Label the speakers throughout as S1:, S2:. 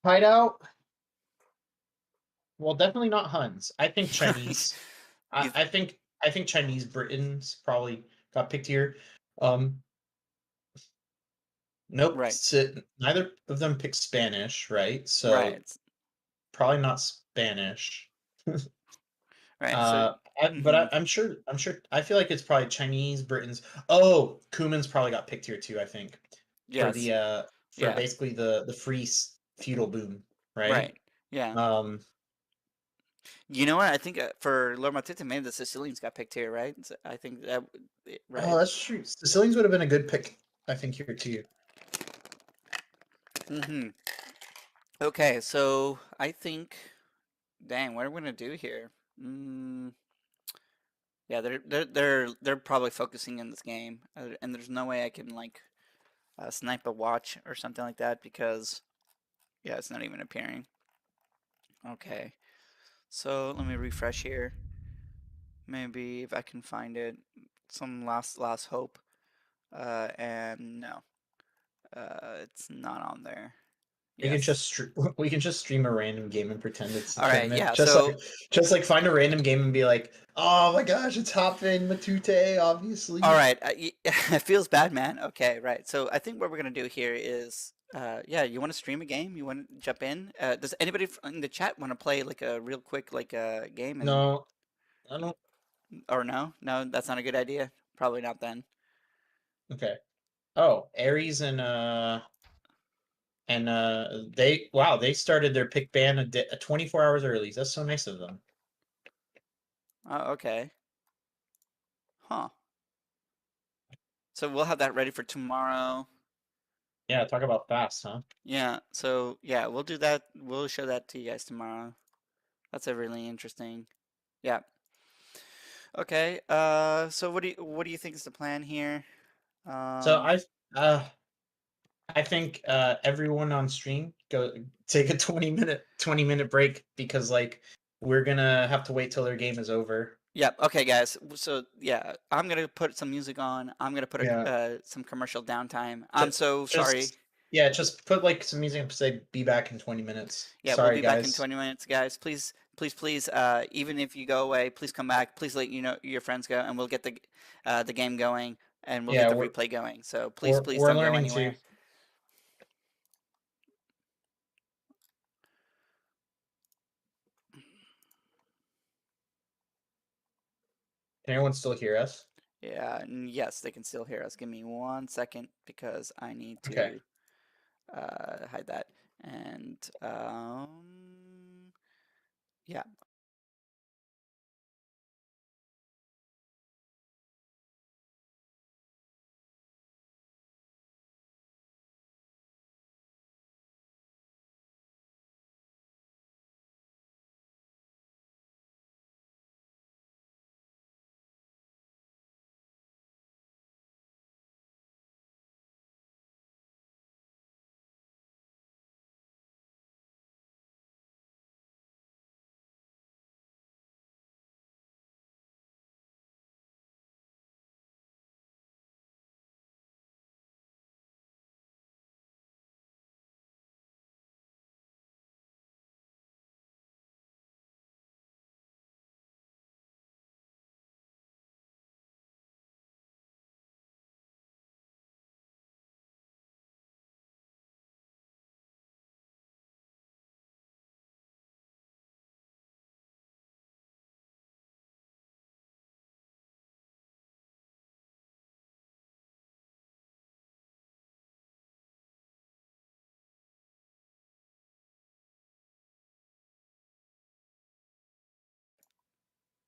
S1: Hideout. Well, definitely not Huns. I think Chinese.
S2: You
S1: I think Chinese Britons probably got picked here. Um, nope.
S2: right,
S1: Neither of them picked Spanish, right? So
S2: right,
S1: probably not Spanish.
S2: right. So,
S1: But
S2: hmm
S1: I'm sure. I'm sure. I feel like it's probably Chinese Britons. Oh, Cuman's probably got picked here too. I think for
S2: yes,
S1: the for
S2: yeah,
S1: basically the free feudal boom,
S2: right,
S1: right?
S2: yeah.
S1: Um,
S2: You know what? I think for Lord Matute, maybe the Sicilians got picked here, right? So I think that,
S1: oh,
S2: right?
S1: that's true. Sicilians would have been a good pick, I think, here too.
S2: hmm Okay, so I think, dang, what are we gonna do here? Mm, yeah, they're probably focusing in this game, and there's no way I can like snipe a watch or something like that because yeah, it's not even appearing. Okay, so let me refresh here. Maybe if I can find it, some last hope. And no, it's not on there.
S1: We can
S2: Yes.
S1: just we can just stream a random game and pretend it's a
S2: All right.
S1: tournament.
S2: Yeah. So
S1: Just like find a random game and be like, oh my gosh, it's Japve and Matute,
S2: all
S1: obviously.
S2: right. It feels bad, man. Okay. Right. So I think what we're gonna do here is, yeah. You want to stream a game? You want to jump in? Does anybody in the chat want to play like a real quick like a game and
S1: No, I don't.
S2: or no? No, that's not a good idea. Probably not then.
S1: Okay. Oh, Aries and they wow, they started their pick ban 24 hours early. That's so nice of them.
S2: Oh, okay. Huh. So we'll have that ready for tomorrow.
S1: Yeah, talk about fast, huh?
S2: Yeah, so yeah, we'll do that. We'll show that to you guys tomorrow. That's a really interesting. Yeah. Okay. So what do you think is the plan here?
S1: So
S2: Um,
S1: uh I think everyone on stream go take a 20-minute break because like we're gonna have to wait till their game is over.
S2: yeah. Okay, guys. So yeah, I'm gonna put some music on. I'm gonna put
S1: Yeah.
S2: some commercial downtime. I'm
S1: Ju-
S2: so sorry.
S1: Just yeah, just put like some music and say be back in 20 minutes.
S2: Yeah, we'll
S1: Sorry
S2: be back in
S1: guys.
S2: 20 minutes, guys. Please, please, please. Even if you go away, please come back. Please let your friends go, and we'll get the game going, and we'll get
S1: Yeah,
S2: the replay going. So please, please
S1: we're
S2: don't go
S1: learning too.
S2: anywhere.
S1: Can anyone still hear us?
S2: Yeah, and yes, they can still hear us. Give me 1 second because I need
S1: Okay.
S2: to hide that. And yeah.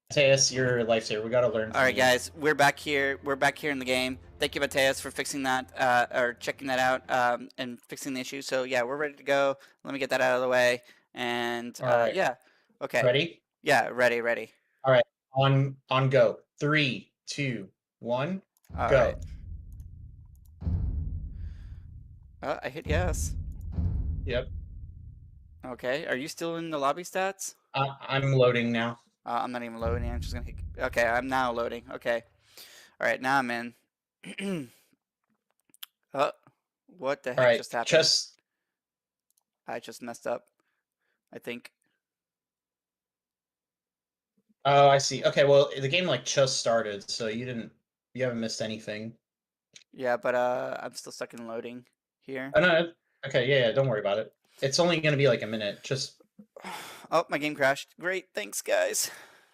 S1: Mateus, you're a lifesaver. We gotta learn
S2: All
S1: from
S2: right,
S1: you.
S2: guys, we're back here. We're back here in the game. Thank you, Mateus, for fixing that or checking that out and fixing the issue. So yeah, we're ready to go. Let me get that out of the way. And
S1: All right.
S2: yeah, okay,
S1: Ready?
S2: yeah, ready, ready.
S1: All right. On go. Three, two, one,
S2: All right.
S1: go.
S2: I hit yes.
S1: Yep.
S2: Okay, are you still in the lobby stats?
S1: I'm loading now.
S2: I'm not even loading. I'm just gonna hit. Okay, I'm now loading. Okay. All right, now I'm in. Oh, what the
S1: All
S2: heck
S1: right.
S2: just happened?
S1: Just
S2: I just messed up, I think.
S1: Oh, I see. Okay, well, the game like just started, so you haven't missed anything.
S2: Yeah, but I'm still stuck in loading here.
S1: Oh no. Okay, yeah, don't worry about it. It's only gonna be like a minute. Just
S2: Oh, my game crashed. Great, thanks guys.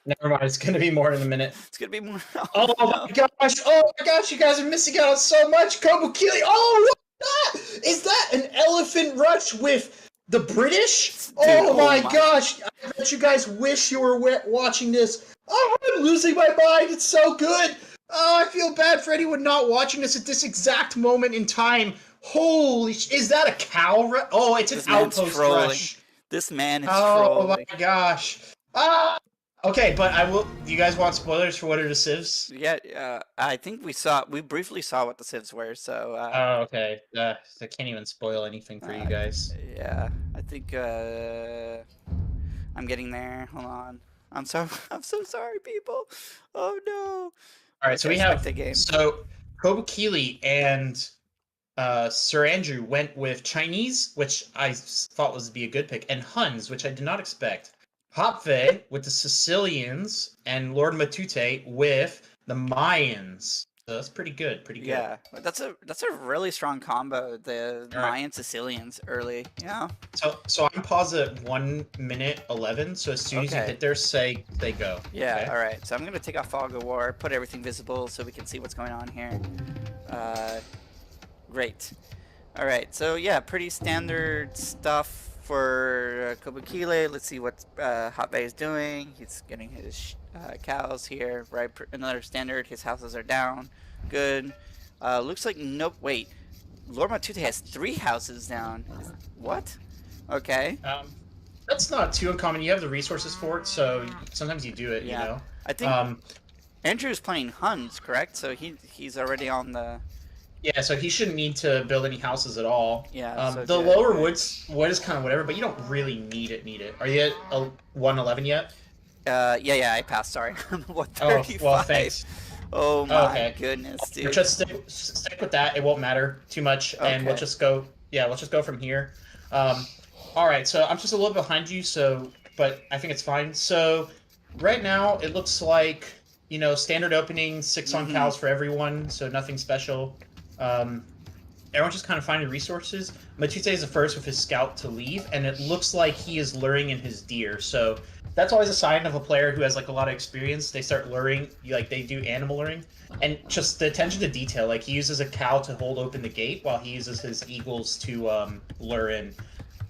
S1: never mind. It's gonna be more in a minute.
S2: It's gonna be more.
S1: Oh
S2: No.
S1: my gosh! Oh my gosh! You guys are missing out on so much. Kobukili. Oh, what is that? Is that an elephant rush with the British?
S2: Dude,
S1: Oh
S2: oh
S1: my
S2: my.
S1: gosh! I bet you guys wish you were watching this. Oh, I'm losing my mind. It's so good. Oh, I feel bad for anyone not watching this at this exact moment in time. Holy! Is that a cow? Oh, it's an
S2: This man's
S1: outpost
S2: trolling.
S1: rush.
S2: This man is
S1: Oh
S2: trolling.
S1: my gosh. Ah. Okay, but I will. Do you guys want spoilers for what are the civs?
S2: Yeah, I think we briefly saw what the civs were, so
S1: Oh, okay. I can't even spoil anything for you guys.
S2: yeah, I think I'm getting there. Hold on. I'm so I'm so sorry, people. Oh no.
S1: All right, so
S2: Okay,
S1: we have
S2: spectate game.
S1: Kobukili and Sir Andrew went with Chinese, which I thought was to be a good pick, and Huns, which I did not expect. Japve with the Sicilians, and Lord Matute with the Mayans. So that's pretty good. Pretty good.
S2: Yeah, that's a really strong combo. The
S1: All right.
S2: Mayan Sicilians early. Yeah.
S1: So I'm paused at 1:11. So as soon as you
S2: Okay.
S1: hit there, say they go.
S2: Yeah.
S1: Okay?
S2: All right. So I'm gonna take off Fog of War, put everything visible so we can see what's going on here. Great. All right. So yeah, pretty standard stuff for Kobukile. Let's see what Hotbay is doing. He's getting his cows here. Right. Another standard. His houses are down. Good. Looks like nope. Wait. Lord Matute has 3 houses down. What? Okay.
S1: That's not too uncommon. You have the resources for it, so sometimes you do it.
S2: Yeah.
S1: You know.
S2: I think Andrew's playing Huns, correct? So he's already on the.
S1: Yeah, so he shouldn't need to build any houses at all.
S2: Yeah. So
S1: the
S2: good.
S1: lower wood is kind of whatever, but you don't really need it. Are you at 1:11 yet?
S2: Yeah, I passed. Sorry, I'm at
S1: Oh,
S2: 135.
S1: well, thanks.
S2: Oh my
S1: Okay.
S2: goodness, dude.
S1: Just stick with that. It won't matter too much, and we'll
S2: Okay.
S1: just go. Yeah, let's just go from here. All right. So I'm just a little behind you. So, but I think it's fine. So, right now it looks like standard opening 6 on cows for everyone. So nothing special. Everyone's just kind of finding resources. Matute is the first with his scout to leave, and it looks like he is luring in his deer. So that's always a sign of a player who has like a lot of experience. They start luring, like they do animal luring, and just the attention to detail. Like he uses a cow to hold open the gate while he uses his eagles to lure in.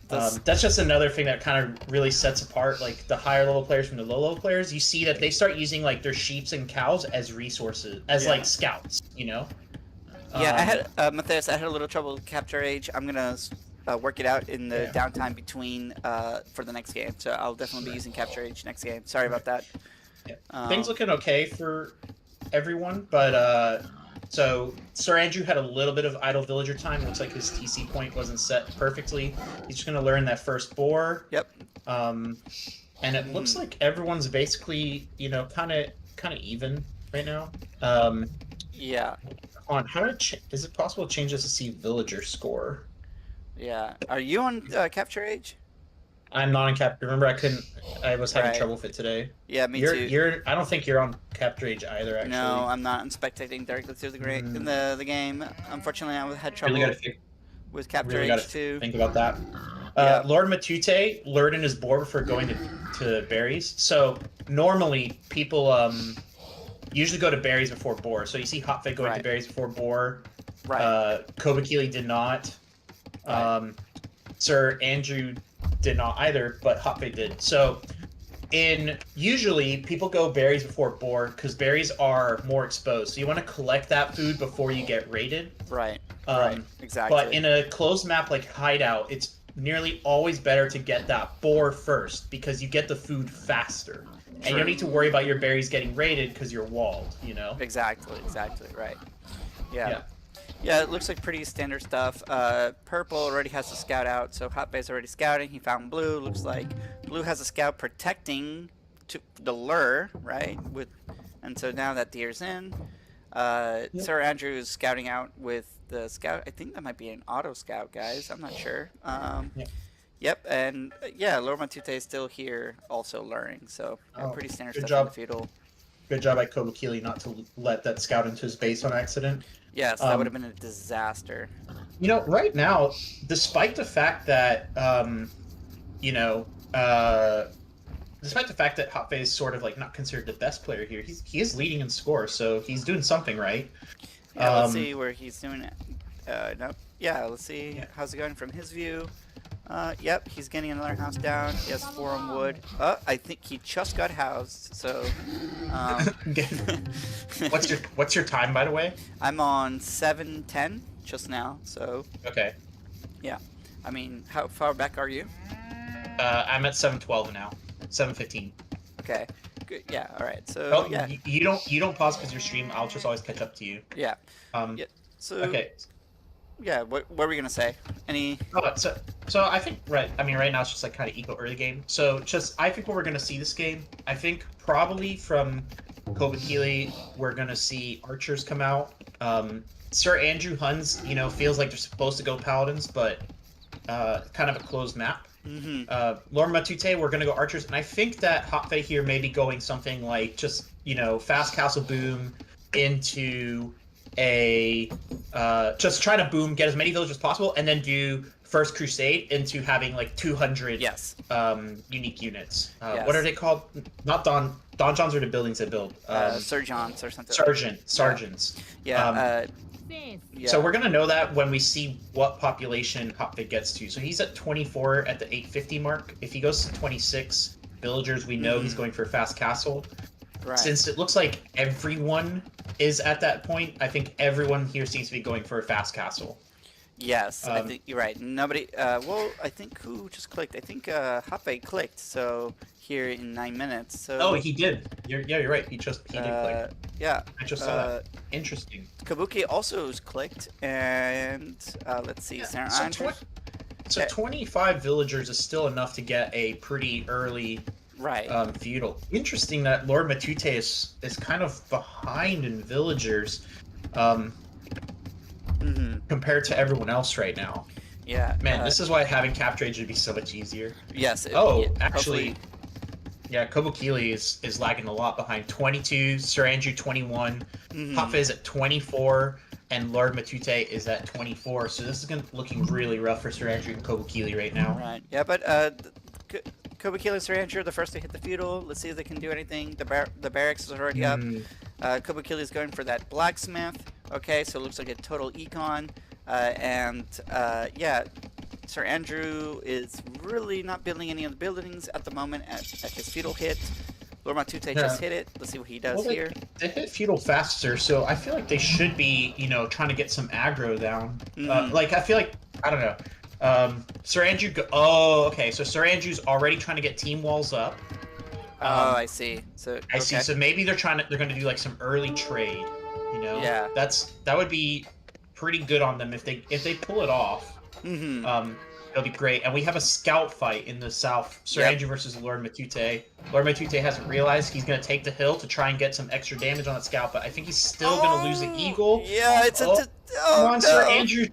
S1: That's just another thing that kind of really sets apart like the higher level players from the low level players. You see that they start using like their sheeps and cows as resources, as like scouts.
S2: Yeah, I had Matthias. I had a little trouble with Capture Age. I'm gonna work it out in the downtime between for the next game. So I'll definitely be using Capture Age next game. Sorry about that.
S1: Yeah. Things looking okay for everyone, but so Sir Andrew had a little bit of idle villager time. Looks like his TC point wasn't set perfectly. He's just gonna learn that first boar.
S2: Yep.
S1: And it looks like everyone's basically kind of even right now.
S2: Yeah.
S1: On is it possible to change this to see villager score?
S2: Yeah. Are you on Capture Age?
S1: I'm not on Capture. Remember, I was having trouble with it today.
S2: Yeah, me too.
S1: I don't think you're on Capture Age either. Actually,
S2: no, I'm not. I'm spectating directly through the game. Unfortunately, I had trouble with Capture Age too.
S1: Think about that. Lord Matute lured in his boar before going to berries. So normally people usually go to berries before boar. So you see Hotfit going to berries before boar.
S2: Right.
S1: Kobukili did not. Sir Andrew did not either, but Hotfit did. So usually people go berries before boar because berries are more exposed. So you want to collect that food before you get raided.
S2: Right. Right. Exactly.
S1: But in a closed map like Hideout, it's nearly always better to get that boar first because you get the food faster. And you don't need to worry about your berries getting raided because you're walled,
S2: Exactly, right. Yeah. It looks like pretty standard stuff. Purple already has a scout out, so Hotbay's already scouting. He found blue. Looks like blue has a scout protecting the lure, right? And so now that deer's in. Sir Andrew is scouting out with the scout. I think that might be an auto scout, guys. I'm not sure. Yep, and yeah, Lord Matute is still here, also luring. So yeah,
S1: Oh,
S2: pretty standard
S1: good
S2: stuff in the
S1: job.
S2: feudal.
S1: Good job by Kobakili not to let that scout into his base on accident.
S2: Yes, that would have
S1: Um,
S2: been a disaster.
S1: right now, despite the fact that you know, uh, despite the fact that Japve is sort of like not considered the best player here, he is leading in score, so he's doing something right.
S2: Yeah, let's
S1: Um,
S2: see where he's doing it. No, yeah, let's see
S1: yeah.
S2: how's it going from his view. Yep, he's getting another house down. He has 4 on wood. I think he just got housed. So, um,
S1: What's your time, by the way?
S2: I'm on 710 just now. So,
S1: Okay.
S2: yeah. I mean, how far back are you?
S1: I'm at 7:12 now. 7:15.
S2: Okay. Good. Yeah. All right. So,
S1: Oh,
S2: yeah.
S1: you don't pause because you're streaming. I'll just always catch up to you.
S2: Yeah.
S1: Um,
S2: Yeah. So,
S1: okay.
S2: yeah. What were we gonna say? Any?
S1: Oh, so I think right. I mean, right now it's just like kind of eco early game. So just I think what we're gonna see this game. I think probably from Kobakili we're gonna see archers come out. Sir Andrew Huns, feels like they're supposed to go paladins, but kind of a closed map.
S2: Mm-hmm.
S1: Lord Matute, we're gonna go archers, and I think that Hotfe here may be going something like just fast castle boom into a just try to boom, get as many villages as possible, and then do first crusade into having like 200
S2: Yes.
S1: unique units.
S2: Yes.
S1: What are they called? Not donjons are the buildings they build.
S2: Sergeants or something.
S1: Sergeants.
S2: Yeah.
S1: Yeah. So we're gonna know that when we see what population Hotfit gets to. So he's at 24 at the 850 mark. If he goes to 26 villagers, we know he's going for a fast castle.
S2: Right.
S1: Since it looks like everyone is at that point, I think everyone here seems to be going for a fast castle.
S2: Yes, I think you're right. Nobody. Well, I think who just clicked? I think Hape clicked. So here in 9 minutes. So.
S1: Oh, he did. You're right. He did click.
S2: Yeah.
S1: I just saw that. Interesting.
S2: Kabuki also clicked, and let's see.
S1: Yeah. So 25 villagers is still enough to get a pretty early feudal. Interesting that Lord Matute is kind of behind in villagers. Compared to everyone else right now.
S2: Yeah.
S1: Man, this is why having cap trade should be so much easier.
S2: Yes.
S1: Actually, yeah, Kobukili is lagging a lot behind. 22, Sir Andrew 21, Hotfe is at 24, and Lord Matute is at 24. So this is looking really rough for Sir Andrew and Kobukili right now.
S2: Right. Yeah, but Kobukili and Sir Andrew are the first to hit the feudal. Let's see if they can do anything. The barracks is already up. Kobukili is going for that blacksmith. Okay, so it looks like a total econ. Yeah, Sir Andrew is really not building any of the buildings at the moment at his feudal hit. Lord Matute just hit it. Let's see what he does here.
S1: They hit feudal faster, so I feel like they should be, trying to get some aggro down. I feel like, I don't know. Sir Andrew, okay, so Sir Andrew's already trying to get team walls up.
S2: I see. So
S1: I see. So maybe they're going to do like some early trade.
S2: Yeah.
S1: That would be pretty good on them if they pull it off. It'll be great. And we have a scout fight in the south. Sir Andrew versus Lord Matute. Lord Matute hasn't realized he's going to take the hill to try and get some extra damage on that scout, but I think he's still going to lose the eagle.
S2: Yeah, it's
S1: come on, Sir Andrew.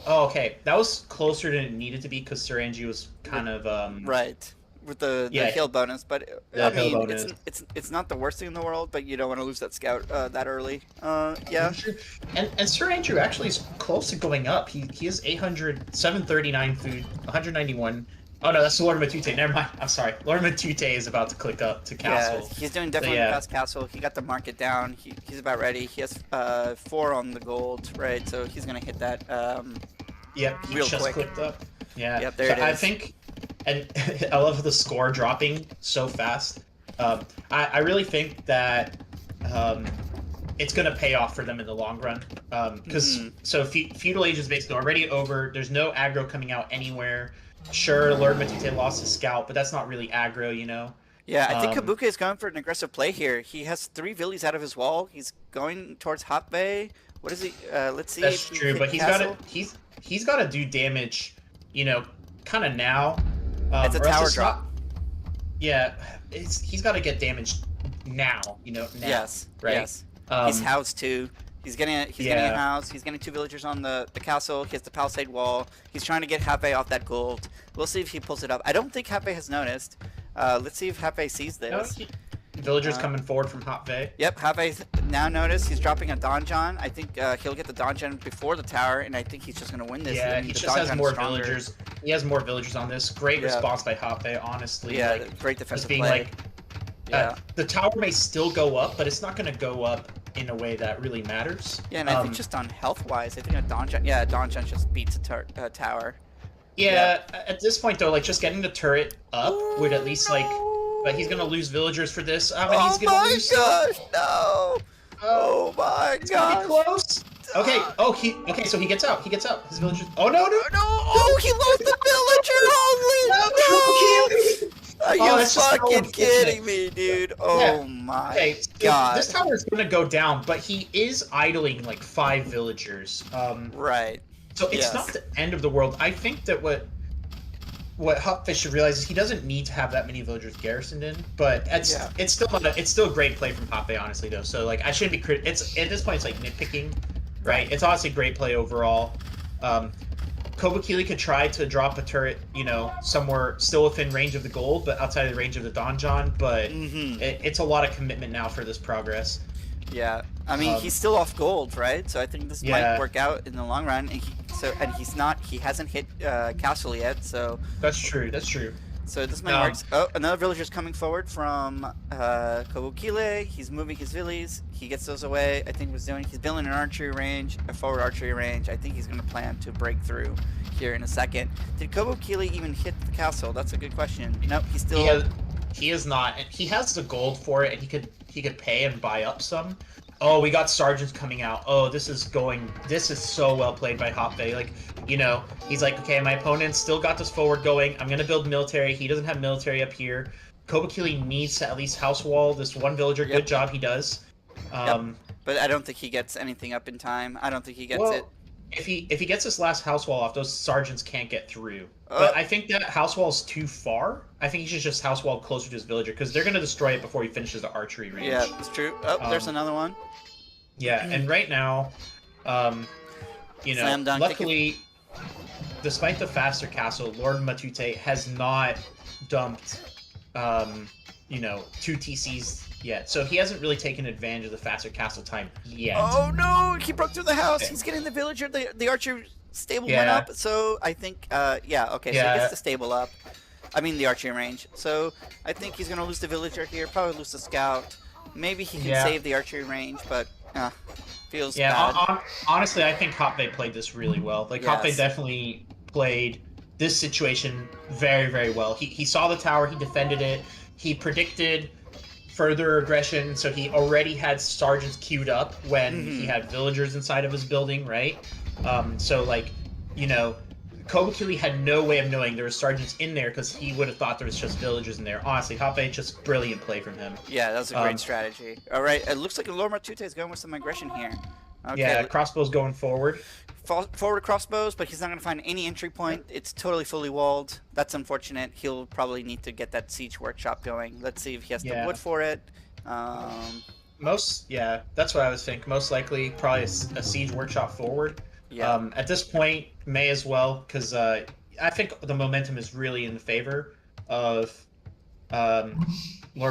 S1: Okay, that was closer than it needed to be because Sir Andrew was kind of
S2: right. With the hill bonus, but I mean, it's not the worst thing in the world, but you don't want to lose that scout that early. Yeah.
S1: And Sir Andrew actually is close to going up. He has 739 food, 191. Oh no, that's Lord Matute. Never mind. I'm sorry. Lord Matute is about to click up to castle.
S2: Yeah, he's doing definitely fast castle. He got the market down. He's about ready. He has 4 on the gold, right? So he's gonna hit that.
S1: Yep, he
S2: real
S1: just
S2: quick.
S1: clicked up. Yeah.
S2: Yep, there it is.
S1: I think. And I love the score dropping so fast. I really think that it's going to pay off for them in the long run. Because Feudal Age is basically already over. There's no aggro coming out anywhere. Sure, Lord Matute lost his scout, but that's not really aggro,
S2: Yeah, I think Kabuka is going for an aggressive play here. He has 3 villies out of his wall. He's going towards Hot Bay. What is he? Let's see.
S1: That's true, but he's got to do damage, kind of now.
S2: It's a tower drop.
S1: He's got to get damaged now, now.
S2: Yes.
S1: Right?
S2: Yes. He's housed too. He's getting a house. He's getting 2 villagers on the castle. He has the palisade wall. He's trying to get Japve off that gold. We'll see if he pulls it up. I don't think Japve has noticed. Let's see if Japve sees this.
S1: Villagers coming forward from Japve.
S2: Yep, Japve now noticed he's dropping a donjon. I think he'll get the donjon before the tower, and I think he's just going to win this.
S1: Yeah, he just has more villagers. He has more villagers on this. Great response by Japve, honestly.
S2: Yeah,
S1: like,
S2: great defensive
S1: being
S2: play.
S1: The tower may still go up, but it's not going to go up in a way that really matters.
S2: Yeah, and I think just on health-wise, I think a donjon just beats a tower.
S1: Yeah, at this point though, like just getting the turret up would at least like, but he's gonna lose villagers for this. He's gonna lose.
S2: Gosh, no! Oh my gosh!
S1: Close. Okay. Okay. So he gets out. He gets out. His villagers. Oh no!
S2: Oh, he lost the villager! Holy no! Are you fucking kidding me, dude? Oh my god!
S1: This tower is gonna go down, but he is idling like 5 villagers.
S2: Right.
S1: So it's not the end of the world. I think that what Japve should realize is he doesn't need to have that many villagers garrisoned in, but it's still a great play from Japve, honestly though. So like I shouldn't be it's at this point it's like nitpicking, right? It's honestly great play overall. Kobukili could try to drop a turret, somewhere still within range of the gold, but outside of the range of the donjon. But it's a lot of commitment now for this progress.
S2: Yeah, I mean he's still off gold, right? So I think this might work out in the long run. And he hasn't hit castle yet, so
S1: that's true.
S2: So this might work. Oh, another villager's coming forward from Kobukile. He's moving his villies. He gets those away. I think he's building an archery range, a forward archery range. I think he's going to plan to break through here in a second. Did Kobukile even hit the castle? That's a good question. Nope, he's still.
S1: He is not, and he has the gold for it, and he could pay and buy up some. Oh, we got sergeants coming out. Oh, this is so well played by Japve. Like, he's like, okay, my opponent still got this forward going. I'm gonna build military. He doesn't have military up here. Kobukili needs to at least house wall this one villager. Good job, he does.
S2: But I don't think he gets anything up in time. I don't think he gets it.
S1: If he gets this last house wall off, those sergeants can't get through. But I think that house wall is too far. I think he should just house wall closer to his villager because they're gonna destroy it before he finishes the archery range.
S2: Yeah, that's true. Oh, there's another one.
S1: Yeah, and right now, luckily, despite the faster castle, Lord Matute has not dumped, 2 TCs yet. So he hasn't really taken advantage of the faster castle time yet.
S2: Oh no, he broke through the house. He's getting the villager, the archer stable went up. So I think, so he gets the stable up. I mean the archery range. So I think he's going to lose the villager here, probably lose the scout. Maybe he can save the archery range, but feels bad.
S1: Honestly, I think Japve played this really well. Like Japve definitely played this situation very, very well. He saw the tower, he defended it, he predicted further aggression, so he already had sergeants queued up when he had villagers inside of his building, right? So like, Kobukili had no way of knowing there were sergeants in there because he would have thought there was just villagers in there. Honestly, Japve, just brilliant play from him.
S2: Yeah, that's a great strategy. All right, it looks like Lord Matute is going with some aggression here. Okay.
S1: Yeah, crossbows going forward.
S2: Forward crossbows, but he's not going to find any entry point. It's totally fully walled. That's unfortunate. He'll probably need to get that siege workshop going. Let's see if he has the wood for it.
S1: That's what I was thinking. Most likely, probably a siege workshop forward. Yeah. At this point, may as well, because I think the momentum is really in the favor of Lord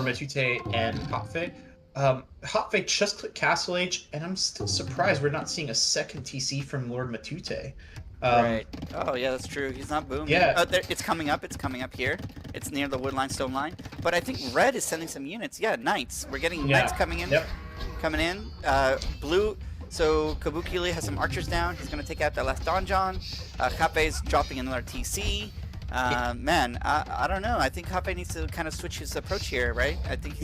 S1: Matute and Japve. Japve just clicked Castle Age, and I'm still surprised we're not seeing a second TC from Lord Matute.
S2: Right. Oh, yeah, that's true. He's not booming.
S1: Yeah.
S2: It's coming up. It's coming up here. It's near the wood line, stone line. But I think red is sending some units. Yeah, knights. We're getting knights coming in.
S1: Yep.
S2: Coming in. Blue. So Kobukili has some archers down. He's going to take out that last donjon. Japve's dropping another TC. Man, I don't know. I think Japve needs to kind of switch his approach here, right? I think.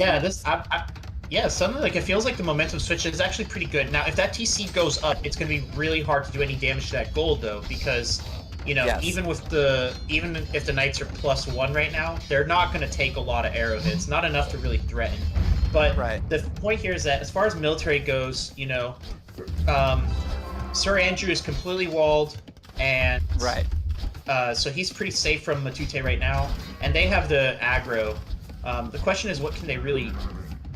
S1: Suddenly, like, it feels like the momentum switch is actually pretty good. Now, if that TC goes up, it's going to be really hard to do any damage to that gold, though, because, even if the knights are +1 right now, they're not going to take a lot of arrow hits. Not enough to really threaten. But the point here is that as far as military goes, Sir Andrew is completely walled, and so he's pretty safe from Matute right now, and they have the aggro. The question is, what can they really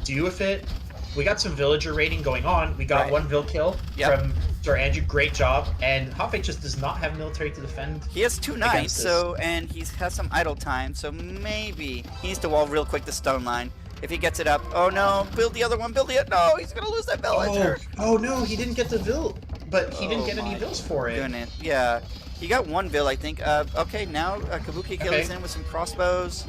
S1: do with it? we got some villager raiding going on. We got
S2: Right.
S1: one vill kill
S2: Yep.
S1: from Sir Andrew. Great job. And Japve just does not have military to defend.
S2: He has 2 knights,
S1: against this.
S2: so and he has some idle time, so maybe he needs to wall real quick the stone line. If he gets it up, oh no, build the other one, build it. No, he's gonna lose that villager.
S1: Oh no, he didn't get the vill, but he didn't get any vills for it.
S2: Goodness, yeah. He got 1 vill, I think. Okay, now Kabuki Killy's in with some crossbows.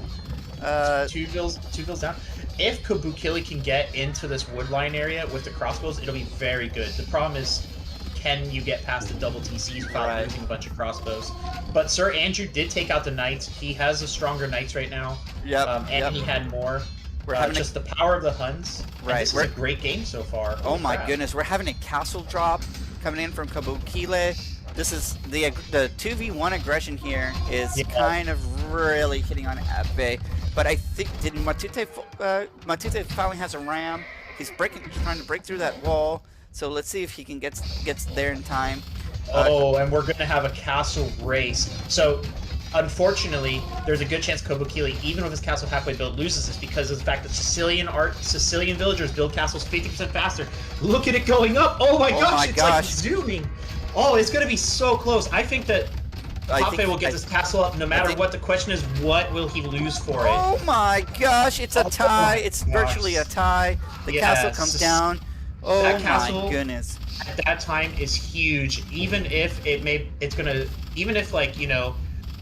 S1: 2 vills down. If Kabukili can get into this woodline area with the crossbows, it'll be very good. The problem is, can you get past the double TCs without losing a bunch of crossbows? But Sir Andrew did take out the knights. He has the stronger knights right now.
S2: Yep.
S1: And he had more.
S2: We're having
S1: just the power of the Huns.
S2: Right.
S1: This is a great game so far.
S2: Oh my goodness, we're having a castle drop coming in from Kabukile. This is the 2v1 aggression here is kind of really hitting on Japve. But I think Matute finally has a ram. He's trying to break through that wall. So let's see if he can gets there in time.
S1: And we're gonna have a castle race. So unfortunately, there's a good chance Kabukili, even with his castle halfway built, loses this because of the fact that Sicilian villagers build castles 50% faster. Look at it going up! Oh my gosh, it's like zooming! Oh, it's gonna be so close. I think that Japve will get this castle up no matter what. The question is, what will he lose for it?
S2: Oh my gosh, it's a tie. It's virtually a tie. The castle comes down. Oh my goodness.
S1: At that time is huge. Even if even if like, you know,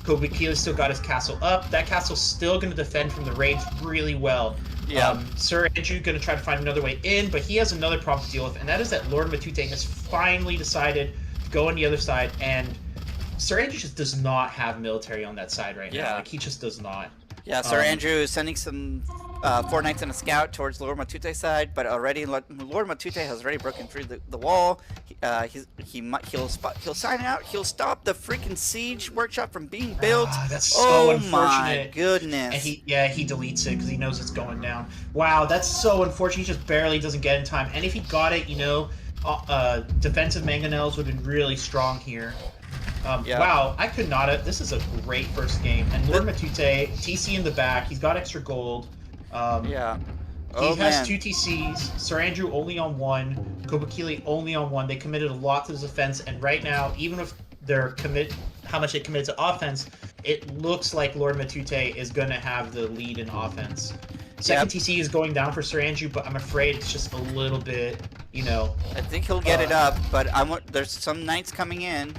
S1: Kabukili still got his castle up, that castle's still gonna defend from the raids really well.
S2: Yeah.
S1: Sir Andrew gonna try to find another way in, but he has another problem to deal with, and that is that Lord Matute has finally decided to go on the other side, and Sir Andrew just does not have military on that side right now. Like, he just does not.
S2: Yeah, Sir Andrew is sending some 4 knights and a scout towards Lord Matute's side, but already Lord Matute has already broken through the wall. He'll sign out. He'll stop the freaking siege workshop from being built.
S1: That's so unfortunate.
S2: My goodness.
S1: And he deletes it because he knows it's going down. Wow, that's so unfortunate. He just barely doesn't get in time. And if he got it, you know, defensive mangonels would have been really strong here. Wow, I could not have. This is a great first game. And Lord Matute, TC in the back. He's got extra gold. He has 2 TCs. Sir Andrew only on 1. Kabukili only on 1. They committed a lot to the defense, and right now, even if they're how much they committed to offense, it looks like Lord Matute is going to have the lead in offense. Second TC is going down for Sir Andrew, but I'm afraid it's just a little bit, you know.
S2: I think he'll get it up, but there's some knights coming in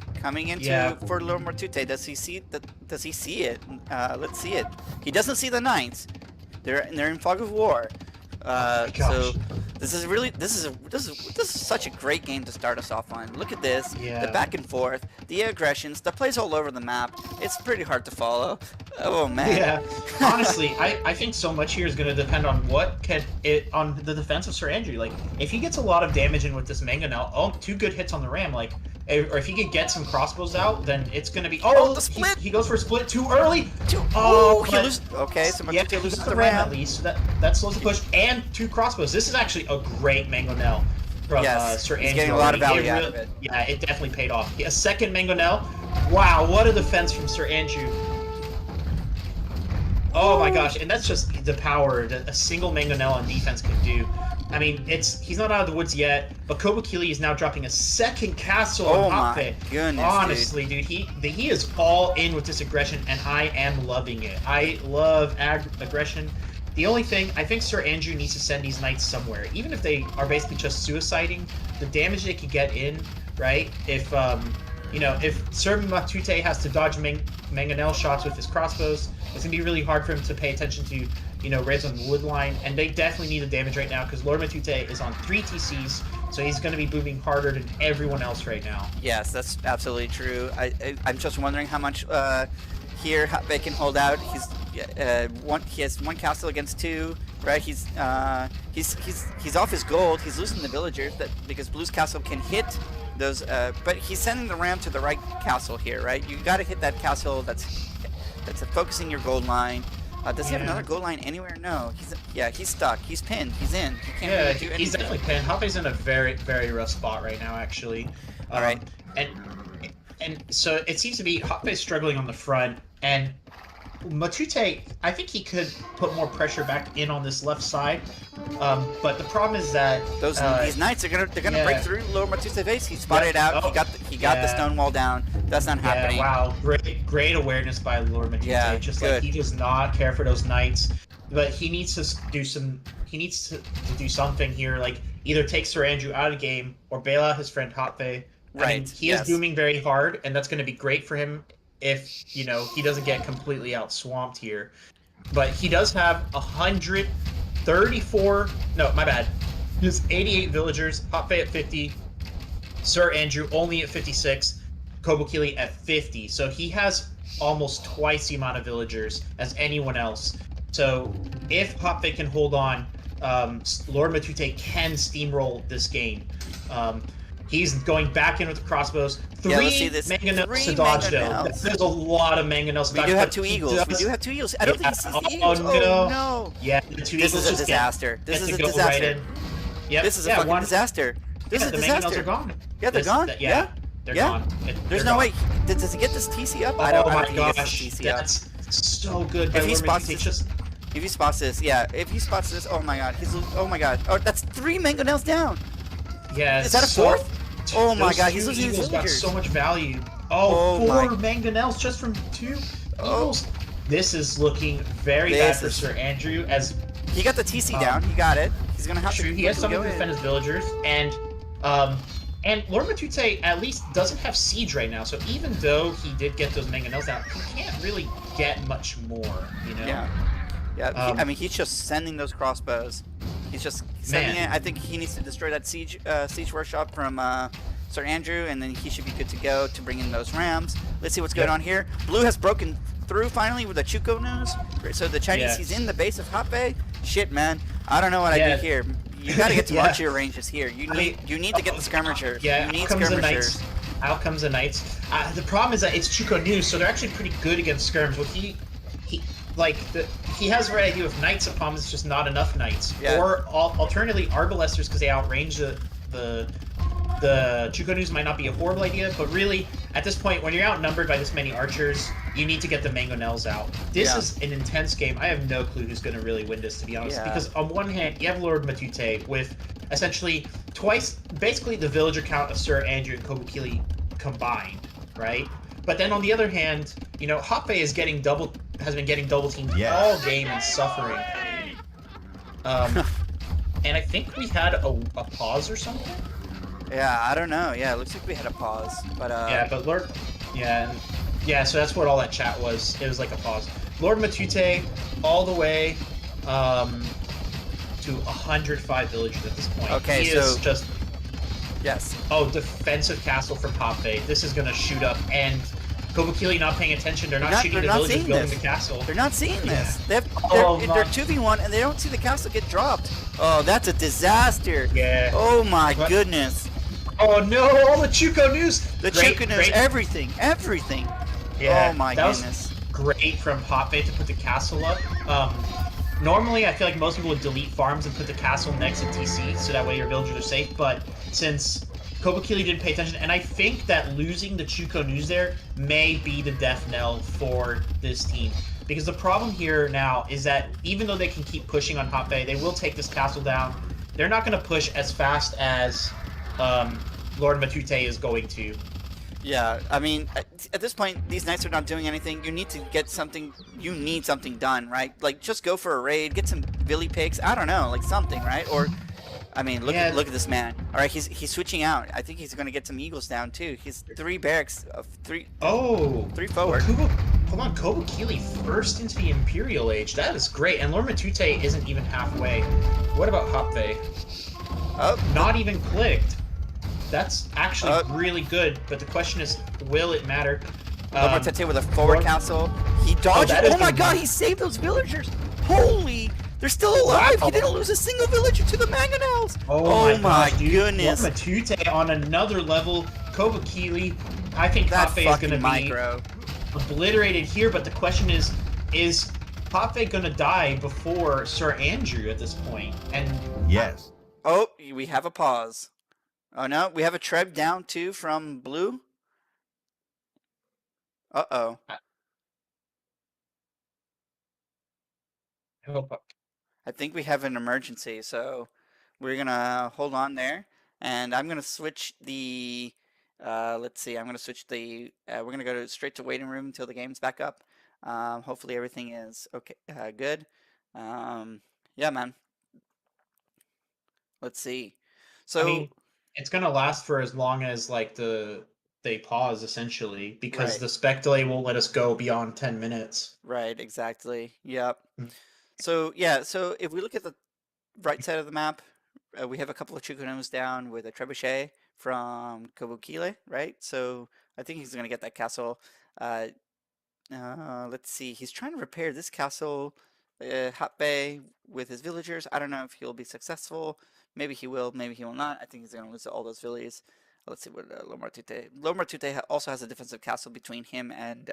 S2: for Lord Matute. Does he see it? Let's see it. He doesn't see the knights. They're in fog of war. So this is such a great game to start us off on. Look at this, the back and forth, the aggressions, the plays all over the map. It's pretty hard to follow. Oh man.
S1: Yeah. Honestly, I think so much here is going to depend on on the defense of Sir Andrew. Like, if he gets a lot of damage in with this mangonel, 2 good hits on the ram, like, or if he could get some crossbows out, then it's going to be...
S2: the split!
S1: He goes for a split too early!
S2: Okay, so
S1: you have to lose the ram at least, so that slows the push, and 2 crossbows. This is actually a great mangonel from Sir Andrew.
S2: He's getting a lot of value out of it.
S1: Yeah, it definitely paid off. A second mangonel. Wow, what a defense from Sir Andrew. Oh my gosh, and that's just the power that a single mangonel on defense can do. I mean, he's not out of the woods yet, but Kabukili is now dropping a second castle on Japve.
S2: My goodness,
S1: honestly, dude, he is all in with this aggression, and I am loving it. I love aggression. The only thing, I think Sir Andrew needs to send these knights somewhere. Even if they are basically just suiciding, the damage they could get in, right? If, you know, if Sir Matute has to dodge mangonel shots with his crossbows, it's going to be really hard for him to pay attention to, you know, raids on the wood line, and they definitely need the damage right now because Lord Matute is on 3 TCs, so he's going to be booming harder than everyone else right now.
S2: Yes, that's absolutely true. I'm just wondering how much here Japve can hold out. He has 1 castle against 2, right? He's off his gold. He's losing the villagers because Blue's castle can hit those, but he's sending the ram to the right castle here, right? You got to hit that castle that's focusing your gold line. Does he have another gold line anywhere? No. He's stuck. He's pinned. He's in. He can't really do anything.
S1: He's definitely pinned. Japve's in a very, very rough spot right now, actually.
S2: All right.
S1: And so it seems to be Japve's struggling on the front, and Matute, I think he could put more pressure back in on this left side. But the problem is that
S2: These knights are gonna break
S1: yeah,
S2: through Lower Matute base. He spotted it
S1: yep,
S2: out.
S1: oh,
S2: He got the
S1: yeah,
S2: stone wall down. That's not
S1: yeah,
S2: happening.
S1: wow, great awareness by Lord Matute.
S2: Yeah,
S1: Just like
S2: good.
S1: he does not care for those knights, but he needs to do some. He needs to do something here, like either take Sir Andrew out of game or bail out his friend Japve. I mean,
S2: Right.
S1: he is
S2: Yes.
S1: booming very hard, and that's going to be great for him if he doesn't get completely out swamped here. But he does have 134. No, my bad. He has 88 villagers. Japve at 50. Sir Andrew only at 56, Kobukili at 50. So he has almost twice the amount of villagers as anyone else. So if Japve can hold on, Lord Matute can steamroll this game. He's going back in with the crossbows.
S2: Yeah, let's see
S1: Three
S2: this.
S1: mangonels to
S2: Three
S1: dodge, though.
S2: mangonels.
S1: There's a lot of mangonels to
S2: We
S1: dodge,
S2: do have
S1: but
S2: two
S1: he
S2: eagles. We do
S1: does.
S2: have two eagles. I don't think he sees the
S1: Oh
S2: eagles.
S1: no!
S2: Oh no!
S1: Yeah, the two
S2: This
S1: eagles
S2: is a
S1: just
S2: disaster. This
S1: get
S2: is
S1: to
S2: a
S1: go right
S2: disaster.
S1: in. Yep.
S2: This is a
S1: yeah,
S2: fucking
S1: one,
S2: disaster. This
S1: yeah,
S2: is a
S1: the mangonels
S2: disaster.
S1: are gone.
S2: Yeah, they're gone. Yeah.
S1: They're
S2: Yeah.
S1: gone.
S2: There's
S1: They're
S2: no
S1: gone.
S2: way. Does he get this TC up?
S1: Oh
S2: I don't
S1: my
S2: think he gets
S1: gosh,
S2: this TC up.
S1: that's so good by
S2: If he
S1: Lord
S2: spots
S1: Matute.
S2: this,
S1: Just
S2: if he spots this, yeah. If he spots this, oh my god, oh my god. Oh, that's 3 mangonels down.
S1: yeah.
S2: Is that a
S1: so,
S2: fourth? Oh my
S1: those
S2: god,
S1: two
S2: he's losing his
S1: eagles got
S2: villagers.
S1: so much value. Oh,
S2: Oh my.
S1: four mangonels just from two
S2: Oh.
S1: eagles. This is looking very bad for Sir Andrew. As
S2: He got the TC down. He got it. He's gonna have to.
S1: he has something
S2: go
S1: to defend his villagers, and Lord Matute at least doesn't have siege right now. So even though he did get those mangonels down, he can't really get much more.
S2: Yeah. Yeah. I mean, he's just sending those crossbows. He's just sending it. I think he needs to destroy that siege workshop from Sir Andrew, and then he should be good to go to bring in those rams. Let's see what's going on here. Blue has broken through finally with the Chuko news. So the Chinese, he's in the base of Japve. Shit, man. I don't know what I do here. You got to get to archer ranges here. You need to get the skirmishers.
S1: Yeah,
S2: you need
S1: out comes the
S2: skirmishers.
S1: knights. Out comes the knights. The problem is that it's Chuko news, so they're actually pretty good against skirms. What he has the right idea with knights. The problem is just not enough knights.
S2: Yeah.
S1: Or alternatively, arbalesters because they outrange the Chuko news might not be a horrible idea, but really at this point, when you're outnumbered by this many archers, you need to get the mangonels out. This is an intense game. I have no clue who's going to really win this, to be honest. Because on one hand, you have Lord Matute with essentially basically the villager count of Sir Andrew and Kobukili combined, right? But then on the other hand, Japve has been getting double teamed all game and suffering. And I think we had a pause or something.
S2: Yeah, I don't know. Yeah, it looks like we had a pause, but
S1: yeah, but Lord, so that's what all that chat was. It was like a pause. Lord Matute, all the way to 105 villagers at this point.
S2: Okay,
S1: he
S2: so
S1: is just
S2: yes.
S1: Oh, defensive castle for Japve. This is gonna shoot up, and Kobukili not paying attention. They're not shooting the villagers building the castle.
S2: They're not seeing this. They're 2v1 and they don't see the castle get dropped. Oh, that's a disaster.
S1: Yeah.
S2: Oh my goodness.
S1: Oh no! All the Chuko news.
S2: The Chuko news. Everything.
S1: Yeah.
S2: Oh my goodness.
S1: Great from Japve to put the castle up. Normally, I feel like most people would delete farms and put the castle next to TC, so that way your villagers are safe. But since Kobukili didn't pay attention, and I think that losing the Chuko news there may be the death knell for this team. Because the problem here now is that even though they can keep pushing on Japve, they will take this castle down. They're not going to push as fast as Lord Matute is going to.
S2: Yeah, I mean, at this point, these knights are not doing anything. You need to get something. You need something done, right? Like, just go for a raid, get some Billy picks. I don't know, like something, right? Or, I mean, look at this man. All right, he's switching out. I think he's gonna get some eagles down too. He's 3 barracks, 3 forward.
S1: Hold on, Kobukili first into the Imperial Age. That is great, and Lord Matute isn't even halfway. What about Japve?
S2: Oh,
S1: not even clicked. That's actually really good, but the question is, will it matter?
S2: Lord Matute with a forward castle. He dodged. Oh my god, he saved those villagers. Holy. They're still alive! He didn't lose a single villager to the mangonels!
S1: Oh my
S2: goodness!
S1: Lord Matute on another level. Kobukili, I think Japve is going to be obliterated here, but the question is Japve going to die before Sir Andrew at this point? And
S3: yes.
S2: Oh, we have a pause. Oh no, we have a treb down too from blue. Uh-oh.
S1: I hope.
S2: I think we have an emergency, so we're gonna hold on there, and I'm gonna switch the. Let's see. I'm gonna switch the. We're gonna go straight to waiting room until the game's back up. Hopefully everything is okay. Good. Um, yeah, man. Let's see.
S1: I
S2: So
S1: mean, it's gonna last for as long as like they pause essentially because
S2: right,
S1: the spec delay won't let us go beyond 10 minutes.
S2: right, exactly. Yep.
S1: Mm.
S2: So yeah. So if we look at the right side of the map, we have a couple of Chukunos down with a trebuchet from Kabukile, right? So I think he's gonna get that castle. Uh, let's see. He's trying to repair this castle, Hatbei, with his villagers. I don't know if he'll be successful. Maybe he will. Maybe he will not. I think he's gonna lose all those villages. Let's see what Lomartute. Lomartute also has a defensive castle between him and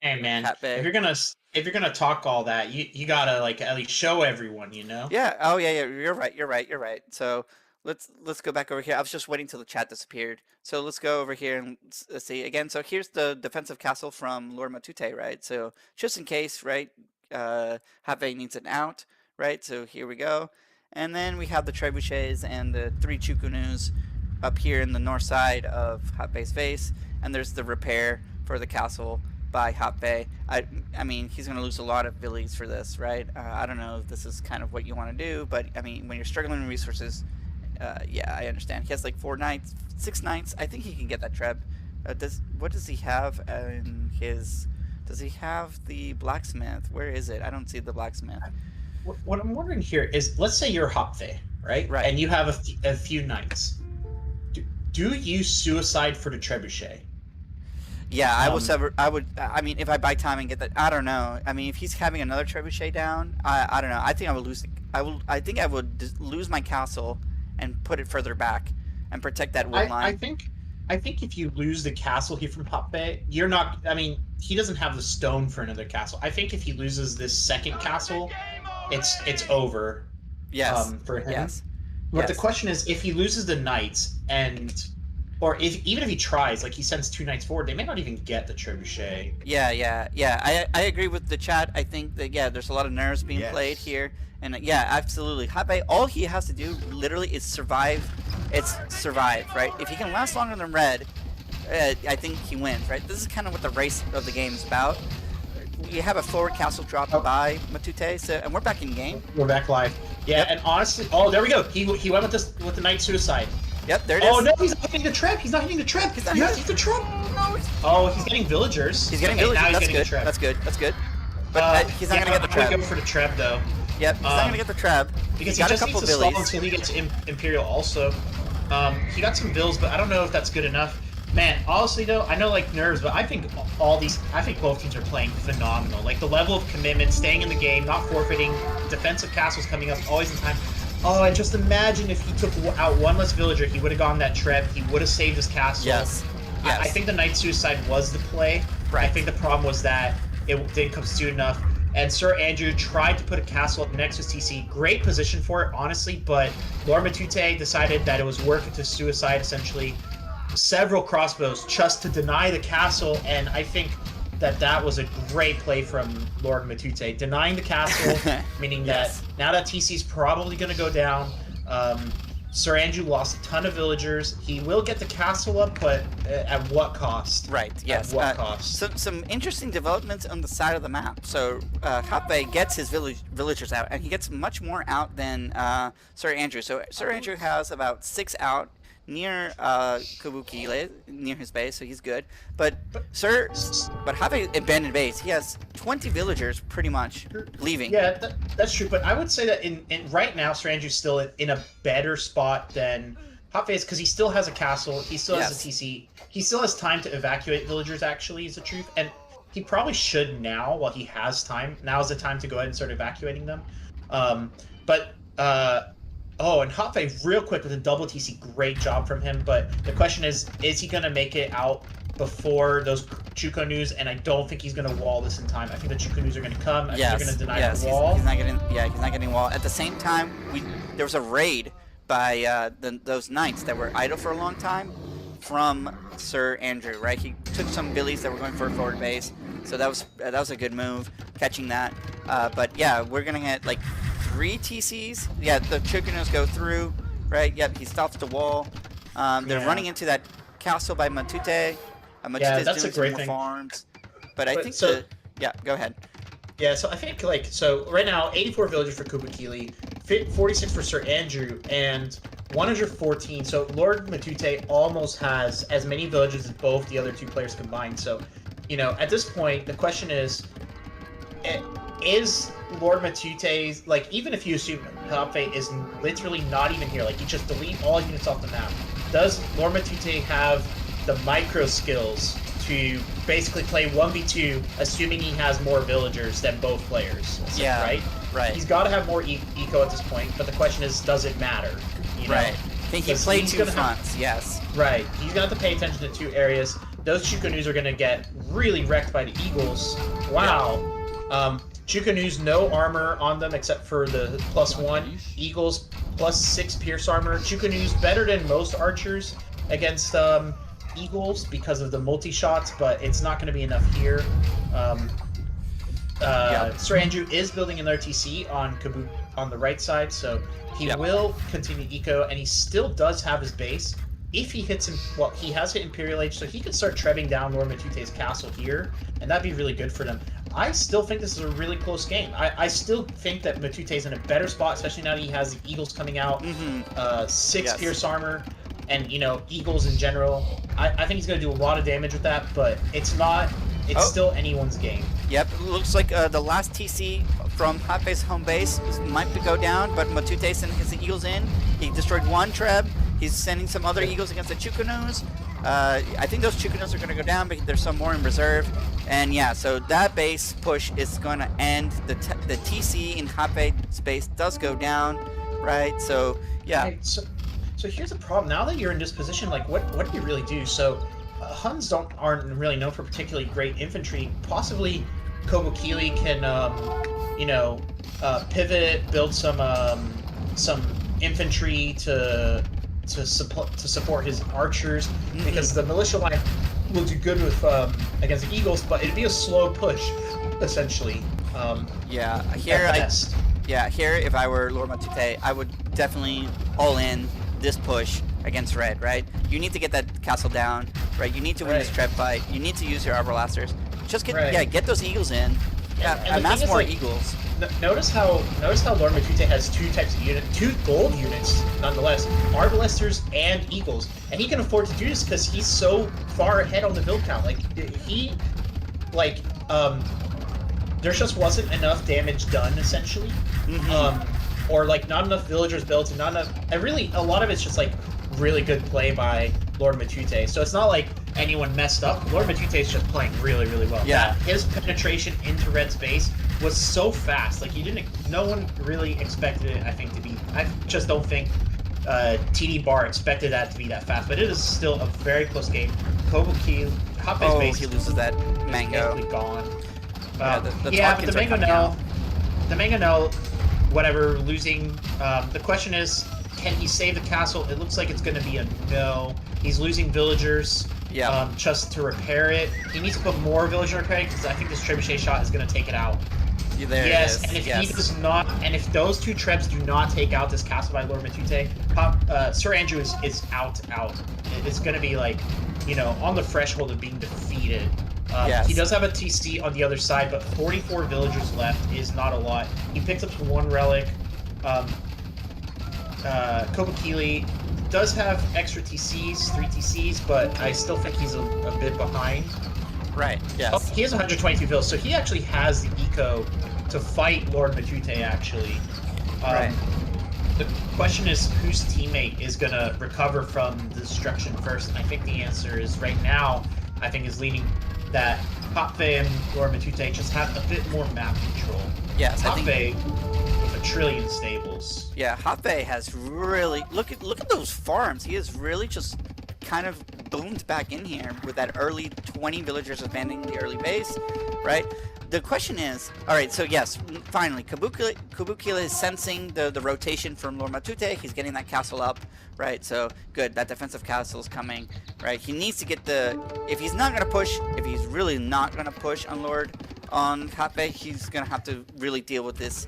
S1: Hey man,
S2: Hatbei.
S1: if you're gonna talk all that, you gotta like at least show everyone, you know?
S2: Yeah. Oh, yeah. Yeah. You're right. You're right. You're right. So let's go back over here. I was just waiting till the chat disappeared. So let's go over here and see again. So here's the defensive castle from Lord Matute, right? So just in case, right? Have needs an out, right? So here we go. And then we have the trebuchets and the 3 Chukunus up here in the north side of Hatbei's face, and there's the repair for the castle by Japve. I mean, he's going to lose a lot of villages for this, right? I don't know if this is kind of what you want to do, but I mean, when you're struggling with resources, yeah, I understand. He has like 4 knights, 6 knights. I think he can get that treb. What does he have in his? Does he have the blacksmith? Where is it? I don't see the blacksmith.
S1: What I'm wondering here is, let's say you're Japve, right?
S2: Right.
S1: And you have a few knights. Do you suicide for the trebuchet?
S2: Yeah, I would. I mean, if I buy time and get that, I don't know. I mean, if he's having another trebuchet down, I don't know. I think I would lose. I think I would lose my castle and put it further back and protect that wood line.
S1: I think if you lose the castle here from Japve, you're not. I mean, he doesn't have the stone for another castle. I think if he loses this second castle, it's over.
S2: Yes.
S1: For him.
S2: Yes.
S1: But
S2: yes.
S1: the question is, if he loses the knights or even if he tries, like he sends 2 knights forward, they may not even get the trebuchet.
S2: Yeah. I agree with the chat. I think that there's a lot of nerves being played here, and yeah, absolutely. Hatbei, all he has to do literally is survive. It's survive, right? If he can last longer than red, I think he wins, right? This is kind of what the race of the game is about. You have a forward castle dropped by Matute, so, and we're back in game.
S1: We're back live. Yeah, and honestly, oh, there we go. He went with the knight suicide.
S2: Yep, there it is.
S1: Oh no, he's not hitting the trap. He's not hitting the trap. He's not hitting the trap. Oh, he's getting villagers.
S2: He's getting villagers. That's good. That's good. But he's not gonna get the trap.
S1: I'm gonna go for the trap though.
S2: Yep, he's not gonna get the trap.
S1: Because
S2: he got
S1: just
S2: a couple
S1: needs to stall
S2: billies
S1: until he gets Imperial also. He got some bills, but I don't know if that's good enough. Man, honestly though, I know like nerves, but I think both teams are playing phenomenal. Like the level of commitment, staying in the game, not forfeiting, defensive castles coming up always in time. Oh, and just imagine if he took out 1 less villager, he would have gone that treb, he would have saved his castle.
S2: Yes.
S1: I think the knight suicide was the play.
S2: Right.
S1: I think the problem was that it didn't come soon enough. And Sir Andrew tried to put a castle up next with TC. Great position for it, honestly, but Lord Matute decided that it was worth it to suicide, essentially. Several crossbows just to deny the castle, and I think that was a great play from Lord Matute. Denying the castle, meaning
S2: yes.
S1: that now that TC's probably going to go down, Sir Andrew lost a ton of villagers. He will get the castle up, but at what cost?
S2: Right, yes.
S1: At what cost?
S2: Some interesting developments on the side of the map. So Japve gets his villagers out, and he gets much more out than Sir Andrew. So Sir Andrew has about 6 out near Kabukile, near his base, so he's good. But Japve abandoned base. He has 20 villagers pretty much leaving.
S1: Yeah, that's true. But I would say that in right now, Sir Andrew's still in a better spot than Japve is because he still has a castle. He still has a TC. He still has time to evacuate villagers. Actually, is the truth, and he probably should now while he has time. Now is the time to go ahead and start evacuating them. Oh, and Japve, real quick with a double TC, great job from him. But the question is he going to make it out before those Chukonus? And I don't think he's going to wall this in time. I think the Chukonus are going to come. I think they're going to deny the wall.
S2: He's not getting wall. At the same time, there was a raid by those knights that were idle for a long time from Sir Andrew, right? He took some billies that were going for a forward base. So that was a good move, catching that. But yeah, we're gonna get like 3 TCs. Yeah, the Chikunos go through, right? Yep, he stops the wall. They're
S1: Yeah.
S2: running into that castle by Matute.
S1: Yeah,
S2: Matute's
S1: that's a
S2: doing some
S1: great
S2: more
S1: thing.
S2: farms. But I
S1: But
S2: think
S1: so
S2: yeah, go ahead.
S1: yeah, so I think like so right now 84 villagers for Kubakili, 46 for Sir Andrew, and 114. So Lord Matute almost has as many villages as both the other two players combined. So, at this point, the question is Lord Matute's, like, even if you assume Japve is literally not even here, like you just delete all units off the map, does Lord Matute have the micro skills to basically play 1v2, assuming he has more villagers than both players?
S2: Yeah,
S1: right?
S2: right.
S1: He's got to have more eco at this point, but the question is, does it matter?
S2: Right. I think he played 2 fronts, yes.
S1: Right. He's going to have to pay attention to 2 areas. Those Chukanus are going to get really wrecked by the Eagles. Wow. Yeah. Chukanus, no armor on them except for the +1. Eagles, +6 pierce armor. Chukanus, better than most archers against Eagles because of the multi-shots, but it's not going to be enough here. Sir Andrew is building another TC on Kabuk on the right side, so he will continue eco, and he still does have his base. If he hits him, well, he has hit Imperial Age, so he could start trebbing down Lord Matute's castle here, and that'd be really good for them. I still think this is a really close game. I still think that Matute's in a better spot, especially now that he has the Eagles coming out, 6 pierce armor, and, Eagles in general. I think he's going to do a lot of damage with that, but it's not... It's still anyone's game.
S2: Yep, it looks like the last TC from Japve's home base might go down, but Matute sent his Eagles in. He destroyed 1 Treb. He's sending some other Eagles against the Chukunos. I think those Chukunos are going to go down, but there's some more in reserve. And yeah, so that base push is going to end. The TC in Japve's base does go down, right? So, yeah.
S1: Okay, so here's the problem. Now that you're in this position, like, what do you really do? So... Huns aren't really known for particularly great infantry. Possibly Kobukili can, pivot, build some infantry to support his archers, because the militia line will do good with against the Eagles, but it'd be a slow push, essentially.
S2: Here if I were Lord Matute, I would definitely all in this push against Red, right? You need to get that castle down, right? You need to win this trap fight. You need to use your Arbalasters. Just get those Eagles in.
S1: And
S2: amass more
S1: like,
S2: Eagles.
S1: Notice how Lord Matute has 2 types of unit, 2 gold units, nonetheless, Arbalesters and Eagles, and he can afford to do this because he's so far ahead on the build count. There just wasn't enough damage done, essentially. Or like not enough villagers built, and not enough. And really, a lot of it's just like really good play by Lord Matute. So it's not like anyone messed up. Lord Matute is just playing really, really well.
S2: Yeah.
S1: His penetration into Red's base was so fast. Like no one really expected it. I think to be. I just don't think TdBar expected that to be that fast. But it is still a very close game. Kobuki, Japve's base.
S2: He loses that mango.
S1: Basically gone.
S2: But the
S1: mango no. The mango no. Whatever, losing. The question is, can he save the castle? It looks like it's going to be a no. He's losing villagers just to repair it. He needs to put more villager repair because I think this trebuchet shot is going to take it out.
S2: Yes,
S1: and if he does not, and if those 2 trebs do not take out this castle by Lord Matute, Sir Andrew is out. It's going to be like, on the threshold of being defeated. He does have a TC on the other side, but 44 villagers left is not a lot. He picks up 1 relic. Kobukili does have extra TCs, 3 TCs, but I still think he's a bit behind.
S2: Right, yes.
S1: Oh, he has 122 vills, so he actually has the eco to fight Lord Matute, actually.
S2: Right.
S1: The question is, whose teammate is going to recover from the destruction first? And I think the answer is, right now, I think is leaning that Japve and Lord Matute just have a bit more map control.
S2: Yes,
S1: Japve with 1 trillion stables.
S2: Yeah, Japve has really look at those farms. He has really just kind of boomed back in here with that early 20 villagers abandoning the early base, right? The question is, all right, so yes, finally, Kabukila is sensing the rotation from Lord Matute. He's getting that castle up, right? So good, that defensive castle is coming, right? He needs to get if he's not going to push, if he's really not going to push on Lord on Japve, he's gonna have to really deal with this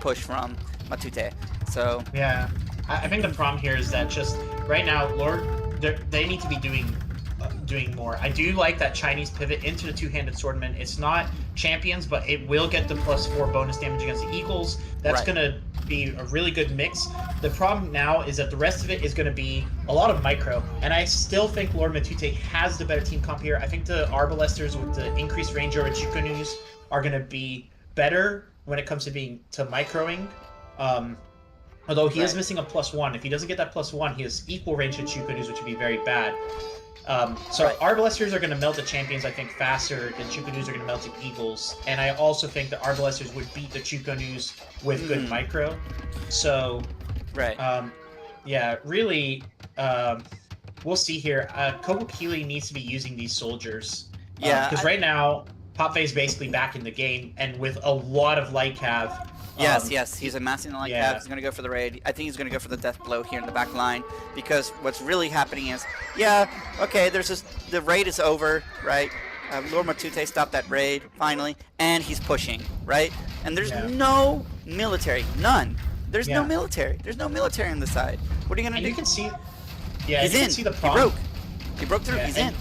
S2: push from Matute. So
S1: Yeah, I think the problem here is that just right now, Lord, they need to be doing more. I do like that Chinese pivot into the two-handed swordman. It's not champions, but it will get the +4 bonus damage against the eagles. That's
S2: right,
S1: gonna be a really good mix. The problem now is that the rest of it is gonna be a lot of micro, and I still think Lord Matute has the better team comp here. I think the Arbalesters with the increased range over Chukanus are gonna be better when it comes to being to microing. Um, Although he is
S2: right.
S1: missing a +1. If he doesn't get that +1, he has equal range to Chukunus, which would be very bad. So
S2: Right.
S1: Arbalesters are going to melt the champions, I think, faster than Chukunus are going to melt the Eagles. And I also think the Arbalesters would beat the Chukunus with good
S2: Mm,
S1: micro. So,
S2: right.
S1: um, yeah, really, we'll see here. Kobukili needs to be using these soldiers.
S2: Yeah.
S1: Because right now, Popfei is basically back in the game, and with a lot of light cav,
S2: Yes, yes, he's
S1: he,
S2: amassing the light cav.
S1: yeah,
S2: He's gonna go for the raid. I think he's gonna go for the death blow here in the back line because what's really happening is, yeah, okay, there's this. The raid is over, right? Lord Matute stopped that raid finally, and he's pushing, right? And there's
S1: yeah,
S2: no military, none. There's no
S1: yeah.
S2: military. There's no military on the side. What are you gonna
S1: And
S2: do?
S1: you can see, yeah,
S2: He's
S1: you can
S2: in.
S1: see the
S2: He broke.
S1: problem.
S2: He broke through.
S1: Yeah,
S2: He's in.
S1: and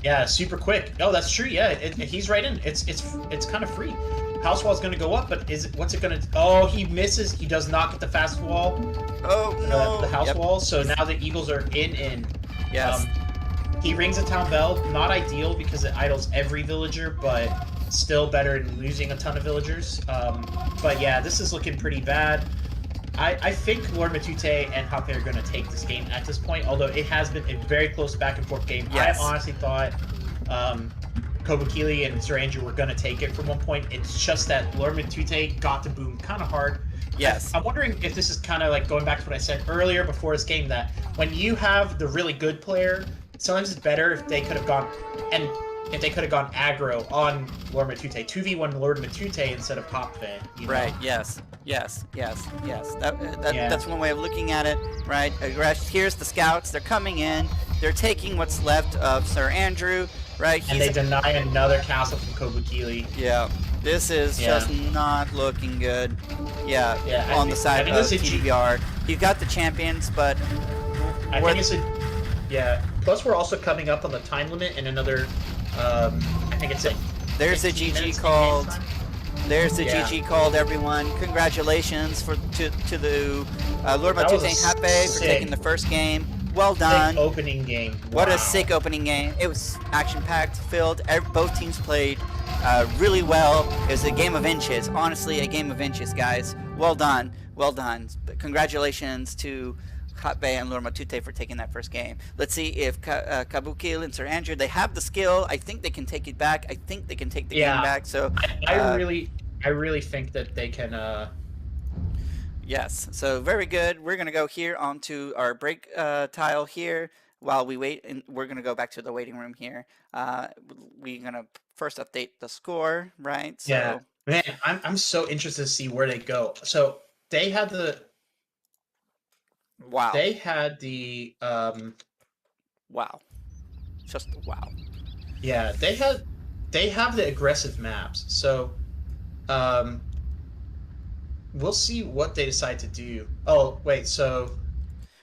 S1: yeah, super quick. Oh, that's true. Yeah, he's right in. It's kind of free. House wall's going to go up, but what's it going to? Oh, he misses. He does not get the fast wall,
S2: Oh
S1: the
S2: no.
S1: house
S2: Yep.
S1: wall. So
S2: He's,
S1: now the Eagles are in.
S2: yes.
S1: Um, he rings a town bell. Not ideal because it idles every villager, but still better than losing a ton of villagers. But yeah, this is looking pretty bad. I think Lord Matute and Hape are going to take this game at this point, although it has been a very close back and forth game.
S2: Yes.
S1: I honestly thought Kobukili and Sir Andrew were going to take it from one point. It's just that Lord Matute got to boom kind of hard.
S2: Yes.
S1: I'm wondering if this is kind of like going back to what I said earlier before this game, that when you have the really good player, sometimes it's better if they could have gone and if they could have gone aggro on Lord Matute, 2v1 Lord Matute instead of Hopfe, you know?
S2: Right. Yes. Yes. Yes. Yes.
S1: Yeah.
S2: That's one way of looking at it. Right. Here's the scouts. They're coming in. They're taking what's left of Sir Andrew. Right.
S1: And they deny another castle from Kobukili.
S2: Yeah. This is
S1: Yeah.
S2: just not looking good. Yeah.
S1: Yeah,
S2: On the side of
S1: it's a
S2: TdBar, you've got the champions, but
S1: I think it's a yeah. Plus, we're also coming up on the time limit in another. I think it's a.
S2: there's a
S1: 15
S2: GG
S1: minutes
S2: called.
S1: game time.
S2: There's the
S1: Yeah.
S2: GG called, everyone. Congratulations to the Lord
S1: That was
S2: Matute
S1: a
S2: and Hape for
S1: sick-
S2: taking the first game. Well
S1: Sick
S2: done.
S1: opening game.
S2: What
S1: Wow.
S2: a sick opening game. It was action-packed, filled. Both teams played really well. It was a game of inches. Honestly, a game of inches, guys. Well done. Well done. Congratulations to Japve and Lord Matute for taking that first game. Let's see if Kabukil and Sir Andrew, they have the skill. I think they can take it back. I think they can take the game back. So
S1: I really think that they can.
S2: yes, so very good. We're gonna go here onto our break tile here while we wait, and we're gonna go back to the waiting room here. We're gonna first update the score, right? So
S1: Yeah, man, I'm so interested to see where they go. So they had the
S2: wow,
S1: they had the
S2: wow, just wow.
S1: yeah they have the aggressive maps. So um we'll see what they decide to do. Oh, wait, so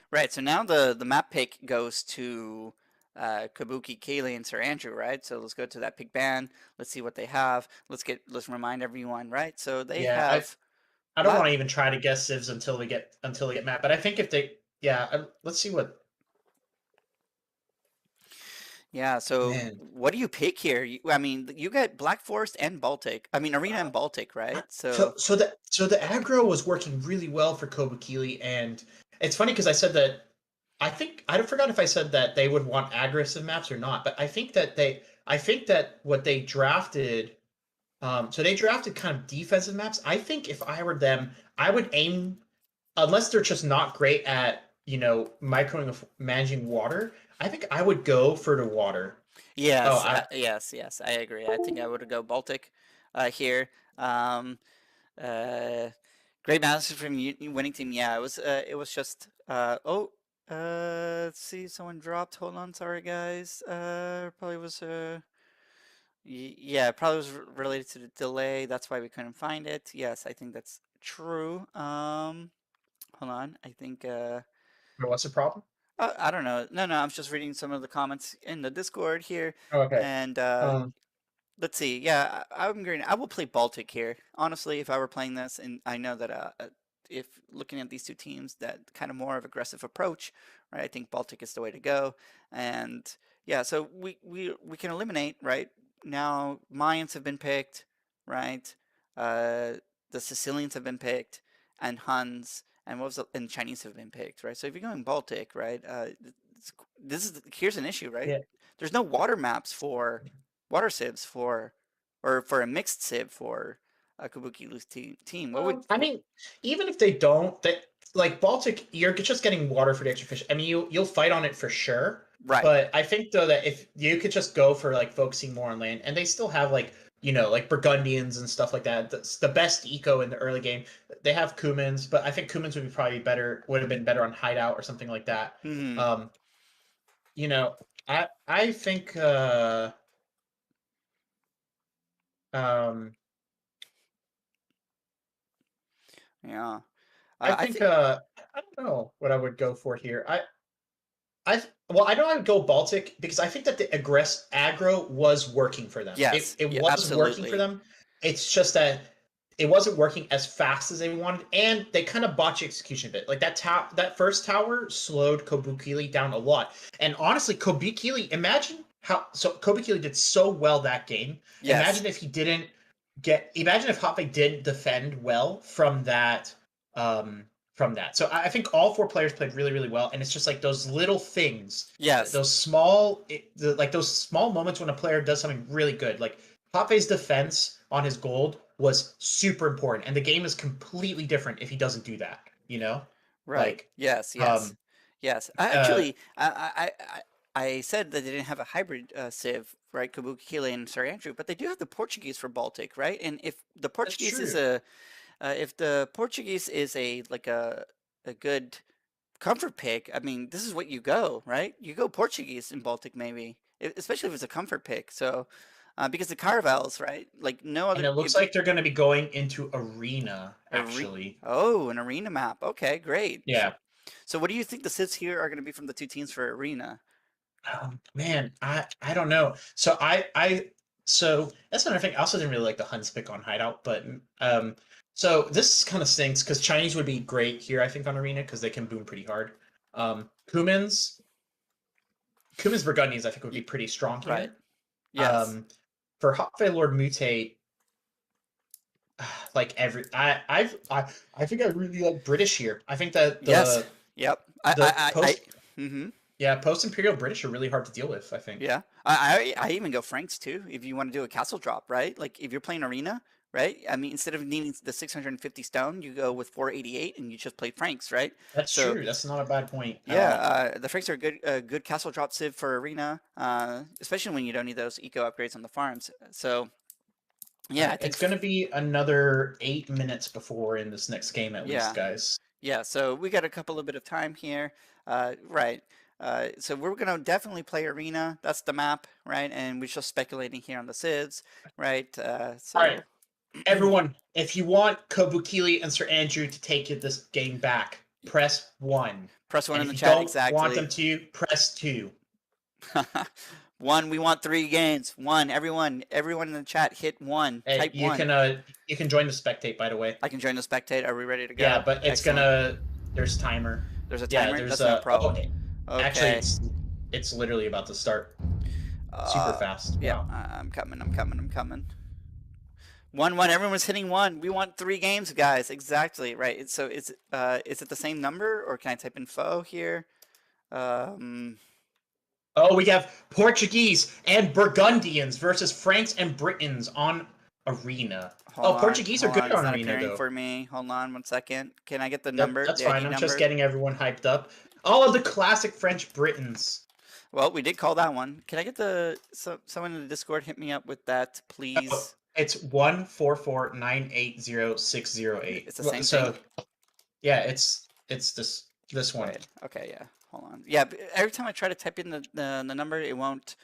S2: Right. So now the map pick goes to Kabuki, Kaylee, and Sir Andrew, right? So let's go to that pick band. Let's see what they have. Let's remind everyone, right? So they
S1: yeah,
S2: have
S1: I don't
S2: what?
S1: want to even try to guess civs until they get map. But I think if they yeah, let's see what
S2: Yeah, so
S1: man.
S2: what do you pick here? I mean, you got Black Forest and Baltic. I mean, Arena and Baltic, right? So,
S1: So the aggro was working really well for Kobukili, and it's funny because I said that I forgot if I said that they would want aggressive maps or not, but I think that what they drafted so they drafted kind of defensive maps. I think if I were them, I would aim unless they're just not great at, microing of managing water, I think I would go for the water. Oh,
S2: yes, yes, I agree. I think I would go Baltic here. Um, uh, great master from winning team. Yeah, it was just, let's see, someone dropped. Hold on, sorry guys. Probably was, Yeah, it probably was related to the delay. That's why we couldn't find it. Yes, I think that's true. Hold on. I think
S1: What's the problem?
S2: I don't know. No, I'm just reading some of the comments in the Discord here,
S1: Oh, okay.
S2: and
S1: Um,
S2: let's see. Yeah, I'm going. I will play Baltic here. Honestly, if I were playing this, and I know that if looking at these two teams, that kind of more of aggressive approach, right? I think Baltic is the way to go. And yeah, so we can eliminate, right? Now Mayans have been picked, right? Uh, the Sicilians have been picked, and Huns, and and Chinese have been picked, right? So if you're going Baltic, right? This is here's an issue, right?
S1: yeah.
S2: There's no water maps for water sieves for, or for a mixed sieve for Kabuki's team. What would,
S1: I mean, even if they don't, that like Baltic, you're just getting water for the extra fish. I mean, you'll fight on it for sure.
S2: right?
S1: But I think though that if you could just go for like focusing more on land, and they still have like like Burgundians and stuff like that. That's the best eco in the early game. They have Cumans, but I think Cumans would be probably better. Would have been better on Hideout or something like that.
S2: Hmm.
S1: Um, you know, I think um
S2: Yeah.
S1: I
S2: I
S1: think
S2: think
S1: I don't know what I would go for here. Well, I know I would go Baltic because I think that the aggro was working for them. It
S2: yes.
S1: it
S2: Yeah.
S1: was working for
S2: Absolutely.
S1: them. It's just that it wasn't working as fast as they wanted, and they kind of botched execution a bit. Like that first tower slowed Kobukili down a lot. And honestly, Kobukili, Kobukili did so well that game.
S2: Yes.
S1: Imagine if he didn't imagine if Hoppe didn't defend well um from that. So I think all four players played really, really well, and it's just like those little things,
S2: Yes.
S1: those small moments when a player does something really good. Like Pape's defense on his gold was super important, and the game is completely different if he doesn't do that.
S2: Right.
S1: Like
S2: Yes. Yes.
S1: um
S2: Yes.
S1: uh
S2: Actually, I said that they didn't have a hybrid civ, right? Kabuki Kile and Sir Andrew, but they do have the Portuguese for Baltic, right? And if the
S1: that's
S2: Portuguese is
S1: true.
S2: a if the Portuguese is a good comfort pick, I mean, this is what you go, right? You go Portuguese in Baltic, maybe, especially if it's a comfort pick. So, because the Caravels, right? Like no
S1: And
S2: other.
S1: it looks like they're going to be going into arena actually.
S2: Oh, an arena map. Okay, great.
S1: Yeah.
S2: So what do you think the sits here are going to be from the two teams for arena?
S1: Man, I don't know. So that's another thing. I also didn't really like the Huns pick on Hideout, but so this kind of stinks because Chinese would be great here, I think, on Arena because they can boom pretty hard. Cumans, Cumans Burgundians, I think would be
S2: Y-
S1: pretty strong
S2: right.
S1: here.
S2: Yes.
S1: Um, for Hotfei Lord Mutate, like I think I really like British here. I think that
S2: Yes. Yep.
S1: the post
S2: Mm-hmm.
S1: yeah post Imperial British are really hard to deal with. I think
S2: Yeah. I even go Franks too if you want to do a castle drop, right? Like if you're playing arena, right? I mean, instead of needing the 650 stone, you go with 488 and you just play Franks, right?
S1: that's
S2: So
S1: true. That's not a bad point at
S2: yeah,
S1: all.
S2: the Franks are a good castle drop civ for arena, especially when you don't need those eco upgrades on the farms. So
S1: All
S2: yeah,
S1: right,
S2: I think
S1: it's going to be another 8 minutes before we're in this next game, at least,
S2: yeah,
S1: guys.
S2: yeah. So we got a couple of bit of time here, right? So we're gonna definitely play arena. That's the map, right? And we're just speculating here on the civs, right?
S1: All right,
S2: So
S1: everyone, if you want Kobukili and Sir Andrew to take this game back, press 1.
S2: press one
S1: And
S2: in
S1: if
S2: the
S1: you
S2: chat
S1: don't want
S2: exactly.
S1: them to, press 2.
S2: One, we want 3 games. One, everyone in the chat, hit one.
S1: Hey,
S2: Type one.
S1: you can join the spectate, by the way.
S2: I can join the spectate. Are we ready to
S1: Yeah,
S2: go?
S1: but it's
S2: Excellent.
S1: gonna there's timer.
S2: There's a
S1: Yeah,
S2: timer?
S1: there's
S2: That's no
S1: oh,
S2: problem.
S1: actually
S2: Okay.
S1: it's literally about to start. Super
S2: Uh,
S1: fast.
S2: yeah,
S1: Wow.
S2: I'm coming. I'm coming. I'm coming. 1-1. Everyone's hitting one. We want 3 games, guys. Exactly. Right. So is it the same number or can I type in foe here? Um,
S1: Oh, we have Portuguese and Burgundians versus Franks and Britons on Arena.
S2: hold
S1: Oh,
S2: on.
S1: Portuguese are
S2: Hold on.
S1: good
S2: It's
S1: on
S2: not
S1: Arena,
S2: appearing
S1: though.
S2: for me. Hold on 1 second. Can I get the number,
S1: That's
S2: the
S1: fine.
S2: ID
S1: I'm just
S2: number?
S1: getting everyone hyped up. All of the classic French Britons.
S2: Well, we did call that one. Can I get someone in the Discord hit me up with that,
S1: Oh,
S2: please?
S1: it's 144980608.
S2: It's the same thing.
S1: So yeah, it's this one.
S2: Wait. Okay. Yeah. Hold on. Yeah. Every time I try to type in the number, it won't.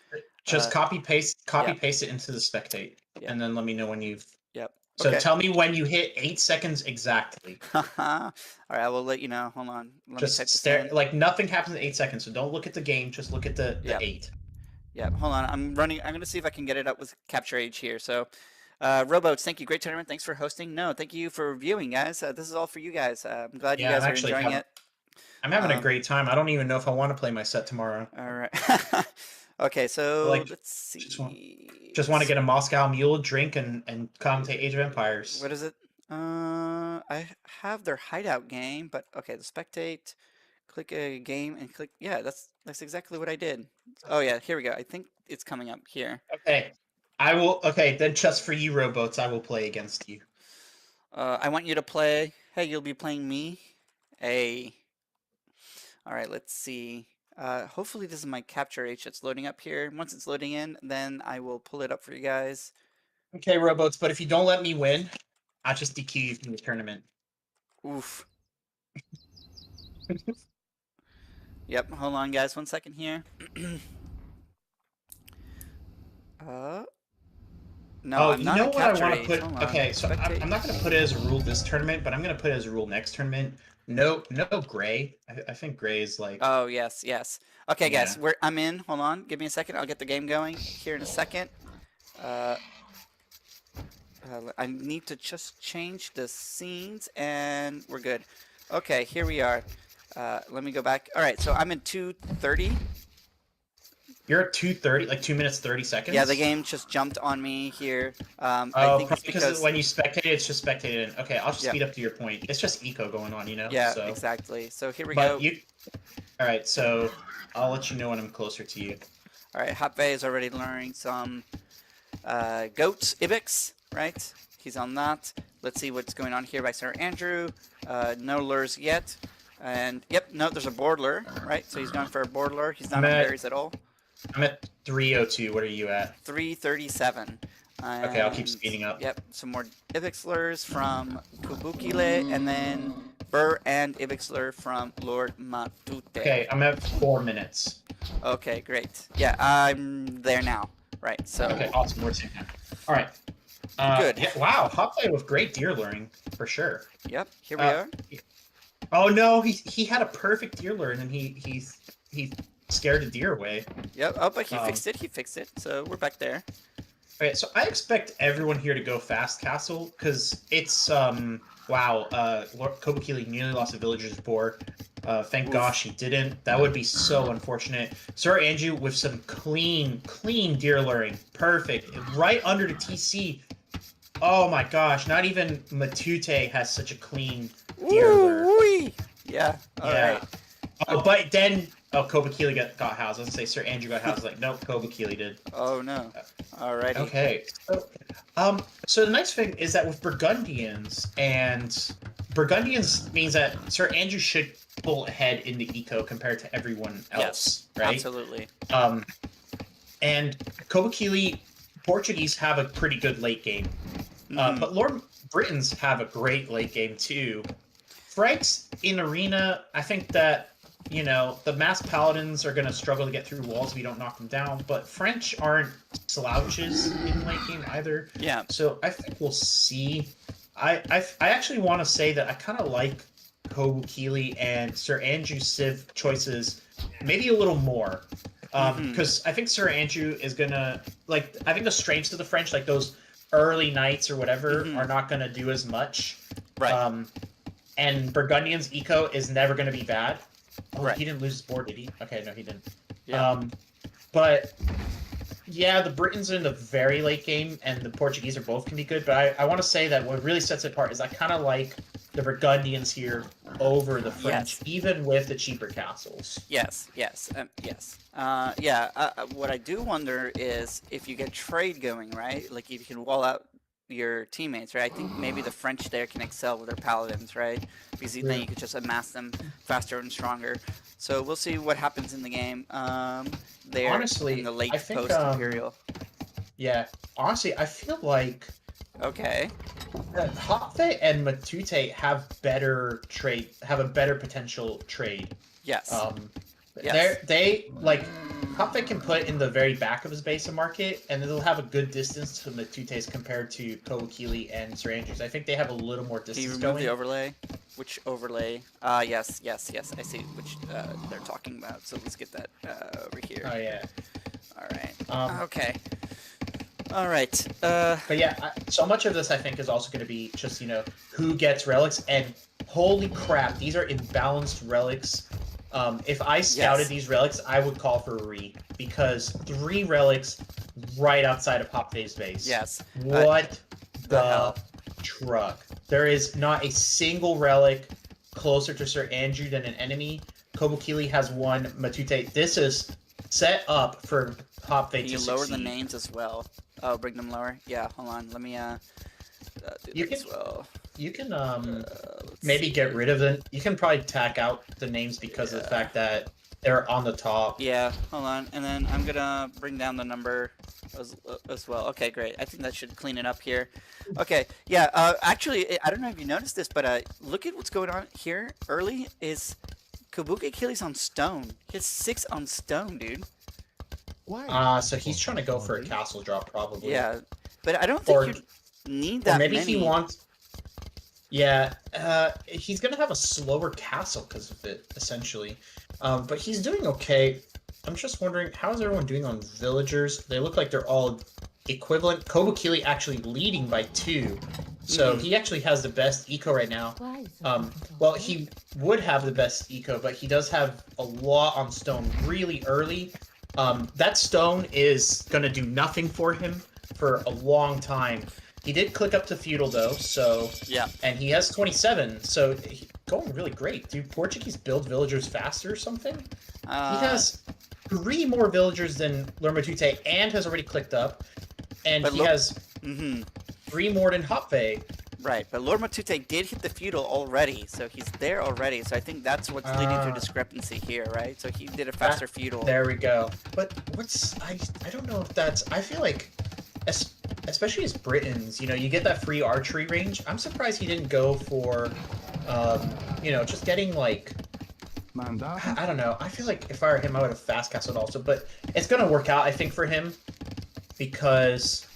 S1: Just copy paste
S2: Yep.
S1: it into the spectate,
S2: Yep.
S1: and then let me know when you've.
S2: Yep.
S1: So
S2: Okay.
S1: tell me when you hit 8 seconds exactly.
S2: All right, I will let you know. Hold on. Let me
S1: Just
S2: type this
S1: stare.
S2: in.
S1: Like nothing happens in 8 seconds. So don't look at the game. Just look at the
S2: Yep.
S1: 8.
S2: Yep. Hold on. I'm gonna see if I can get it up with capture age here. So, Rowboats, thank you. Great tournament. Thanks for hosting. No, thank you for viewing, guys. This is all for you guys. I'm glad you
S1: Yeah,
S2: guys are enjoying it.
S1: I'm having a great time. I don't even know if I want to play my set tomorrow.
S2: All right. Okay, so
S1: Like,
S2: let's see.
S1: just want to get a Moscow Mule, drink, and commentate Age of Empires.
S2: What is it? I have their Hideout game, but okay, the spectate, click a game and click. Yeah, that's exactly what I did. Oh yeah, here we go. I think it's coming up here.
S1: Okay, I will. Okay, then just for you, rowboats, I will play against you.
S2: I want you to play. Hey, you'll be playing me. Hey. All right, let's see. Hopefully this is my capture H that's loading up here. Once it's loading in, then I will pull it up for you guys.
S1: Okay, rowboats, but if you don't let me win, I'll just DQ you from the tournament.
S2: Oof. Yep, hold on guys, 1 second here. No,
S1: oh,
S2: I'm
S1: you
S2: not
S1: know
S2: at
S1: what I
S2: capture
S1: want to
S2: H.
S1: put?
S2: Hold on.
S1: Okay, so I'm not going to put it as a rule this tournament, but I'm going to put it as a rule next tournament. No gray. I think gray is like.
S2: Oh yes, yes. Okay,
S1: Yeah.
S2: guys, I'm in. Hold on, give me a second. I'll get the game going here in a second. I need to just change the scenes, and we're good. Okay, here we are. Let me go back. All right, so I'm in 2:30.
S1: You're at 2:30, like 2 minutes 30 seconds.
S2: Yeah, the game just jumped on me here.
S1: Oh,
S2: I think it's because
S1: when you spectate, it's just spectated in. Okay, I'll just
S2: Yep.
S1: speed up to your point. It's just eco going on, you know.
S2: Yeah,
S1: so.
S2: exactly. So here we
S1: But
S2: go.
S1: All right, so I'll let you know when I'm closer to you.
S2: All right, Japve is already learning some goat Ibex, right? He's on that. Let's see what's going on here by Sir Andrew. No lures yet. And yep, no, there's a board lure, right? So he's going for a board lure. He's not on berries at all.
S1: I'm at 302. What are you at?
S2: 337.
S1: Okay, I'll keep speeding up.
S2: Yep, some more Ibex lures from Kubukile, and then Burr and Ibex lure from Lord Matute.
S1: Okay, I'm at 4 minutes.
S2: Okay, great. Yeah, I'm there now. Right, so.
S1: Okay, awesome. We're same time. All right.
S2: Good.
S1: Yeah, wow, Hotplay with great deer luring for sure.
S2: Yep, here we are.
S1: Oh no, he had a perfect deer lure and then he scared a deer away.
S2: Yep. Oh, but he fixed it. He fixed it. So we're back there.
S1: Okay, so I expect everyone here to go fast castle because it's wow. Kobukili nearly lost a villager's boar. Thank gosh he didn't. That would be so unfortunate. Sir Andrew with some clean deer luring. Perfect. Right under the TC. Oh my gosh, not even Matute has such a clean deer lure.
S2: Yeah. All right.
S1: Oh, but then Kobukili got housed. Let's say Sir Andrew got housed. Like, nope, Kobukili did.
S2: Oh no. Alrighty.
S1: Okay. So the nice thing is that with Burgundians, and Burgundians means that Sir Andrew should pull ahead in the eco compared to everyone else,
S2: yes,
S1: right?
S2: Absolutely.
S1: And Kobukili Portuguese have a pretty good late game. But Lord Britons have a great late game too. Franks in Arena, I think that, you know, the mass paladins are going to struggle to get through walls if you don't knock them down, but French aren't slouches in late game either.
S2: Yeah.
S1: So I think we'll see. I actually want to say that I kind of like Kobukili and Sir Andrew Civ choices maybe a little more. Because I think Sir Andrew is going to, like, I think the strengths of the French, like those early knights or whatever, are not going to do as much.
S2: Right.
S1: And Burgundian's eco is never going to be bad. Oh,
S2: right.
S1: He didn't lose his board, did he? Okay, no, he didn't.
S2: Yeah.
S1: But yeah, the Britons are in the very late game, and the Portuguese are both can be good. But I want to say that what really sets it apart is I kind of like the Burgundians here over the French, even with the cheaper castles.
S2: Yes. What I do wonder is if you get trade going, right? Like if you can wall out your teammates, right? I think maybe the French there can excel with their paladins, right? Because then you could just amass them faster and stronger. So we'll see what happens in the game. There,
S1: honestly,
S2: in the late post-imperial.
S1: Yeah, honestly, I feel like Japve and Matute have a better potential trade.
S2: Yes. Yes.
S1: They like Japve can put in the very back of his base and market, and it'll have a good distance to Matute's compared to Kowakili and Sir Andrews. I think they have a little more
S2: Can you
S1: distance
S2: remove
S1: going.
S2: the overlay? Which overlay? Yes. I see which they're talking about. So let's get that over here.
S1: Oh yeah.
S2: All right.
S1: Um,
S2: Okay. All right.
S1: but yeah, so much of this I think is also going to be just who gets relics, and holy crap, these are imbalanced relics. If I scouted these relics, I would call for a re, because 3 relics right outside of Japve's base.
S2: Yes.
S1: What
S2: the hell?
S1: truck? There is not a single relic closer to Sir Andrew than an enemy. Kobukili has 1. Matute. This is set up for Japve to succeed.
S2: Can you lower the names as well? Oh, bring them lower? Yeah, hold on. Let me do that as well.
S1: You can maybe get rid of them. You can probably tack out the names because of the fact that they're on the top.
S2: Yeah, hold on. And then I'm gonna bring down the number as well. Okay, great. I think that should clean it up here. Okay, yeah, actually, I don't know if you noticed this, but look at what's going on here. Early is Kobukili's on stone. He has 6 on stone, dude.
S3: Why?
S1: So he's trying to go for a castle drop, probably.
S2: Yeah, but I don't think you need that
S1: maybe
S2: many.
S1: he wants... Yeah, he's going to have a slower castle because of it, essentially. But he's doing okay. I'm just wondering, how is everyone doing on villagers? They look like they're all equivalent. Kobukili actually leading by 2. So he actually has the best eco right now. Well, he would have the best eco, but he does have a lot on stone really early. That stone is going to do nothing for him for a long time. He did click up to feudal though, so
S2: yeah,
S1: and he has 27, so going really great. Do Portuguese build villagers faster or something? He has 3 more villagers than Matute and has already clicked up, and he has 3 more than Japve.
S2: Right, but Lord Matute did hit the feudal already, so he's there already. So I think that's what's leading to a discrepancy here, right? So he did a faster feudal.
S1: There we go. But I don't know if that's... I feel like, especially as Britons, you get that free archery range. I'm surprised he didn't go for, just getting like... I don't know. I feel like if I were him, I would have fast castled also. But it's going to work out, I think, for him, because...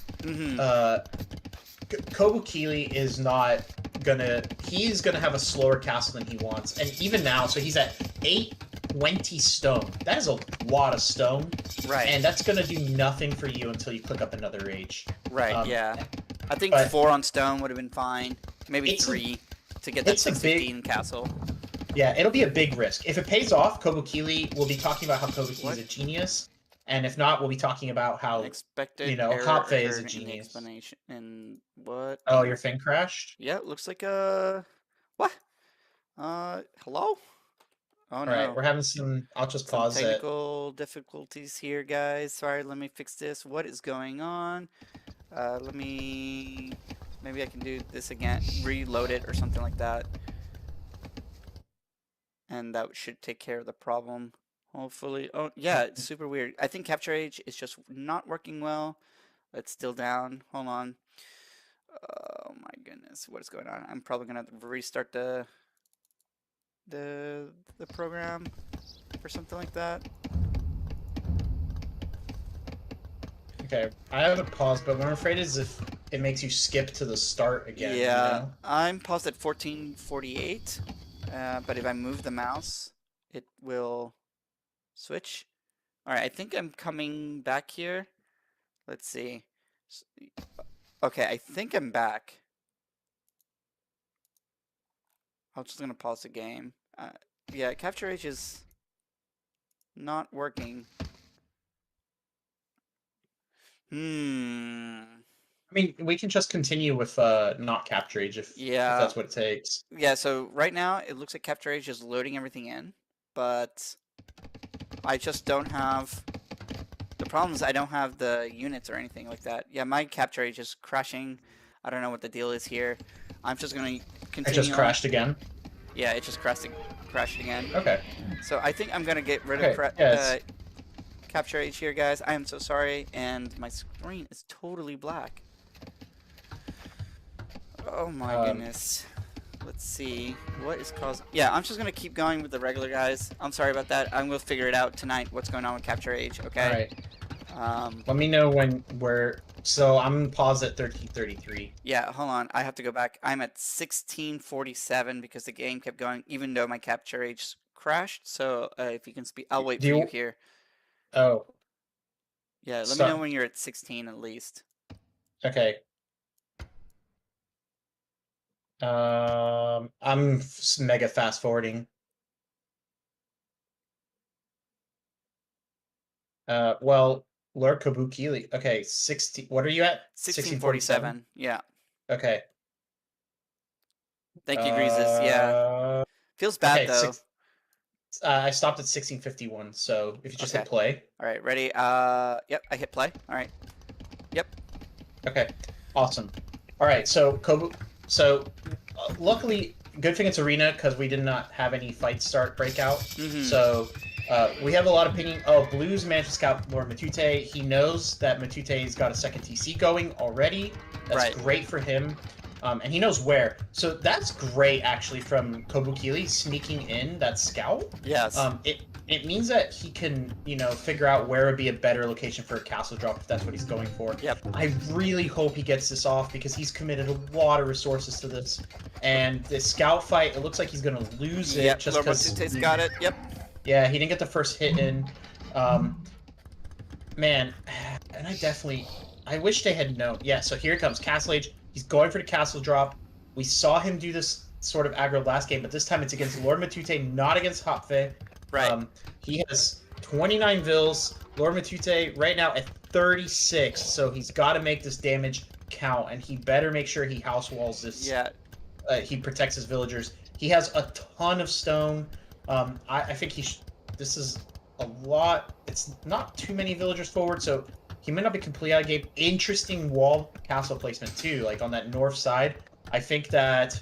S1: Kobukili is not gonna... He's gonna have a slower castle than he wants. And even now, so he's at 820 stone. That is a lot of stone.
S2: Right.
S1: And that's gonna do nothing for you until you click up another age.
S2: Right, yeah. I think 4 on stone would have been fine. Maybe 3 to get that 615 castle.
S1: Yeah, it'll be a big risk. If it pays off, Kobukili will be talking about how Kobukili is a genius. And if not, we'll be talking about how, Japve is a genius.
S2: Explanation and what?
S1: Oh, your thing crashed?
S2: Yeah, it looks like what? Hello? Oh no.
S1: Alright, we're having some... I'll just pause it.
S2: Technical difficulties here, guys. Sorry, let me fix this. What is going on? Maybe I can do this again. Reload it or something like that. And that should take care of the problem. Hopefully. Oh, yeah, it's super weird. I think Capture Age is just not working well. It's still down. Hold on. Oh my goodness, what is going on? I'm probably gonna have to restart the program or something like that.
S1: Okay, I have it paused, but what I'm afraid is if it makes you skip to the start again.
S2: Yeah, I'm paused at 1448, but if I move the mouse, it will switch. All right, I think I'm coming back here. Let's see. Okay, I think I'm back. I'm just gonna pause the game. Yeah, Capture Age is not working.
S1: I mean, we can just continue with not Capture Age if that's what it takes.
S2: Yeah, so right now it looks like Capture Age is loading everything in, but I just don't have... The problem is I don't have the units or anything like that. Yeah, my Capture Age is crashing. I don't know what the deal is here. I'm just going to continue.
S1: It just crashed again?
S2: Yeah, it just crashed again.
S1: Okay.
S2: So I think I'm going to get rid of Capture Age here, guys. I am so sorry, and my screen is totally black. Oh my goodness. let's see. What is causing... Yeah, I'm just gonna keep going with the regular guys. I'm sorry about that. I'm gonna figure it out tonight, what's going on with Capture Age, okay?
S1: Alright. Let me know when we're... So, I'm paused at 1333.
S2: Yeah, hold on. I have to go back. I'm at 1647 because the game kept going, even though my Capture Age crashed. So, if you can speak... I'll wait for you here.
S1: Oh.
S2: Yeah, let me know when you're at 16 at least.
S1: Okay. I'm mega fast forwarding. Well, Lord Kabukili. Okay, 16. What are you at?
S2: 1647. Yeah.
S1: Okay.
S2: Thank you, Greases. Yeah. Feels bad though.
S1: I stopped at 1651. So if you just hit play.
S2: All right, ready? Yep, I hit play. All right. Yep.
S1: Okay. Awesome. All right. So luckily, good thing it's arena because we did not have any fights start breakout. So we have a lot of pinging. Oh, Blues managed to scout Lord Matute. He knows that Matute's got a second TC going already. That's great for him. And he knows where. So that's great, actually, from Kobukili sneaking in that scout.
S2: Yes.
S1: It means that he can, figure out where would be a better location for a castle drop if that's what he's going for.
S2: Yep.
S1: I really hope he gets this off because he's committed a lot of resources to this. And the scout fight, it looks like he's going to lose it.
S2: Yep,
S1: just because
S2: Matute's got it. Yep.
S1: Yeah, he didn't get the first hit in. Man, and I wish they had known. Yeah, so here it comes, Castle Age. He's going for the castle drop. We saw him do this sort of aggro last game, but this time it's against Lord Matute, not against Japve.
S2: Right.
S1: He has 29 vills. Lord Matute right now at 36, so he's got to make this damage count, and he better make sure he house walls this.
S2: Yeah.
S1: He protects his villagers. He has a ton of stone. I think this is a lot. It's not too many villagers forward, so he may not be completely out of game. Interesting wall castle placement too, like on that north side. I think that.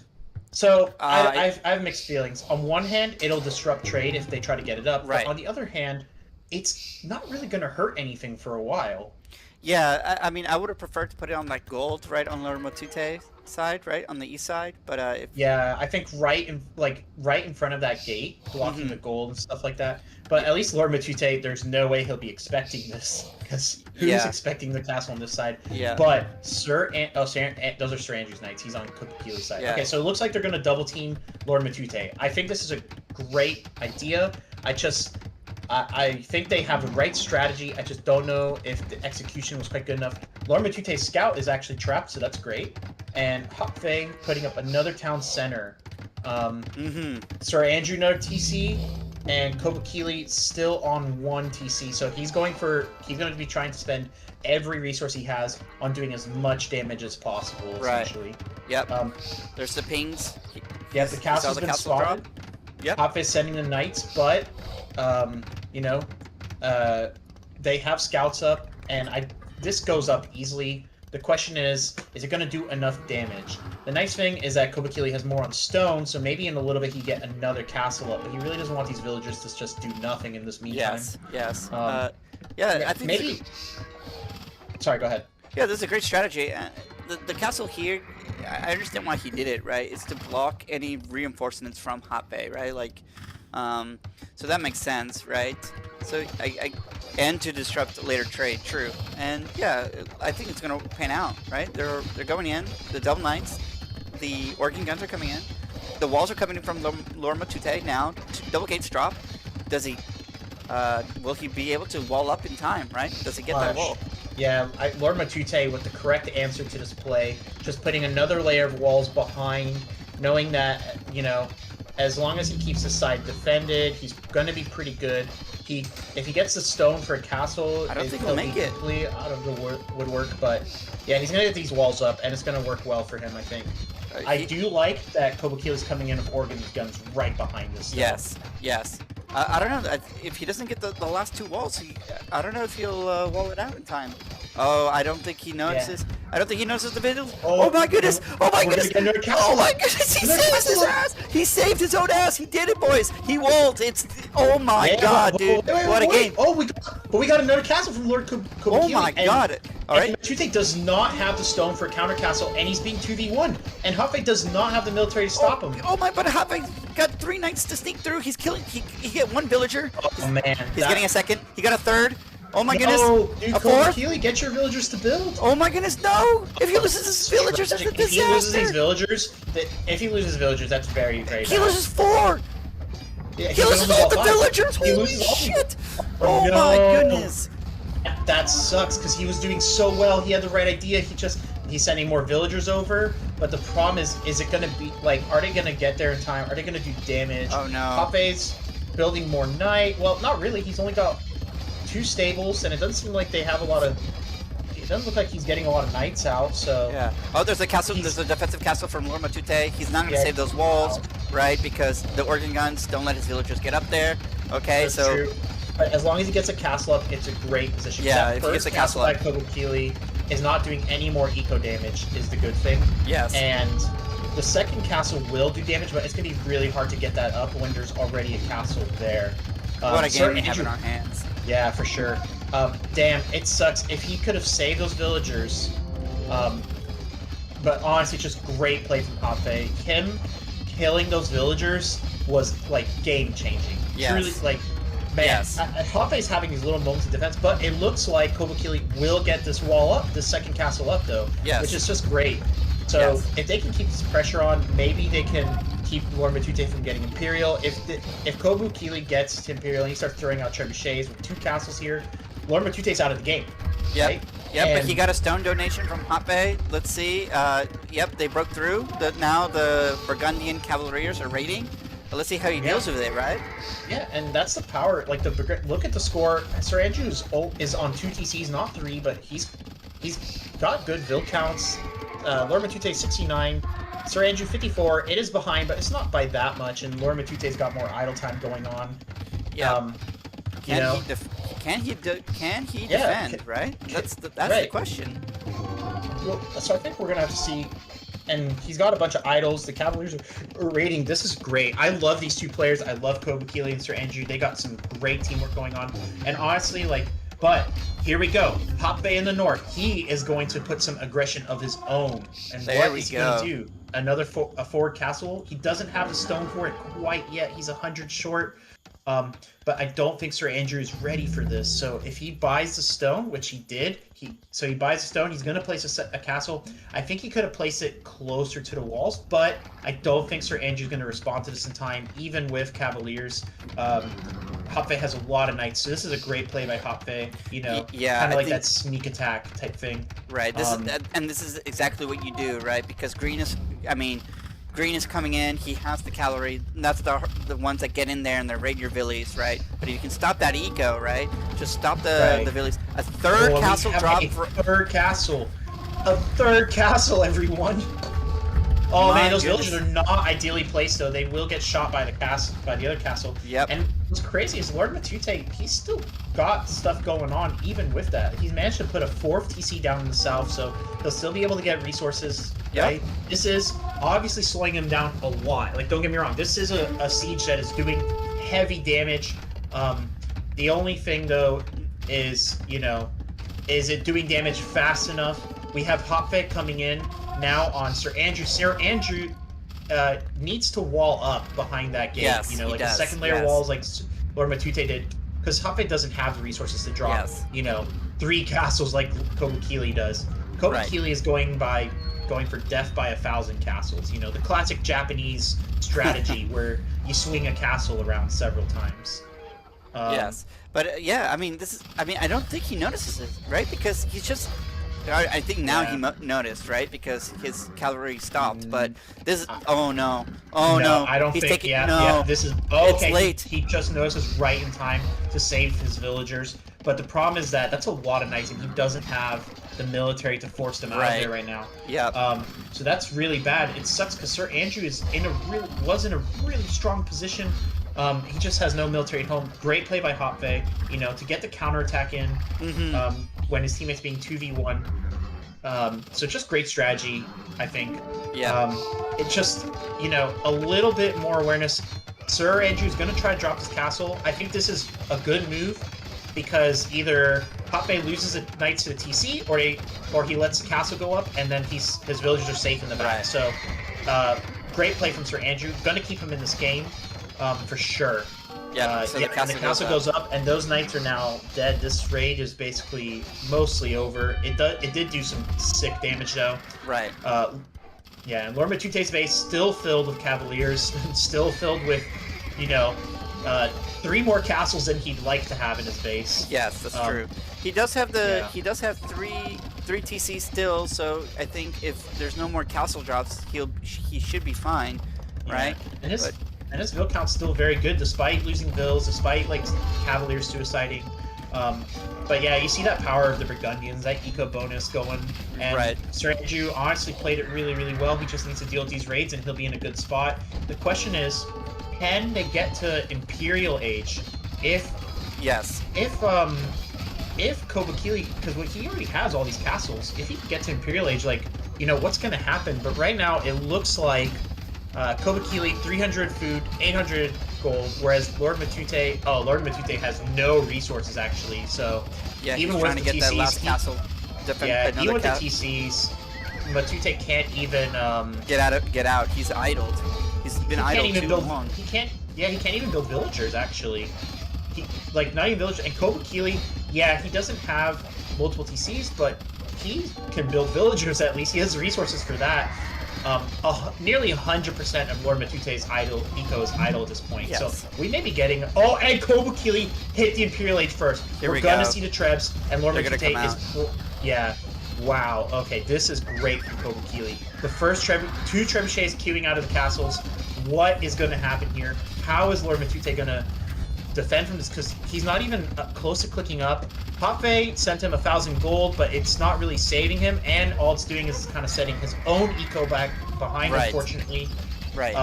S1: So I have mixed feelings. On one hand, it'll disrupt trade if they try to get it up.
S2: Right.
S1: But on the other hand, it's not really going to hurt anything for a while.
S2: Yeah, I mean, I would have preferred to put it on like gold, right on Lord Matute side, right on the east side. But
S1: yeah, I think right in front of that gate, blocking the gold and stuff like that. But at least Lord Matute, there's no way he'll be expecting this because who's expecting the castle on this side?
S2: Yeah.
S1: But those are Sir Andrew's knights. He's on Kukili's side.
S2: Yeah.
S1: Okay, so it looks like they're going to double team Lord Matute. I think this is a great idea. I think they have the right strategy. I just don't know if the execution was quite good enough. Lord Matute's scout is actually trapped, so that's great. And Japve putting up another town center. Sir Andrew another TC, and Kobukili still on one TC. So he's going to be trying to spend every resource he has on doing as much damage as possible, essentially.
S2: Yep. There's the pings.
S1: Yeah, the castle's been spotted.
S2: Yep.
S1: Japve is sending the knights, but they have scouts up, and this goes up easily. The question is it going to do enough damage? The nice thing is that Kobukili has more on stone, so maybe in a little bit he get another castle up, but he really doesn't want these villagers to just do nothing in this meantime.
S2: Yes.
S1: I think maybe. Sorry, go ahead.
S2: Yeah, this is a great strategy. The castle here, I understand why he did it, right? It's to block any reinforcements from Japve, right? Like, so that makes sense, right? So and to disrupt later trade, true. And yeah, I think it's gonna pan out, right? They're going in. The double knights, the organ guns are coming in. The walls are coming in from Lord Matute now. Double gates drop. Does he? Will he be able to wall up in time? Right? Does he get that wall?
S1: Yeah, Lord Matute with the correct answer to this play, just putting another layer of walls behind, knowing that as long as he keeps his side defended, he's going to be pretty good. If he gets the stone for a castle,
S2: I don't think he'll make it
S1: completely out of the woodwork. But yeah, he's going to get these walls up, and it's going to work well for him, I think. I do like that Kobukili is coming in with organ guns right behind this.
S2: Yes. I don't know if he doesn't get the last two walls. I don't know if he'll wall it out in time. Oh, I don't think he notices. Yeah. I don't think he notices the video. Oh my goodness! Oh my goodness! Oh my goodness! He saved his ass! He saved his own ass! He did it, boys! He walled! Oh my god, dude! What a game!
S1: Oh, we got another castle from Lord Kobukili.
S2: Oh my god! All right.
S1: And Matute does not have the stone for a counter castle, and he's being 2v1. And Japve does not have the military to stop him.
S2: Oh my, but Japve got 3 knights to sneak through. He's killing. He hit 1 villager.
S1: Oh man.
S2: He's getting a 2nd. He got a 3rd. Oh my goodness.
S1: Dude,
S2: a 4th.
S1: Keely, get your villagers to build.
S2: Oh my goodness, no! If he loses his villagers, it's a disaster.
S1: If he loses these villagers, that's very, very bad.
S2: He loses 4.
S1: Yeah,
S2: He loses all the villagers.
S1: He
S2: Holy
S1: loses all
S2: shit!
S1: Oh,
S2: Oh
S1: no.
S2: my goodness.
S1: That sucks because he was doing so well. He had the right idea. He's sending more villagers over. But the problem is it gonna be like, are they gonna get there in time? Are they gonna do damage?
S2: Oh no.
S1: Japve's building more knight. Well, not really. He's only got 2 stables, and it doesn't seem like they have a lot of. It doesn't look like he's getting a lot of knights out. So
S2: Yeah. Oh, there's a castle. There's a defensive castle from Lord Matute. He's not gonna save those walls, right? Because the organ guns don't let his villagers get up there. Okay,
S1: that's
S2: so.
S1: true. But as long as he gets a castle up, it's a great position.
S2: Yeah,
S1: that
S2: if he gets
S1: first
S2: a castle up.
S1: by Kobukili is not doing any more eco damage is the good thing.
S2: Yes.
S1: And the second castle will do damage, but it's going to be really hard to get that up when there's already a castle there.
S2: What a game we have in our hands.
S1: Yeah, for sure. Damn, it sucks. If he could have saved those villagers, but honestly, just great play from Japve. Him killing those villagers was like game changing.
S2: Yes.
S1: Truly, like, man,
S2: Yes.
S1: Japve's having these little moments of defense, but it looks like Kobukili will get this wall up, this second castle up though,
S2: Yes.
S1: which is just great. So
S2: Yes.
S1: if they can keep this pressure on, maybe they can keep Lord Matute from getting Imperial. If Kobukili gets to Imperial and he starts throwing out trebuchets with 2 castles here, Lord Matute's out of the game.
S2: Yep.
S1: Right?
S2: Yep, but
S1: And-
S2: he got a stone donation from Japve. Let's see. Yep, they broke through. Now the Burgundian Cavaliers are raiding. But let's see how he deals with it, right?
S1: Yeah, and that's the power. Like look at the score. Sir Andrew's is on 2 TCs, not 3, but he's got good vill counts. Lord Matute 69, Sir Andrew 54. It is behind, but it's not by that much. And Lord Matute's got more idle time going on.
S2: Yeah.
S1: You know,
S2: Can he defend? Right. That's the question.
S1: well, so I think we're gonna have to see. And he's got a bunch of idols. The Cavaliers are raiding. This is great. I love these 2 players. I love Kobukili and Sir Andrew. They got some great teamwork going on. And honestly, like, but here we go. Japve in the north. He is going to put some aggression of his own. And
S2: There
S1: what
S2: we
S1: is he
S2: go.
S1: going to do? Another forward castle. He doesn't have the stone for it quite yet. He's 100 short. But I don't think Sir Andrew is ready for this. So if he buys the stone, which he did, he buys the stone. He's going to place a castle. I think he could have placed it closer to the walls, but I don't think Sir Andrew's going to respond to this in time, even with Cavaliers. Japve has a lot of knights, so this is a great play by Japve. You know,
S2: Yeah,
S1: kind
S2: I
S1: of like
S2: think-
S1: that sneak attack type thing.
S2: Right. This is exactly what you do, right? Because green is coming in. He has the cavalry. And that's the ones that get in there and they raid your villies, right? But if you can stop that eco, right? Just stop the villies. A third
S1: Well,
S2: castle
S1: we have
S2: drop
S1: a
S2: for.
S1: third castle. A third castle, everyone. Oh
S2: My
S1: man, those
S2: goodness.
S1: villagers are not ideally placed though. They will get shot by the other castle.
S2: Yep.
S1: And what's crazy is Lord Matute, he's still got stuff going on even with that. He's managed to put a 4th TC down in the south, so he'll still be able to get resources.
S2: Yep.
S1: Right? This is obviously slowing him down a lot. Like, don't get me wrong, this is a siege that is doing heavy damage. The only thing though is, you know, is it doing damage fast enough? We have Japve coming in now on Sir Andrew. Sir Andrew needs to wall up behind that gate.
S2: Yes,
S1: you know,
S2: he
S1: like
S2: does,
S1: the second layer
S2: yes.
S1: walls, like Lord Matute did, because Japve doesn't have the resources to drop,
S2: Yes.
S1: you know, 3 castles like Kobukili does. Kobukili is going for death by 1,000 castles. You know, the classic Japanese strategy where you swing a castle around several times.
S2: Yes. But yeah, I mean, I don't think he notices it, right? Because he's just. I think now he noticed, right? Because his cavalry stopped. But this is. Oh no! Oh no!
S1: I don't
S2: He's
S1: think.
S2: taking,
S1: Yeah,
S2: no.
S1: yeah. This is okay.
S2: It's late.
S1: He just notices right in time to save his villagers. But the problem is that that's a lot of knights, and he doesn't have the military to force them out of there right now.
S2: Yeah.
S1: So that's really bad. It sucks because Sir Andrew is was in a really strong position. He just has no military at home. Great play by Japve, you know, to get the counterattack in when his teammates being 2v1. So just great strategy, I think.
S2: Yeah.
S1: It just, you know, a little bit more awareness. Sir Andrew's going to try to drop his castle. I think this is a good move. because either Japve loses the knights to the TC, or he lets the castle go up, and then his villagers are safe in the back.
S2: Right.
S1: So, great play from Sir Andrew. Gonna keep him in this game, for sure.
S2: Yeah, so the castle
S1: goes up, and those knights are now dead. This raid is basically mostly over. It did do some sick damage though.
S2: Right.
S1: Yeah, and Lord Matute's base still filled with cavaliers, still filled with, 3 more castles than he'd like to have in his base.
S2: Yes, that's true. He does have he does have three TC still, so I think if there's no more castle drops, he should be fine, right?
S1: Yeah. And his Vil count's still very good, despite losing Vils, despite like Cavaliers suiciding. But yeah, you see that power of the Burgundians, that eco bonus going. And Sir Andrew honestly played it really, really well. He just needs to deal with these raids, and he'll be in a good spot. The question is, can they get to Imperial Age if Kobakili, because he already has all these castles, if he can get to Imperial Age, like, what's going to happen? But right now, it looks like Kobakili, 300 food, 800 gold, whereas Lord Matute has no resources, actually, so
S2: yeah,
S1: even
S2: he's
S1: with
S2: trying to
S1: the
S2: get
S1: TCs,
S2: that last castle.
S1: Even with the TCs, Matute can't even
S2: get out. He's idled. He's been idle too long.
S1: He can't even build villagers, actually. Not even villagers. And Kobakili, yeah, he doesn't have multiple TCs, but he can build villagers at least. He has the resources for that. Nearly 100% of Lord Matute's eco is idle at this point.
S2: Yes.
S1: So we may be getting... Oh, and Kobakili hit the Imperial Age first. We're gonna see the Trebs, and Lord Matute is... Yeah. Wow. Okay, this is great for Kobakili. The first 2 trebuchets queuing out of the castles. What is going to happen here? How is Lord Matute going to defend from this? Because he's not even close to clicking up. Japve sent him 1,000 gold, but it's not really saving him, and all it's doing is kind of setting his own eco back behind, unfortunately.
S2: Right.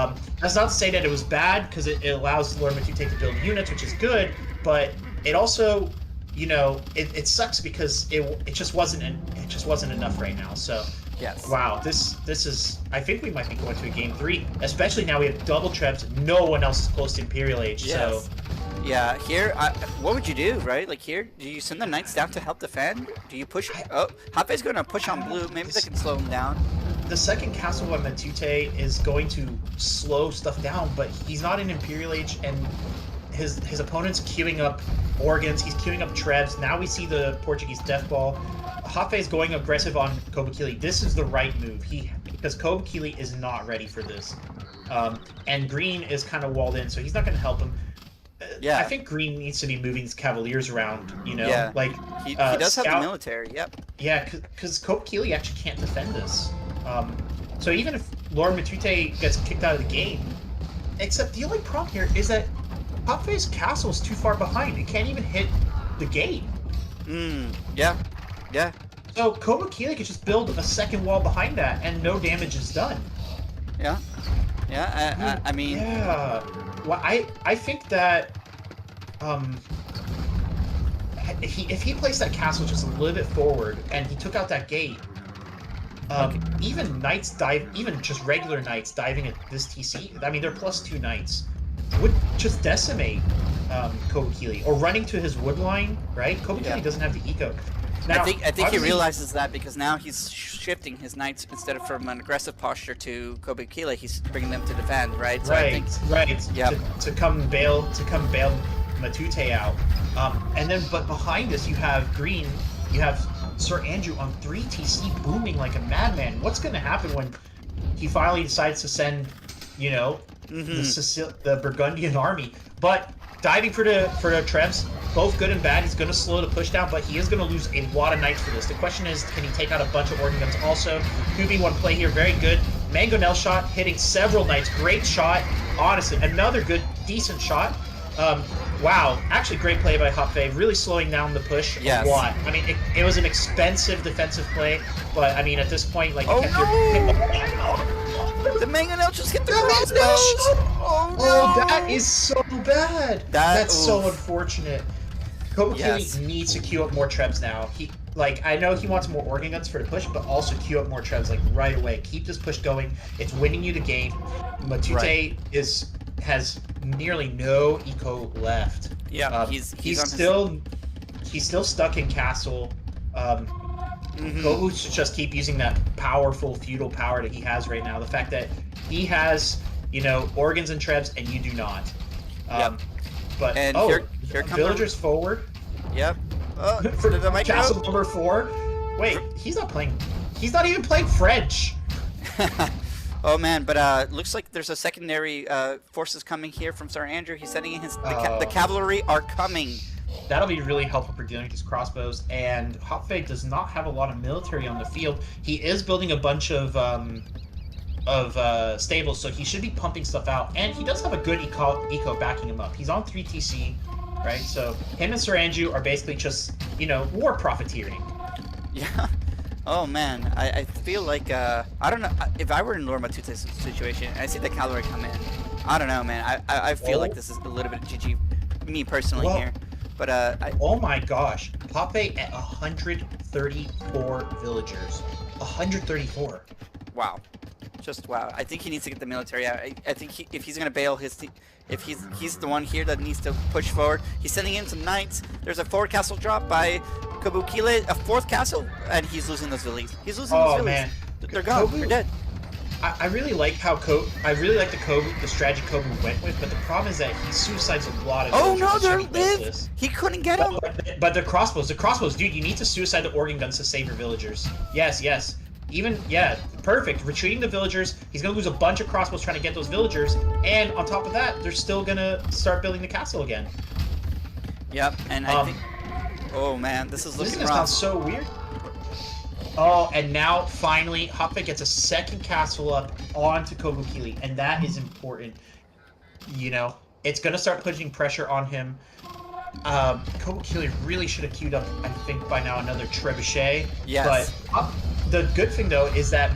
S1: That's not to say that it was bad, because it allows Lord Matute to build units, which is good, but it also... it sucks because it just wasn't enough right now. So
S2: yes.
S1: Wow, this is, I think we might be going to a game 3, especially now we have double Trebs. No one else is close to Imperial Age.
S2: Yes.
S1: So
S2: yeah, here, what would you do, right? Like here, do you send the knights down to help defend? Do you push? Oh, Japve's going to push on blue. Maybe they can slow him down.
S1: The second castle by Matute is going to slow stuff down, but he's not in Imperial Age, and his opponent's queuing up Organs, he's queuing up Trebs. Now we see the Portuguese Death Ball. Japve is going aggressive on Kobakili. This is the right move. Because Kobakili is not ready for this. And Green is kind of walled in, so he's not going to help him.
S2: Yeah.
S1: I think Green needs to be moving his Cavaliers around,
S2: Yeah.
S1: Like,
S2: he does have the military, yep.
S1: Yeah, because Kobakili actually can't defend this. So even if Lord Matute gets kicked out of the game, except the only problem here is that Japve's castle is too far behind. It can't even hit the gate.
S2: Yeah. Yeah.
S1: So Kobakili could just build a second wall behind that, and no damage is done.
S2: Yeah. Yeah, I mean...
S1: Yeah. Well, I think that... if he placed that castle just a little bit forward, and he took out that gate, even knights even just regular knights diving at this TC, I mean, they're +2 knights, would just decimate Kobakili, or running to his wood line, right? Kobakili doesn't have the eco. Now,
S2: I think he realizes that because now he's shifting his knights instead of from an aggressive posture to Kobakili, he's bringing them to defend, right? So
S1: right.
S2: Yep.
S1: To come bail Matute out, and then but behind us you have Green, you have Sir Andrew on 3 TC booming like a madman. What's going to happen when he finally decides to send, the Burgundian army? But diving for the Trebs, both good and bad. He's going to slow the push down, but he is going to lose a lot of knights for this. The question is, can he take out a bunch of organ guns also? Kubi one play here, very good. Mangonel shot, hitting several knights. Great shot. Honestly, another good, decent shot. Wow, actually great play by Japve, really slowing down the push a lot. I mean, it was an expensive defensive play, but I mean, at this point, like,
S2: the Mangonel just hit the crossbows!
S1: Oh, that is so bad! That's so unfortunate. Kobakili needs to queue up more Trebs now. I know he wants more organ guns for the push, but also queue up more Trebs, like, right away. Keep this push going. It's winning you the game. Matute has nearly no eco left.
S2: Yeah, he's
S1: still he's still stuck in castle. Kobu should just keep using that powerful feudal power that he has right now. The fact that he has, organs and trebs, and you do not.
S2: Yep.
S1: But
S2: and here
S1: villagers forward.
S2: Yep.
S1: For castle number 4. Wait, he's not playing. He's not even playing French.
S2: Oh man, but looks like there's a secondary forces coming here from Sir Andrew. He's sending in the cavalry are coming.
S1: That'll be really helpful for dealing with his crossbows. And Japve does not have a lot of military on the field. He is building a bunch of stables, so he should be pumping stuff out. And he does have a good eco backing him up. He's on 3 TC, right? So him and Sir Andrew are basically just, war profiteering.
S2: Yeah. Oh man, I feel like I don't know if I were in Lord Matute's situation and I see the cavalry come in. I don't know, man. I feel like this is a little bit of GG, me personally here. But
S1: oh my gosh, Japve at 134 villagers, 134.
S2: Wow, just wow. I think he needs to get the military out. I think if he's gonna bail if he's the one here that needs to push forward. He's sending in some knights. There's a 4 castle drop by Kobukile, a 4th castle, and he's losing those villies. He's losing those villies. Oh man, they're gone. They're dead.
S1: I really like how the strategy Kobu went with, but the problem is that he suicides a lot of.
S2: Oh no, they're live. He couldn't get them.
S1: But the crossbows, dude. You need to suicide the organ guns to save your villagers. Yes. Perfect. Retreating the villagers. He's gonna lose a bunch of crossbows trying to get those villagers, and on top of that, they're still gonna start building the castle again.
S2: Yep, and I think. Oh man, this is looking rough.
S1: This sounds so weird. Oh, and now finally, Japve gets a second castle up onto Kobukili, and that is important. It's gonna start putting pressure on him. Kobukili really should have queued up, I think, by now another trebuchet.
S2: Yes.
S1: But the good thing though is that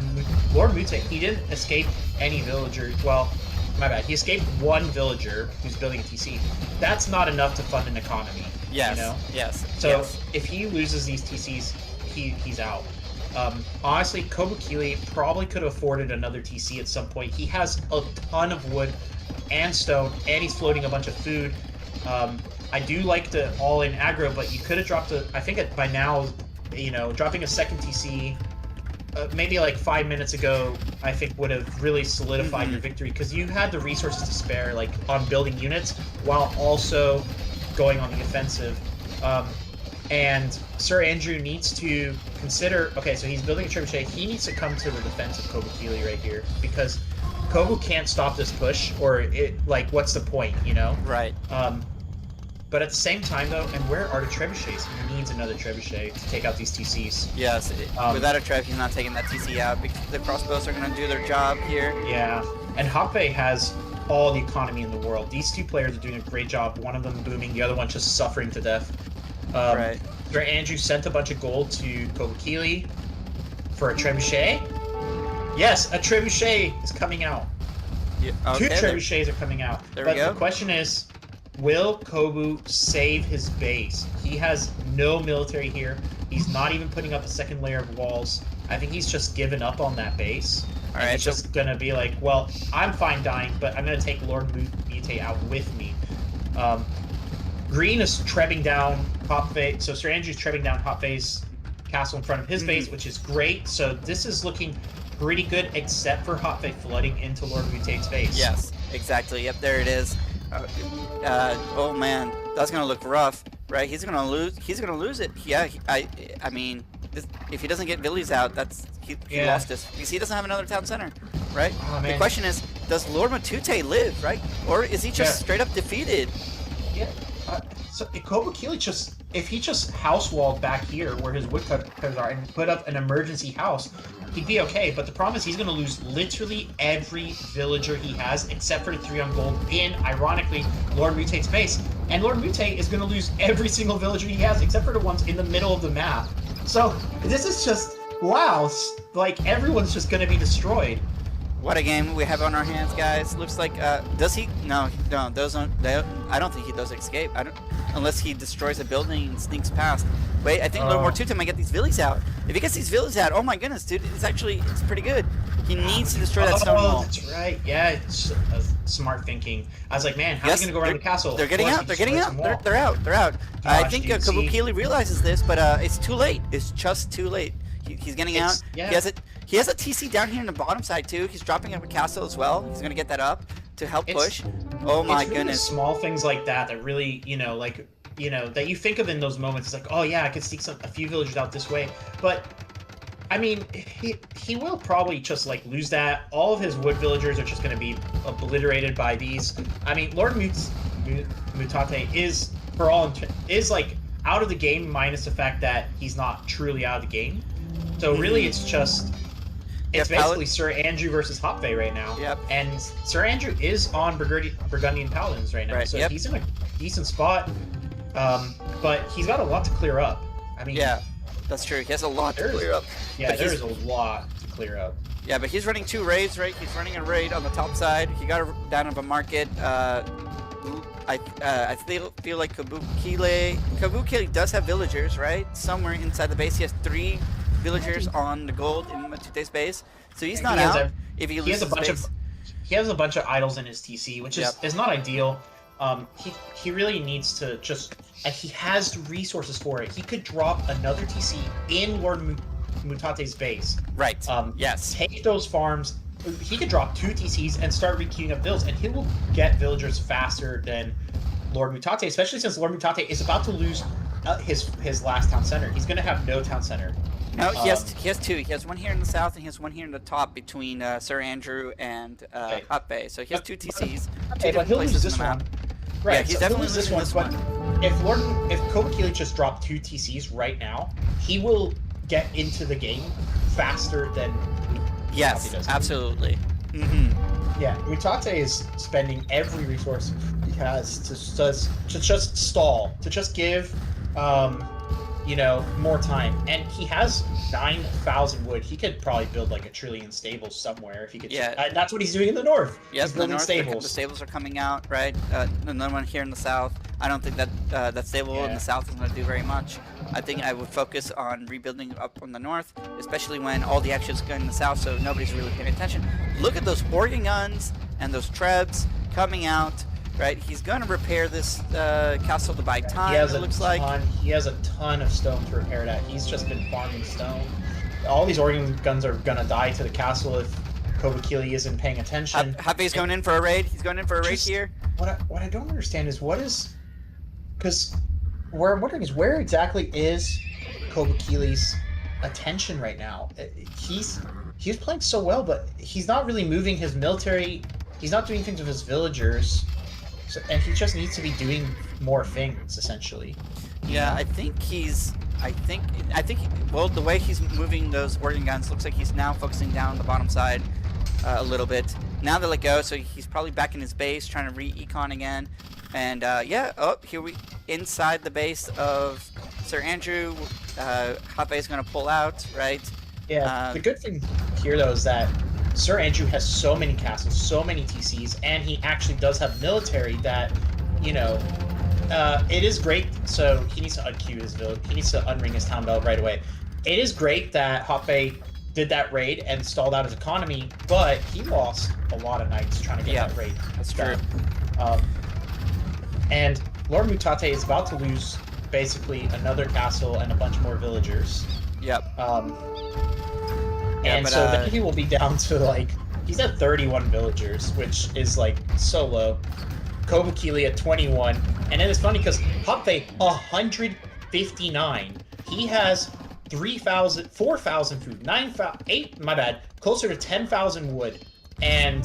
S1: Lord Mute, he didn't escape any villagers. Well, my bad. He escaped 1 villager who's building a TC. That's not enough to fund an economy.
S2: Yes.
S1: Yes. So if he loses these TCs, he's out. Honestly, Kobukili probably could have afforded another TC at some point. He has a ton of wood and stone, and he's floating a bunch of food. I do like the all-in aggro, but you could have dropped I think by now, dropping a second TC, maybe like 5 minutes ago, I think would have really solidified your victory, because you had the resources to spare, like on building units, while also going on the offensive. And Sir Andrew needs to consider, okay, so he's building a trebuchet. He needs to come to the defense of Kobukili right here, because Kobu can't stop this push, or what's the point,
S2: Right.
S1: But at the same time, though, and where are the trebuchets? He needs another trebuchet to take out these TCs.
S2: Yes, without a treb, he's not taking that TC out, because the crossbows are going to do their job here.
S1: Yeah, and Japve has all the economy in the world. These 2 players are doing a great job. One of them booming, the other one just suffering to death.
S2: Right.
S1: Sir Andrew sent a bunch of gold to Kobukili for a trebuchet. Yes, a trebuchet is coming out.
S2: Yeah, okay,
S1: 2 trebuchets are coming out.
S2: There we go.
S1: The question is, will Kobu save his base? He has no military here. He's not even putting up a second layer of walls. I think he's just given up on that base.
S2: All right,
S1: he's just gonna be like, well, I'm fine dying, but I'm gonna take Lord Mute out with me. Green is trebbing down Japve, so Sir Andrew's trebbing down Japve's castle in front of his base, which is great. So this is looking pretty good, except for Japve flooding into Lord Mute's base.
S2: Yes, exactly. Yep, there it is. Oh man, that's gonna look rough, right? He's gonna lose. He's gonna lose it. Yeah, I mean, if he doesn't get Villies out, he lost this, because he doesn't have another town center, right?
S1: Oh,
S2: the question is, does Lord Matute live, right? Or is he just straight up defeated?
S1: Yeah. So Kobukili if he just house walled back here where his woodcutters are and put up an emergency house, he'd be okay. But the problem is he's going to lose literally every villager he has, except for the 3 on gold in, ironically, Lord Mute's base. And Lord Mute is going to lose every single villager he has, except for the ones in the middle of the map. So this is just, wow, like everyone's just going to be destroyed.
S2: What a game we have on our hands, guys. Looks like, does he? No, those don't, I don't think he does escape. Unless he destroys a building and sneaks past. Wait, I think Lord Matute might get these villies out. If he gets these villies out, oh my goodness, dude, it's pretty good. He needs to destroy that stone wall.
S1: That's right. Yeah, it's smart thinking. I was like, man, how's
S2: Yes,
S1: he gonna go around the castle?
S2: They're getting
S1: Of course,
S2: out.
S1: he
S2: They're getting
S1: destroys
S2: out.
S1: the
S2: They're,
S1: wall.
S2: they're out. They're out. I
S1: Gosh,
S2: think
S1: dude, see?
S2: Kabukili realizes this, but it's too late. It's just too late. He's getting out.
S1: Yeah.
S2: He has a TC down here in the bottom side too. He's dropping up a castle as well. He's gonna get that up to help push. Oh my
S1: it's really
S2: goodness.
S1: Small things like that that really, that you think of in those moments. It's like, oh yeah, I could sneak a few villagers out this way, but I mean, he will probably just like lose that. All of his wood villagers are just going to be obliterated by these. I mean, Lord Mutate is is like out of the game, minus the fact that he's not truly out of the game. So really, it's basically Sir Andrew versus Japve right now.
S2: Yep.
S1: And Sir Andrew is on Burgundian Paladins right now,
S2: Right,
S1: so
S2: yep.
S1: he's in a decent spot. But he's got a lot to clear up. I mean,
S2: Yeah, that's true. He has a lot to clear up.
S1: yeah,
S2: But
S1: there's a lot to clear up.
S2: Yeah, but he's running 2 raids, right? He's running a raid on the top side. He got down of a market. I feel like Kabukili does have villagers, right? Somewhere inside the base. He has 3 villagers on the gold in Matute's base. So he's not out if he loses base.
S1: He has a bunch of idols in his TC, which is not ideal. He really needs to just... he has resources for it. He could drop another TC in Lord Mutate's base.
S2: Right. Yes.
S1: Take those farms. He could drop 2 TCs and start re-queuing up builds, and he will get villagers faster than Lord Mutate, especially since Lord Mutate is about to lose his last town center. He's going to have no town center.
S2: No, he has 2. He has one here in the south, and he has one here in the top between Sir Andrew and Japve. So he has 2 TCs.
S1: Okay, but he'll lose this one. Right,
S2: Yeah, he's definitely losing this one.
S1: If Kabukili just dropped 2 TCs right now, he will get into the game faster than
S2: Yes,
S1: does.
S2: absolutely.
S1: Yeah, Mutate is spending every resource he has to just stall, to just give, more time. And he has 9,000 wood. He could probably build like a trillion stables somewhere if he could.
S2: Yeah.
S1: That's what he's doing in the north.
S2: Yes,
S1: he's
S2: in the
S1: building
S2: north,
S1: stables.
S2: the stables are coming out, right? Another one here in the south. I don't think that that stable in the south is going to do very much. I think I would focus on rebuilding up on the north, especially when all the action's going in the south, so nobody's really paying attention. Look at those organ guns and those trebs coming out, right? He's going to repair this castle to buy time, it looks like.
S1: He has a ton of stone to repair that. He's just been farming stone. All these organ guns are going to die to the castle if Kabukili isn't paying attention.
S2: Japve's going in for a raid. He's going in for a raid here.
S1: What I don't understand is because where I'm wondering is where exactly is Kabukili's attention right now? He's playing so well, but he's not really moving his military. He's not doing things with his villagers, and he just needs to be doing more things essentially.
S2: Yeah, I think well, the way he's moving those organ guns looks like he's now focusing down on the bottom side a little bit. Now they let go, so he's probably back in his base trying to re-econ again. And here we inside the base of Sir Andrew. Japve is going to pull out, right?
S1: Yeah. The good thing here though is that Sir Andrew has so many castles, so many TCs, and he actually does have military that, it is great. So he needs to unqueue his village. He needs to unring his town belt right away. It is great that Japve did that raid and stalled out his economy, but he lost a lot of knights trying to get that raid.
S2: That's true.
S1: And Lord Mutate is about to lose basically another castle and a bunch more villagers.
S2: Yep.
S1: And so then he will be down to he's at 31 villagers, which is so low. Kabukili at 21, and then it's funny because Japve 159. He has 4,000 food, 8. My bad, closer to 10,000 wood, and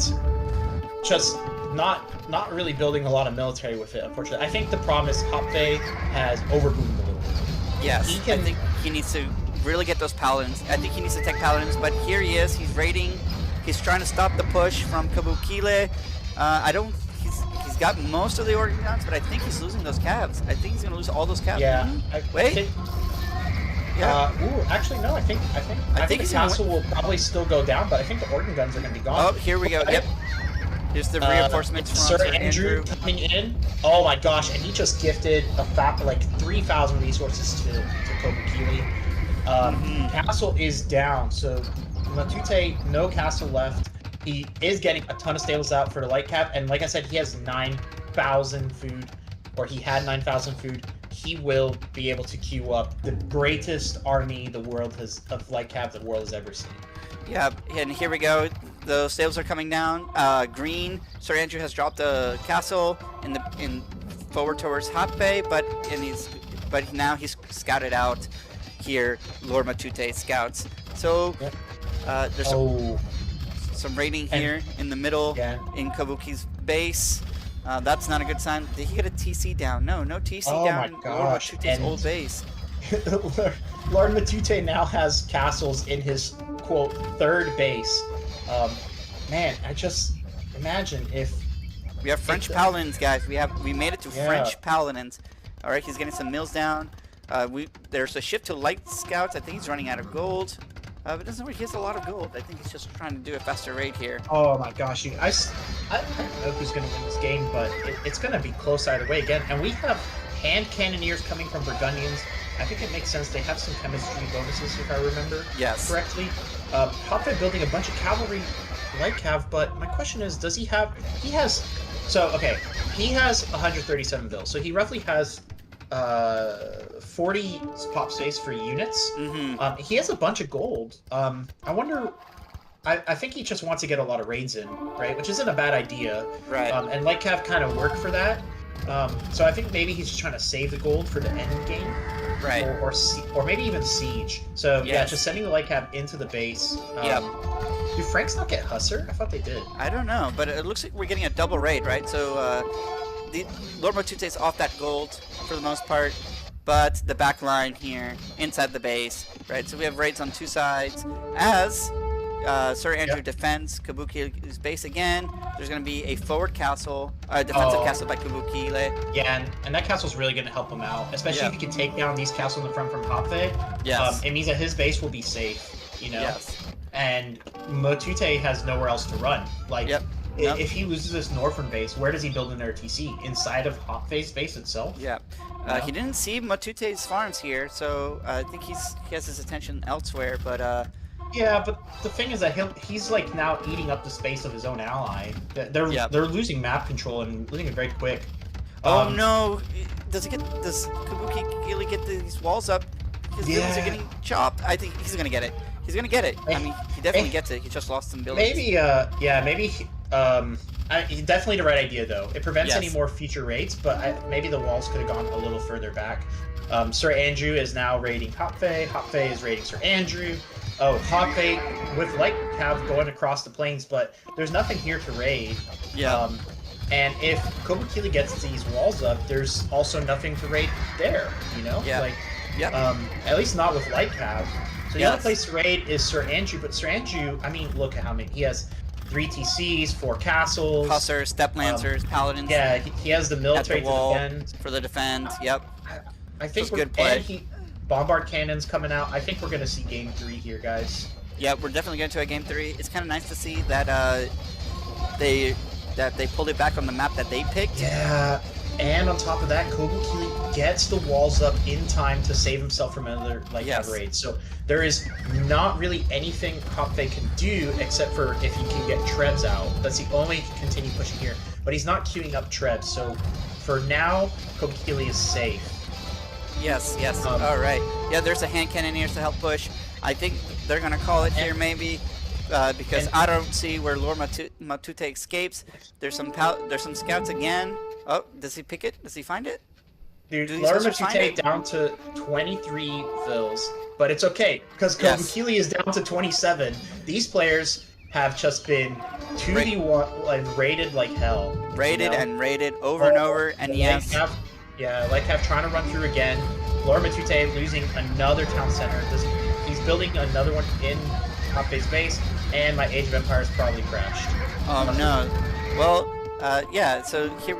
S1: just not really building a lot of military with it. Unfortunately, I think the problem is Japve has overboomed a little bit.
S2: Yes, I think he needs to really get those paladins. I think he needs to take paladins, but here he is. He's raiding. He's trying to stop the push from Kabukili. He's got most of the organ guns, but I think he's losing those calves. I think he's gonna lose all those calves.
S1: Yeah.
S2: Wait.
S1: Actually, no. I think the castle will probably still go down, but I think the organ guns are gonna be gone.
S2: Oh, here we go. Yep. Here's the reinforcements from
S1: Sir Andrew coming in. Oh my gosh! And he just gifted 3,000 resources to Kabukili. Castle is down, so Matute, no castle left. He is getting a ton of stables out for the light cap, and like I said, he has 9,000 food, or he had 9,000 food. He will be able to queue up the greatest army the world has of light cap the world has ever seen.
S2: Yeah, and here we go. The stables are coming down. Green, Sir Andrew has dropped a castle in forward towards Japve, but now he's scouted out here. Lord Matute scouts. So there's some raiding here in the middle in Kabuki's base. That's not a good sign. Did he get a TC down? No TC down in Lord Matute's old base.
S1: Lord Matute now has castles in his quote third base. Man, I just imagine if
S2: we have French paladins, guys. We made it to French paladins. All right, he's getting some mills down. There's a shift to light scouts. I think he's running out of gold. But it doesn't work. He has a lot of gold. I think he's just trying to do a faster raid here.
S1: Oh my gosh, I don't know who's going to win this game, but it's going to be close either way again. And we have hand cannoneers coming from Burgundians. I think it makes sense. They have some chemistry bonuses, if I remember correctly. Japve building a bunch of cavalry light cav, but my question is, does he have... He has 137 bills, so he roughly has 40 pop space for units. He has a bunch of gold. I wonder... I think he just wants to get a lot of raids in, right? Which isn't a bad idea.
S2: Right.
S1: And light cav kind of work for that. So I think maybe he's just trying to save the gold for the end game.
S2: Right.
S1: Or maybe even siege. So yeah, just sending the light cap into the base. Do Franks not get Husser? I thought they did.
S2: I don't know, but it looks like we're getting a double raid, right? So the Lord Matute's off that gold for the most part, but the back line here inside the base, right? So we have raids on two sides. As Sir Andrew defends Kabuki's base again, there's going to be a forward castle, defensive castle by Kabukile.
S1: Yeah, and that castle's really going to help him out, especially if he can take down these castles in the front from Japve.
S2: Yes.
S1: It means that his base will be safe, you know? Yes. And Matute has nowhere else to run. Like, if he loses this northern base, where does he build another TC? Inside of Japve's base itself?
S2: Yeah. He didn't see Matute's farms here, so I think he has his attention elsewhere, but...
S1: Yeah, but the thing is that he's like now eating up the space of his own ally. They're losing map control and losing it very quick.
S2: Oh no! Does Kabuki really get these walls up? His buildings are getting chopped. I think he's gonna get it. He's gonna get it. I mean, he definitely gets it. He just lost some buildings.
S1: Maybe, definitely the right idea though. It prevents any more future raids, but maybe the walls could have gone a little further back. Sir Andrew is now raiding Japve. Japve is raiding Sir Andrew. Oh, Japve with light cav going across the plains, but there's nothing here to raid. And if Kobukili gets these walls up, there's also nothing to raid there, you know? At least not with light cav. So the other place to raid is Sir Andrew, but Sir Andrew, I mean, look at how many. He has 3 TCs, 4 castles.
S2: Hussars, Step Lancers, Paladins.
S1: Yeah, he has the military to defend.
S2: For the defend,
S1: I think good play. Bombard cannons coming out. I think we're going to see game 3 here, guys.
S2: Yeah, we're definitely going to a game 3. It's kind of nice to see that they pulled it back on the map that they picked.
S1: Yeah, and on top of that, Kobukili gets the walls up in time to save himself from another raid. So there is not really anything Japve can do except for if he can get Trebs out. That's the only way he can continue pushing here. But he's not queuing up Trebs, so for now, Kobukili is safe.
S2: Yes. All right. Yeah, there's a hand cannoneers to help push. I think they're gonna call it here maybe, because I don't see where Lord Matute escapes. There's some scouts again. Oh, does he pick it? Does he find it?
S1: Dude, Lord Matute down to 23 fills, but it's okay because Kobukili is down to 27. These players have just been 2v1 raided like hell.
S2: Raided and raided over and over, and
S1: light cav trying to run through again. Lord Matute losing another town center. He's building another one in Japve's base, and my Age of Empires probably crashed.
S2: Oh no. Well, so here,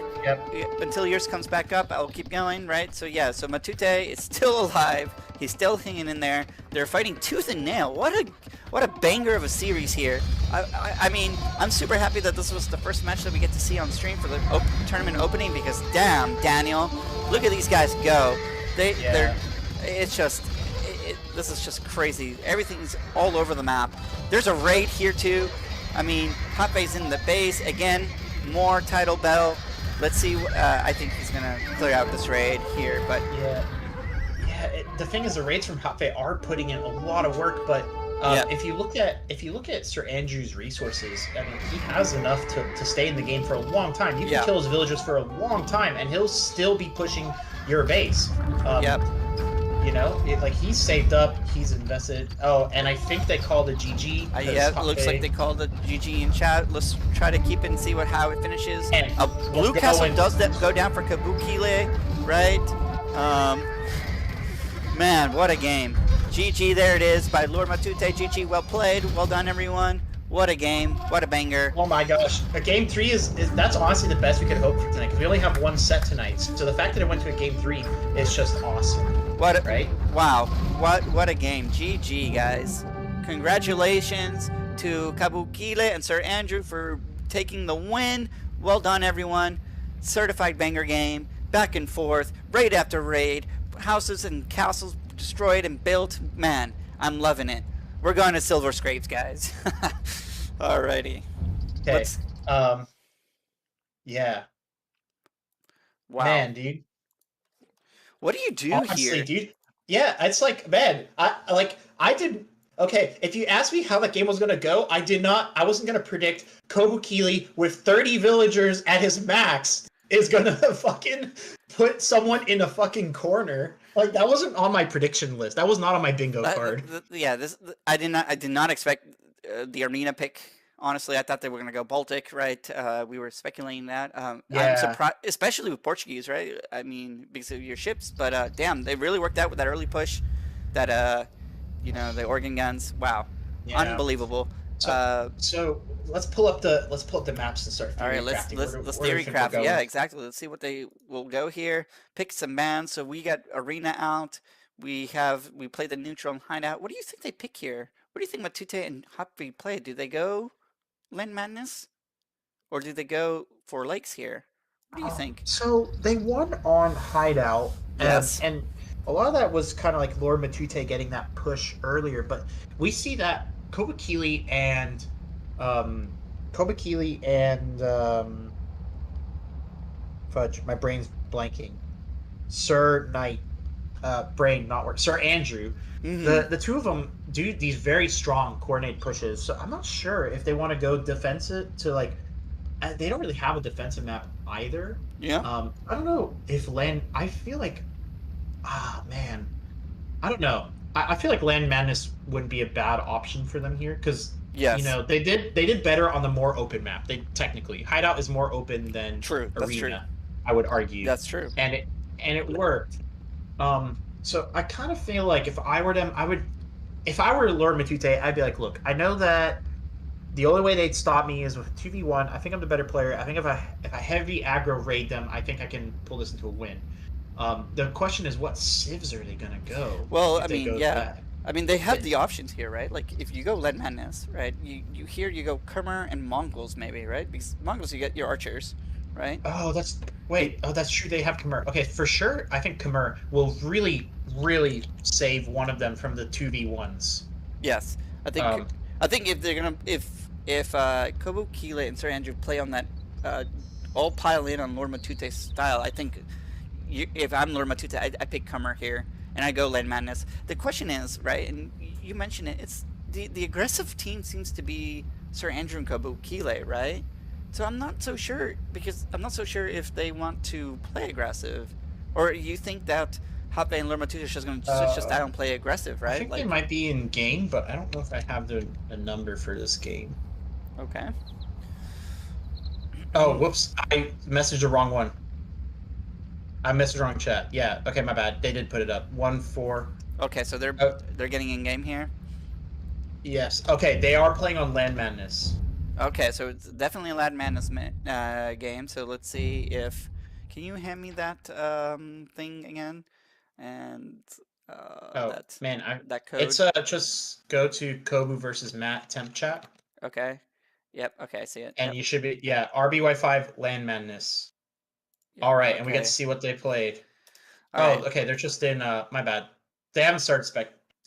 S2: until yours comes back up, I'll keep going, right? So so Matute is still alive. He's still hanging in there. They're fighting tooth and nail. What a banger of a series here. I mean, I'm super happy that this was the first match that we get to see on stream for the tournament opening because damn, Daniel, look at these guys go. It's this is just crazy. Everything's all over the map. There's a raid here too. I mean, Japve's in the base again. More title bell. Let's see. I think he's gonna clear out this raid here, but
S1: yeah. The thing is, the raids from Japve are putting in a lot of work, but if you look at Sir Andrew's resources, I mean, he has enough to stay in the game for a long time. You can kill his villagers for a long time, and he'll still be pushing your base. You know, like he's saved up, he's invested. Oh, and I think they called a GG.
S2: Yeah, it looks like they called a GG in chat. Let's try to keep it and see how it finishes.
S1: And
S2: Blue Castle does go down for Kabukile, right? Man, what a game. GG, there it is by Lord Matute. GG, well played. Well done, everyone. What a game. What a banger.
S1: Oh my gosh. Game 3 is that's honestly the best we could hope for tonight, because we only have one set tonight. So the fact that it went to a game 3 is just awesome. Right?
S2: Wow. What a game. GG, guys. Congratulations to Kabukile and Sir Andrew for taking the win. Well done, everyone. Certified banger game. Back and forth. Raid after raid. Houses and castles destroyed and built. Man, I'm loving it. We're going to Silver Scrapes, guys. Alrighty.
S1: Okay. Yeah.
S2: Wow.
S1: Man, dude.
S2: What do you do
S1: Honestly,
S2: here?
S1: dude. Yeah, it's like, man, I did. Okay, if you asked me how that game was gonna go, I wasn't gonna predict Kabukile with 30 villagers at his max is gonna fucking put someone in a fucking corner. Like, that wasn't on my prediction list. That was not on my bingo card.
S2: I did not expect the arena pick. Honestly, I thought they were going to go Baltic, right? We were speculating that. I'm surprised, especially with Portuguese, right? I mean, because of your ships. But damn, they really worked out with that early push. That the organ guns. Wow, unbelievable.
S1: So let's pull up the maps and start.
S2: All right, let's theory craft. Yeah, exactly. Let's see what they will go here. Pick some bands. So we got arena out. We played the neutral and hideout. What do you think they pick here? What do you think Matute and Japve play? Do they go Land Madness, or do they go for Lakes here? What do you think?
S1: So they won on hideout.
S2: Yes.
S1: And a lot of that was kind of like Lord Matute getting that push earlier, but we see that Kabukile and fudge, my brain's blanking. Sir Knight, brain not work. Sir Andrew. Mm-hmm. The two of them do these very strong coordinate pushes. So I'm not sure if they want to go defensive to like. They don't really have a defensive map either.
S2: Yeah.
S1: I don't know if land. I feel like, man, I don't know. I feel like Land Madness wouldn't be a bad option for them here because they did better on the more open map. They technically Hideout is more open than
S2: Arena.
S1: That's true. I would argue.
S2: That's true.
S1: And it worked. So I kind of feel like if I were them, if I were Lord Matute, I'd be like, look, I know that the only way they'd stop me is with 2v1. I think I'm the better player. I think if I heavy aggro raid them, I think I can pull this into a win. The question is, what civs are they gonna go?
S2: Well, I mean, I mean, they have the options here, right? Like, if you go Land Madness, right? You go Khmer and Mongols, maybe, right? Because Mongols, you get your archers, right?
S1: Oh, that's true. They have Khmer. Okay, for sure. I think Khmer will really, really save one of them from the 2v1s.
S2: Yes, I think if they're gonna if Kabukile and Sir Andrew play on that all pile in on Lord Matute's style, I think if I'm Lord Matute, I pick Khmer here and I go Land Madness. The question is, right, and you mentioned it, it's the aggressive team seems to be Sir Andrew and Kabukile, right? So I'm not so sure, because I'm not so sure if they want to play aggressive, or you think that Japve and Lord Matute are just going to switch the style and play aggressive, right?
S1: I think they might be in game, but I don't know if I have the number for this game.
S2: Okay.
S1: Oh, whoops! I messaged the wrong one. I messaged the wrong chat. Yeah. Okay, my bad. They did put it up. 1-4.
S2: Okay, so they're getting in game here.
S1: Yes. Okay, they are playing on Land Madness.
S2: Okay, so it's definitely a Land Madness game. So let's see if can you hand me that thing again? And that code.
S1: It's just go to Kobu versus Matt temp chat.
S2: Okay. Yep. Okay, I see it.
S1: And you should be RBY5 Land Madness. Yep, all right, and we get to see what they played. All right. Okay, they're just in. My bad. They haven't started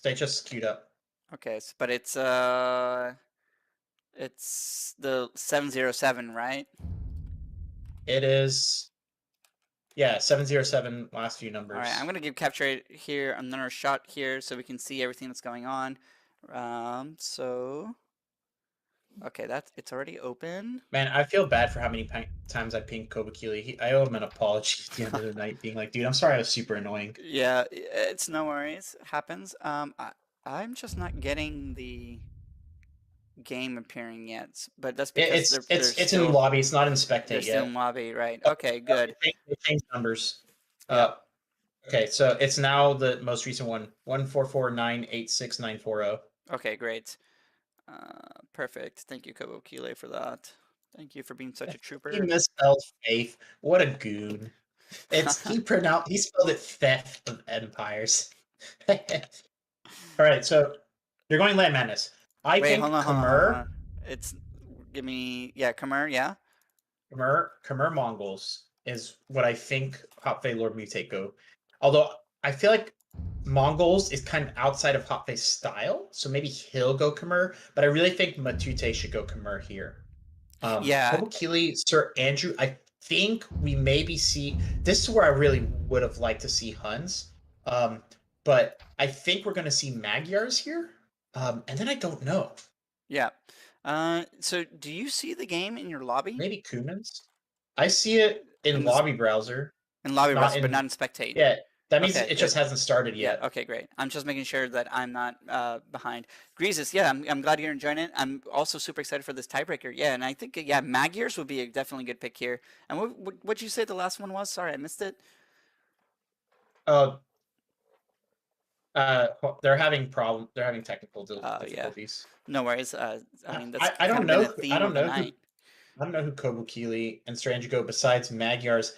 S1: They just queued up.
S2: Okay, but it's the 707, right?
S1: It is. Yeah, 707 last few
S2: All right, I'm
S1: numbers.
S2: gonna give capture here another shot here so we can see everything that's going on. So okay, it's already open.
S1: Man, I feel bad for how many times I pinged Kobakili. I owe him an apology at the end of the night, being like, dude, I'm sorry I was super annoying.
S2: Yeah, it's no worries. Happens. I'm just not getting the game appearing yet, but that's because they're
S1: It's in
S2: still
S1: lobby. It's not in
S2: they're
S1: spectate
S2: still in
S1: yet.
S2: lobby, right?
S1: Oh,
S2: Okay, good.
S1: they changed numbers.
S2: Yep.
S1: Okay, so it's now the most recent one: 144986940.
S2: Okay, great. Perfect. Thank you, Kobo Kile, for that. Thank you for being such a
S1: He
S2: trooper.
S1: misspelled faith. What a goon! He spelled it theft of empires. All right, so you're going Land Madness. I
S2: Wait,
S1: think
S2: hold on.
S1: Khmer
S2: It's yeah, Khmer, yeah.
S1: Khmer Mongols is what I think Hopfei Lord Mutate go. Although I feel like Mongols is kind of outside of Hopfei's style, so maybe he'll go Khmer, but I really think Matute should go Khmer here.
S2: Yeah,
S1: Kobakili, Sir Andrew, I think we maybe see this is where I really would have liked to see Huns. But I think we're gonna see Magyars here. And then I don't know.
S2: yeah. So do you see the game in your lobby?
S1: Maybe Cumans. I see it in
S2: In this
S1: lobby browser,
S2: in lobby
S1: not
S2: browser, but
S1: in.
S2: not in spectate.
S1: Yeah, that means
S2: Okay,
S1: it
S2: good.
S1: just hasn't started
S2: Yeah,
S1: yet.
S2: okay, great. I'm just making sure that I'm not behind. Greases, yeah, I'm glad you're enjoying it. I'm also super excited for this tiebreaker. Yeah, and I think yeah, Magyars would be a definitely good pick here. And what'd you say the last one was? Sorry, I missed it.
S1: Uh, they're having They're having technical
S2: Yeah,
S1: difficulties.
S2: no worries. I mean that's
S1: I
S2: kind
S1: don't
S2: of been
S1: know.
S2: a theme of the night.
S1: I don't know who Kobukili and Strange go besides Magyars.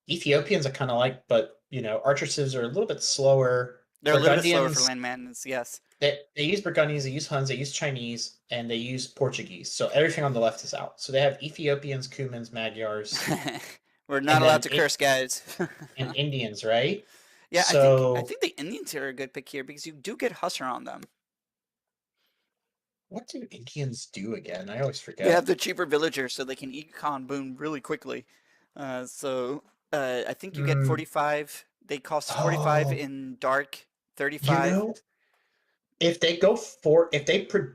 S1: Ethiopians I kind of like, but Archers are a little bit slower.
S2: They're a little bit slower for
S1: Burgundians,
S2: land madness, yes.
S1: they use Burgundians, they use Huns, they use Chinese, and they use Portuguese. So everything on the left is out. So they have Ethiopians, Cumans, Magyars,
S2: We're not
S1: and
S2: allowed
S1: then
S2: to curse, guys.
S1: and Indians, right?
S2: Yeah, I
S1: So
S2: think the Indians are a good pick here because you do get Husser on them.
S1: what do Indians do again? I always
S2: They have
S1: forget.
S2: the cheaper villagers, so they can econ boom really quickly. I think you get
S1: Mm,
S2: 45. They cost 45
S1: oh,
S2: in dark,
S1: you
S2: 35.
S1: know, if they go for if they pro-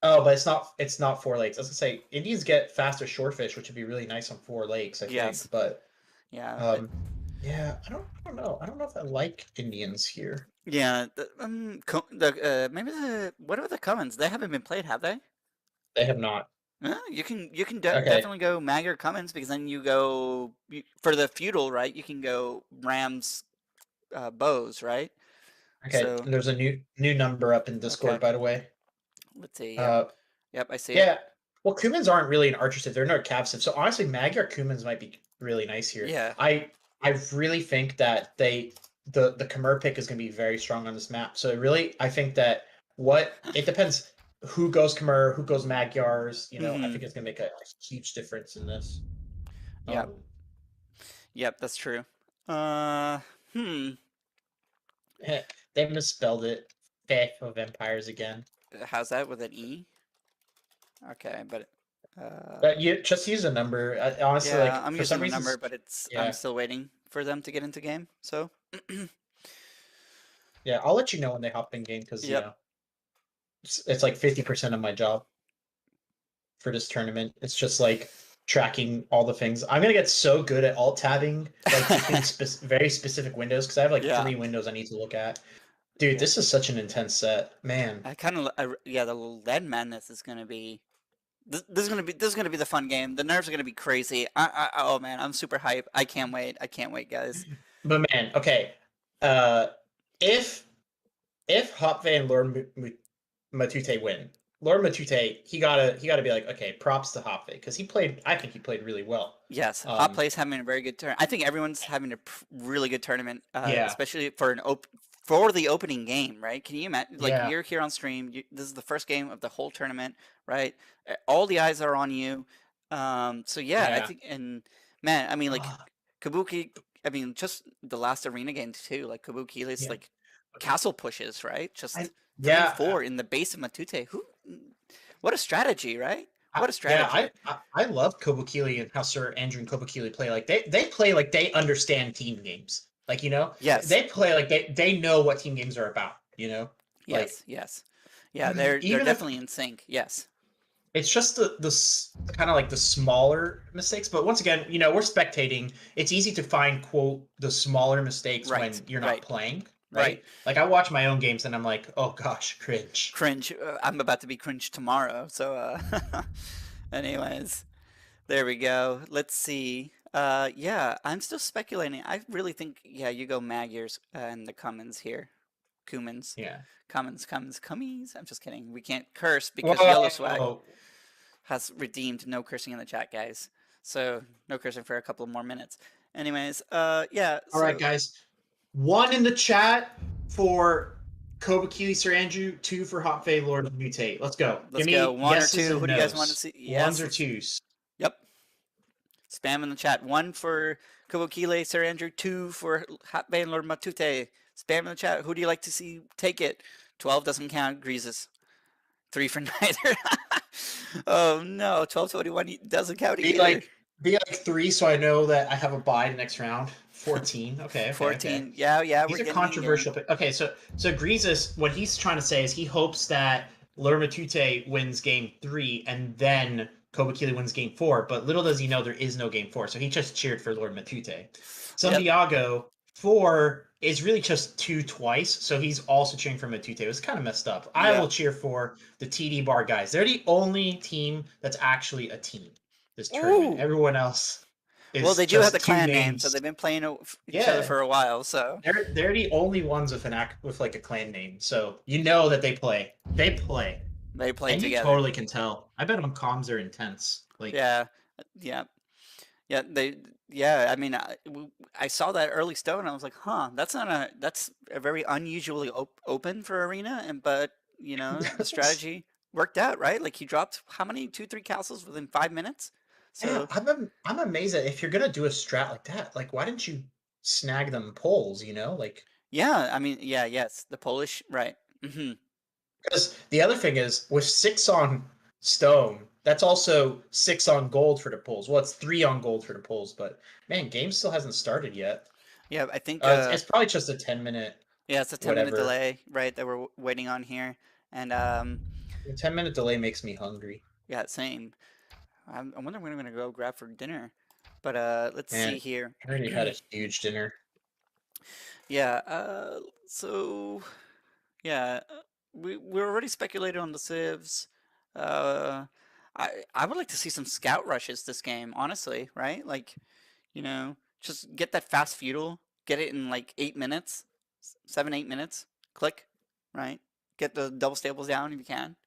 S1: oh, but it's not 4 lakes. I was gonna say Indians get faster shorefish, which would be really nice on 4 lakes, I think.
S2: Yes.
S1: But
S2: Yeah.
S1: yeah, I don't know. I don't know if I like Indians here.
S2: Yeah. Maybe what are the Cummins? They haven't been played, have they?
S1: They have not.
S2: You can
S1: Okay.
S2: definitely go Mag or Cummins because then for the feudal, right? You can go Rams, bows, right?
S1: Okay.
S2: So
S1: There's a new number up in
S2: okay,
S1: Discord, by the way.
S2: let's see. Yep,
S1: Uh,
S2: yep, I see it.
S1: yeah. Well, Cumans aren't really an archer civ. They're not cav civ. So honestly, Magyar Cumans might be really nice here.
S2: Yeah.
S1: I really think that the Khmer pick is going to be very strong on this map. So really, I think that it depends who goes Khmer, who goes Magyars. I
S2: Mm-hmm.
S1: think it's going to make a huge difference in this.
S2: Yep. Yep, that's true. Uh, hmm.
S1: They misspelled it. Faith of Empires again.
S2: How's that with an E? Okay, but
S1: But you just use a number. Honestly,
S2: yeah,
S1: like
S2: I'm
S1: for some
S2: using the
S1: reasons,
S2: number, but I'm
S1: yeah,
S2: still waiting for them to get into game. So,
S1: yeah. I'll let you know when they hop in game because
S2: yep.
S1: it's like 50% of my job for this tournament. It's just like tracking all the things. I'm gonna get so good at alt tabbing, like keeping very specific windows because I have like
S2: Yeah.
S1: 3 windows I need to look at. Dude,
S2: Yeah.
S1: this is such an intense set, man.
S2: Yeah, the Lead Madness is gonna be. This is gonna be the fun game. The nerves are gonna be crazy. Oh man, I'm super hype. I can't wait. I can't wait, guys.
S1: But man, okay. If Hopve and Lord Matute win, Lord Matute, he gotta be like, okay, props to Hopve because I think he played really well.
S2: Yes, Hot Play's having a very good turn. I think everyone's having a really good tournament,
S1: Yeah,
S2: especially for the opening game, right? Can you imagine? Like
S1: yeah,
S2: you're here on stream. This is the first game of the whole tournament, right? All the eyes are on you. So yeah, I
S1: yeah.
S2: think, and man, I mean, like
S1: Ah,
S2: Kabuki. I mean, just the last arena game too. Like Kabuki is
S1: yeah.
S2: like castle pushes, right? Just 3
S1: yeah,
S2: and 4 in the base of Matute. What a strategy, right? What a
S1: yeah,
S2: strategy.
S1: I love Kobukili and how Sir Andrew and Kobukili play. Like they play like they understand team games. Like, you know,
S2: Yes.
S1: they play like they know what team games are about, you know? Like
S2: Yes, yes. Yeah, they're
S1: even if
S2: definitely in sync. Yes.
S1: it's just the kind of like the smaller mistakes, but once again, you know, we're spectating. It's easy to find quote the smaller mistakes
S2: Right.
S1: when you're not
S2: Right.
S1: playing,
S2: Right.
S1: right? Like I watch my own games and I'm like, "Oh gosh, cringe."
S2: Cringe. I'm about to be cringe tomorrow. So anyways, there we go. Let's see. Yeah, I'm still speculating. I really think you go Magyars in the Cummins here. Cumins.
S1: Yeah.
S2: Cummins, Cummies. I'm just kidding. We can't curse because Yellow Swag
S1: Whoa.
S2: has redeemed no cursing in the chat, guys. So no cursing for a couple more minutes. Anyways, yeah.
S1: All right, guys. 1 in the chat for Kobukili Sir Andrew, 2 for Hotfade Lord Mutate. Let's go.
S2: Let's
S1: Give
S2: go.
S1: me
S2: 1 or
S1: yeses
S2: 2.
S1: and
S2: Who do you guys want to
S1: nos.
S2: see? Yes.
S1: Ones or twos.
S2: Yep. Spam in the chat. 1 for Kobukile Sir Andrew. 2 for Hotfade Lord Matute. Spam in the chat. Who do you like to see take it? 12 doesn't count. Greases. 3 for neither. Oh no, 12-21 doesn't count either.
S1: Be like 3 so I know that I have a bye the next round. 14. Okay.
S2: 14.
S1: Okay.
S2: Yeah.
S1: These
S2: we're
S1: are
S2: getting
S1: controversial. Okay, so Greasus, what he's trying to say is he hopes that Lurmatute wins game 3 and then Kobukili wins game 4, but little does he know there is no game 4, so he just cheered for Lurmatute. Santiago, 4 is really just 2 twice, so he's also cheering for Matute. It was kind of messed up. I will cheer for the TdBar guys. They're the only team that's actually a team this tournament.
S2: Ooh.
S1: Everyone else is
S2: Well, they do
S1: just
S2: have the
S1: 2
S2: clan name,
S1: names.
S2: so they've been playing each other for a while. So
S1: they're the only ones with with like a clan name, so you know that they play. They play.
S2: They play
S1: And
S2: together.
S1: you totally can tell. I bet on comms are intense. Like
S2: yeah. I mean, I saw that early stone, and I was like, huh, that's a very unusually open for Arena, but you know the strategy worked out, right? Like he dropped how many 2-3 castles within 5 minutes. So
S1: yeah, I'm amazed that if you're gonna do a strat like that, like why didn't you snag them poles? You know, like
S2: yeah, I mean, yes, the Polish, right?
S1: because the other thing is with 6 on stone, that's also 6 on gold for the poles. Well, it's 3 on gold for the poles, but man, game still hasn't started yet.
S2: Yeah, I think
S1: It's probably just a 10-minute.
S2: yeah, it's a 10-minute delay, right? That we're waiting on here, and
S1: A 10-minute delay makes me hungry.
S2: yeah, same. I wonder when I'm gonna go grab for dinner, but let's see here.
S1: I already had a huge dinner.
S2: Yeah. So yeah, we're already speculated on the civs. I would like to see some scout rushes this game, honestly, right? Like, you know, just get that fast feudal, get it in like 8 minutes, 7-8 minutes, click, right? Get the double stables down if you can,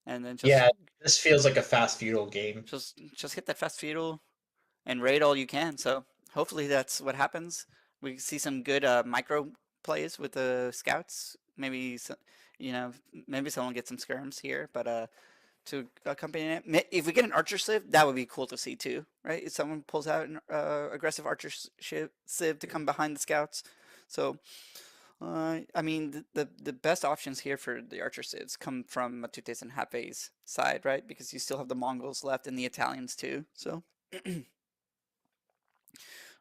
S2: and then just
S1: Yeah, this feels like a fast feudal game.
S2: just hit that fast feudal and raid all you can. So hopefully that's what happens. We see some good micro plays with the scouts. Maybe maybe someone gets some skirms here, but to accompany it, if we get an archer civ, that would be cool to see too, right? If someone pulls out an aggressive archer civ to come behind the scouts, so. I mean, the best options here for the archer civs come from Matute's and Japve's side, right? Because you still have the Mongols left and the Italians too. So,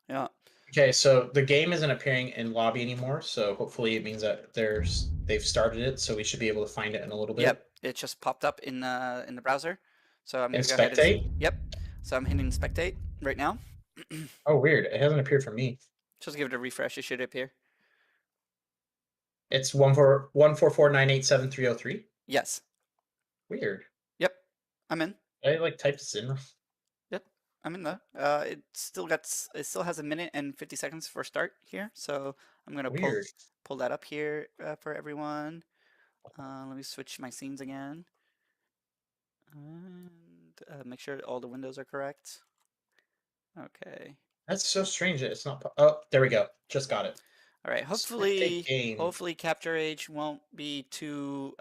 S2: yeah.
S1: Okay, so the game isn't appearing in lobby anymore, so hopefully it means that they've started it, so we should be able to find it in a little bit.
S2: Yep, it just popped up in the browser. So I'm gonna
S1: go
S2: ahead and
S1: spectate?
S2: yep. So I'm hitting spectate right now.
S1: Oh, weird. It hasn't appeared for me.
S2: Just give it a refresh. It should appear.
S1: It's 144987303.
S2: Yes.
S1: Weird.
S2: Yep. I'm in.
S1: I like typed this in.
S2: Yep. I'm in though. It still has a minute and 50 seconds for start here. So I'm gonna pull that up here for everyone. Let me switch my scenes again. And make sure all the windows are correct. Okay.
S1: That's so strange that it's not. Oh, there we go. Just got it.
S2: All right. Hopefully, capture age won't be too.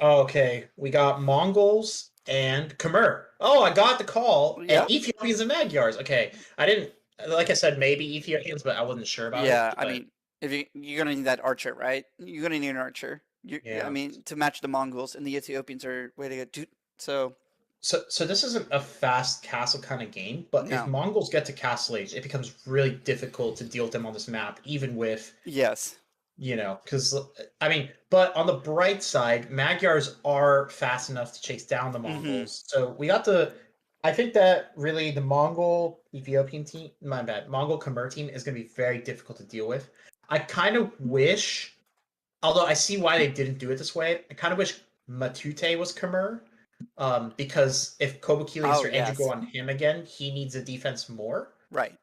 S1: Okay, we got Mongols and Khmer. Oh, I got the call.
S2: Yep.
S1: And Ethiopians and Magyars. Okay, I didn't. Like I said, maybe Ethiopians, but I wasn't sure about it.
S2: Yeah,
S1: but...
S2: I mean, If you're gonna need that archer, right? You're gonna need an archer. I
S1: Yeah.
S2: mean, to match the Mongols, and the Ethiopians are way to go. So
S1: So this isn't a fast castle kind of game, but if
S2: no.
S1: Mongols get to Castle Age, it becomes really difficult to deal with them on this map, even with,
S2: Yes.
S1: because I mean, but on the bright side, Magyars are fast enough to chase down the Mongols. So we got the. I think that really the Mongol Ethiopian team, my bad, Mongol Khmer team is going to be very difficult to deal with. I kind of wish, although I see why they didn't do it this way, I kind of wish Matute was Khmer. Because if Kobukili and Sir Andrew go on him again, he needs a defense more.
S2: Right.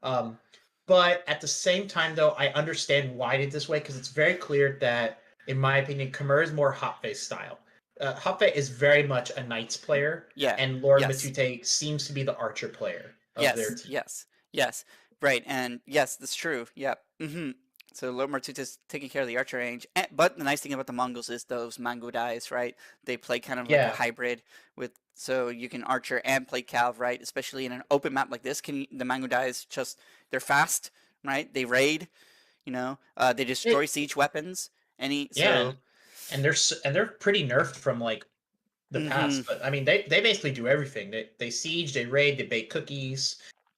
S1: But at the same time, though, I understand why they did this way because it's very clear that, in my opinion, Khmer is more Japve style. Japve is very much a Knights player, and Lord Matute seems to be the Archer player of their team.
S2: Yes, right, and yes, that's true. Yep. So Lord Matute is taking care of the archer range, but the nice thing about the Mongols is those Mango dies, right? They play kind of like a hybrid so you can archer and play Calv, right? Especially in an open map like this, the Mango dies they're fast, right? They raid, they destroy siege weapons. And
S1: they're pretty nerfed from like the past, but I mean they basically do everything. They siege, they raid, they bake cookies.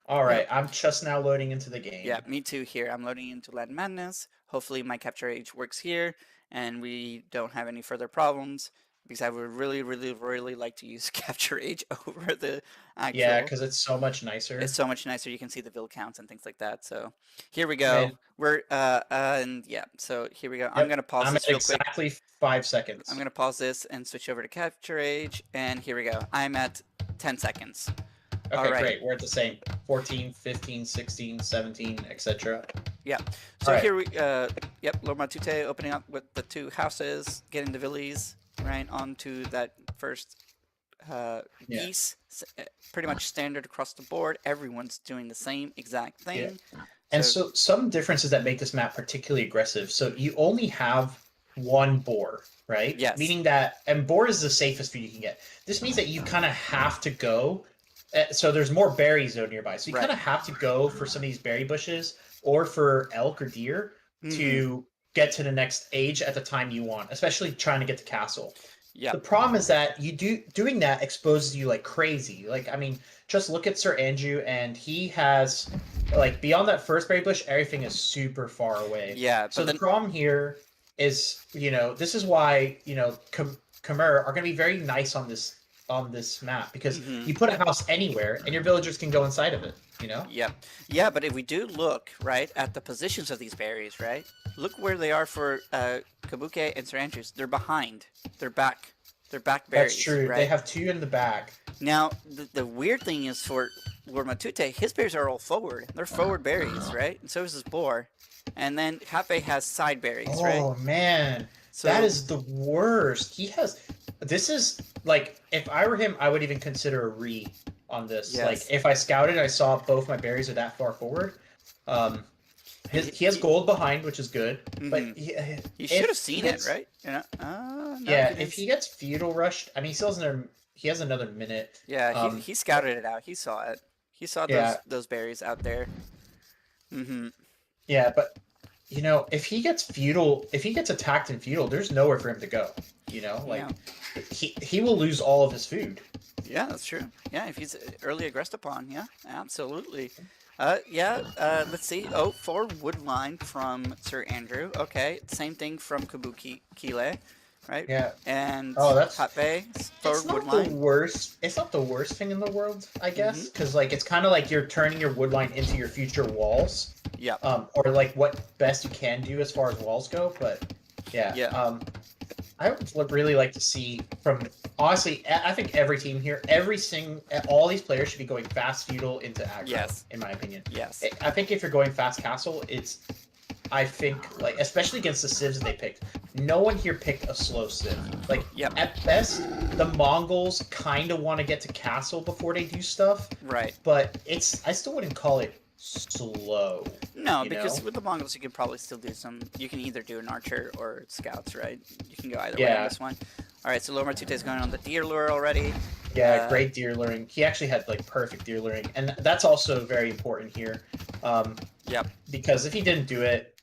S1: All right, I'm just now loading into the game.
S2: Yeah, me too here. I'm loading into Land Madness. Hopefully my capture age works here and we don't have any further problems because I would really, really, really like to use capture age over the actual.
S1: Yeah, because it's so much nicer.
S2: It's so much nicer. You can see the vill counts and things like that. So here we go. We're so here we go. Yep. I'm gonna pause this real quick.
S1: Exactly 5 seconds.
S2: I'm gonna pause this and switch over to capture age, and here we go. I'm at 10 seconds.
S1: Okay, great. We're at the same 14, 15, 16, 17, etc.
S2: Yeah. So here we Lord Matute opening up with the two houses, getting the villies right onto that first piece. Pretty much standard across the board. Everyone's doing the same exact thing.
S1: Yeah. And so some differences that make this map particularly aggressive. So you only have one boar, right?
S2: Yes.
S1: Meaning that, and boar is the safest food you can get. This means that you kind of have to go. So there's more berries though nearby. So you kind of have to go for some of these berry bushes or for elk or deer to get to the next age at the time you want, especially trying to get to castle. Yeah. The problem is that doing that exposes you like crazy. Like, I mean, just look at Sir Andrew, and he has like beyond that first berry bush, everything is super far away.
S2: Yeah.
S1: So the problem here is, this is why Khmer are going to be very nice on this map because you put a house anywhere and your villagers can go inside of it.
S2: Yeah, but if we do look right at the positions of these berries, right? Look where they are for Kabuke and Sir Andrews. They're behind. They're back. They're back berries.
S1: That's true.
S2: Right?
S1: They have two in the back.
S2: Now, the weird thing is for Lord Matute, his berries are all forward. They're forward berries, right? And so is his boar. And then Japve has side berries, right?
S1: Oh, man. So, that is the worst. This is, like, if I were him, I would even consider a re on this. Yes. Like, if I scouted and I saw both my berries are that far forward, he has gold behind, which is good. But
S2: he should have seen it, right? No,
S1: if he gets feudal rushed, I mean, he has another minute.
S2: Yeah, he scouted it out. He saw it. He saw those berries out there.
S1: Yeah, but if he gets attacked in feudal, there's nowhere for him to go. He will lose all of his food.
S2: Yeah, that's true. Yeah, if he's early aggressed upon, yeah, absolutely. Let's see. Oh, 4 wood line from Sir Andrew. Okay, same thing from Kabukile, right?
S1: Yeah.
S2: And
S1: that's
S2: Japve, 4 wood line.
S1: It's not the worst thing in the world, I guess, because like it's kind of like you're turning your wood line into your future walls.
S2: Yeah.
S1: Or like what best you can do as far as walls go, but yeah. Yeah. I would really like to see honestly, I think every team here, all these players should be going fast feudal into aggro.
S2: Yes.
S1: In my opinion.
S2: Yes.
S1: I think if you're going fast castle, I think like especially against the civs that they picked, no one here picked a slow civ. Like at best, the Mongols kind of want to get to castle before they do stuff.
S2: Right.
S1: But I still wouldn't call it slow.
S2: No, because with the Mongols you can probably still do you can either do an archer or scouts, right? You can go either way on this one. Alright, so Lord Matute is going on the deer lure already.
S1: Yeah, great deer luring. He actually had like perfect deer luring, and that's also very important here.
S2: Yep.
S1: Because if he didn't do it,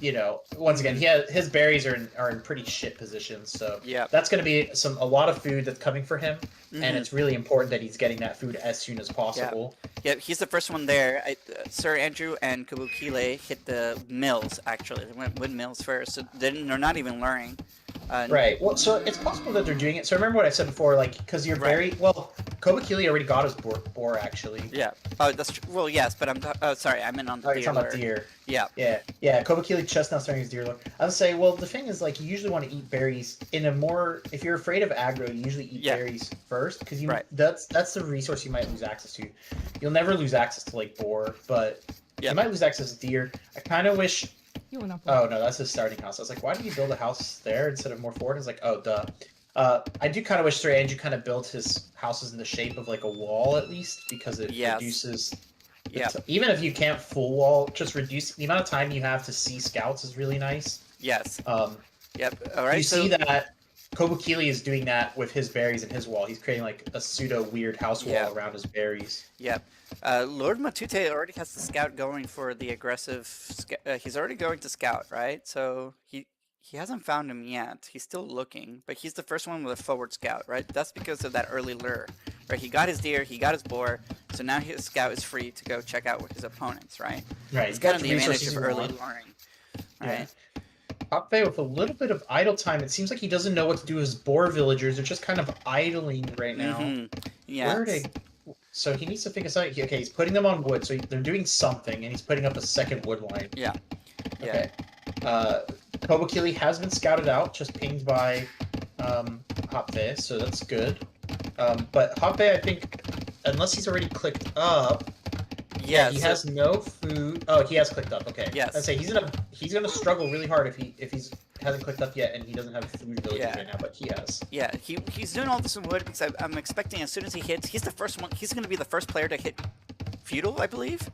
S1: you know, once again, his berries are in pretty shit positions. So
S2: Yeah.
S1: that's going to be a lot of food that's coming for him, and it's really important that he's getting that food as soon as possible.
S2: Yeah, he's the first one there. Sir Andrew and Kabukile hit the mills, actually. They went wood mills first, so they're not even luring.
S1: Right. Well, so it's possible that they're doing it. So remember what I said before, like, because you're very... Well, Kobakili already got his boar, actually.
S2: Yeah. Oh, that's true. Well, yes, but I'm... Oh, sorry, I meant on the deer.
S1: You're talking about deer.
S2: Yeah.
S1: Yeah, Kobakili just now starting his deer lure. I would say, well, the thing is, like, you usually want to eat berries in a more... If you're afraid of aggro, you usually eat berries first, because that's the resource you might lose access to. You'll never lose access to, like, boar, but you might lose access to deer. I kind of wish... Oh, no, that's his starting house. I was like, why did you build a house there instead of more forward? It's like, oh, duh. I do kind of wish Sir Andrew kind of built his houses in the shape of, like, a wall, at least, because it reduces... Even if you can't full wall, just reduce... The amount of time you have to see scouts is really nice.
S2: Yes. Yep. All right.
S1: You see that Kobukili is doing that with his berries and his wall. He's creating, like, a pseudo-weird house wall around his berries.
S2: Yep. Lord Matute already has the scout going for the aggressive... he's already going to scout, right? So he hasn't found him yet. He's still looking, but he's the first one with a forward scout, right? That's because of that early lure, right? He got his deer, he got his boar, so now his scout is free to go check out with his opponents, right?
S1: Right.
S2: He's got the advantage of early luring, right?
S1: Japve with a little bit of idle time. It seems like he doesn't know what to do with his boar villagers. They're just kind of idling right now.
S2: Yeah.
S1: So he needs to figure something. Okay, he's putting them on wood, so they're doing something, and he's putting up a second wood line.
S2: Yeah.
S1: Okay. Kobakili has been scouted out, just pinged by Japve, so that's good. But Japve, I think, unless he's already clicked up, he has no food. Oh, he has clicked up. Okay.
S2: Yes.
S1: I'd say he's gonna struggle really hard if he hasn't clicked up yet and he doesn't have food villagers right now, but he has.
S2: Yeah, he's doing all this in wood because I'm expecting as soon as he hits, he's the first one. He's gonna be the first player to hit feudal, I believe.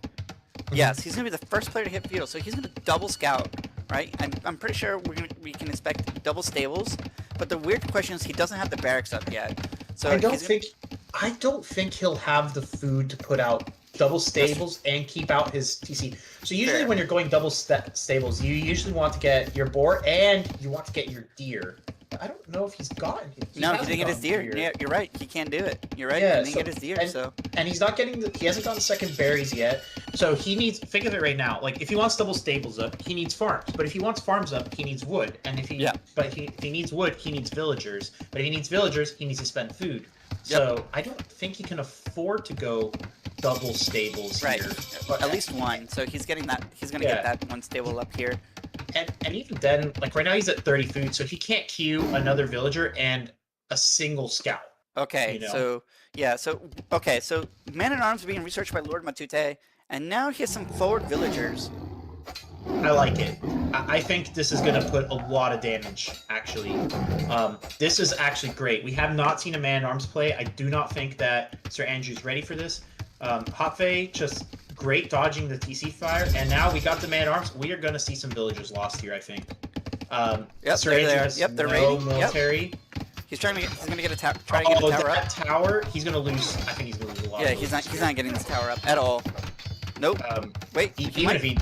S2: Yes, he's gonna be the first player to hit feudal, so he's gonna double scout, right? I'm pretty sure we can expect double stables, but the weird question is he doesn't have the barracks up yet. So I
S1: don't think he'll have the food to put out double stables and keep out his TC. So usually when you're going double stables, you usually want to get your boar and you want to get your deer. I don't know if he's gotten it.
S2: No, he didn't get his deer. Yeah, you're right. He can't do it. You're right. He didn't get his deer.
S1: And he's not getting he hasn't gotten second berries yet. So he needs. Think of it right now. Like if he wants double stables up, he needs farms. But if he wants farms up, he needs wood. And if he if he needs wood, he needs villagers. But if he needs villagers, he needs to spend food. So I don't think he can afford to go double stables here.
S2: But at least one. So he's getting that. He's gonna get that one stable up here.
S1: And even then, like right now he's at 30 food, so he can't queue another villager and a single scout.
S2: Okay,
S1: you know?
S2: So Man-at-Arms are being researched by Lord Matute, and now he has some forward villagers.
S1: I like it. I think this is going to put a lot of damage, actually. This is actually great. We have not seen a Man-at-Arms play. I do not think that Sir Andrew's ready for this. Japve just great dodging the TC fire, and now we got the Man-at-Arms. We are going to see some villagers lost here, I think. Sir Andrew has
S2: they're
S1: no military.
S2: Yep. He's gonna get a tower. Trying to get a tower up.
S1: Tower, he's gonna lose. I think he's gonna lose a lot.
S2: Yeah, he's not getting this tower up at all. Nope. Wait.
S1: Even if he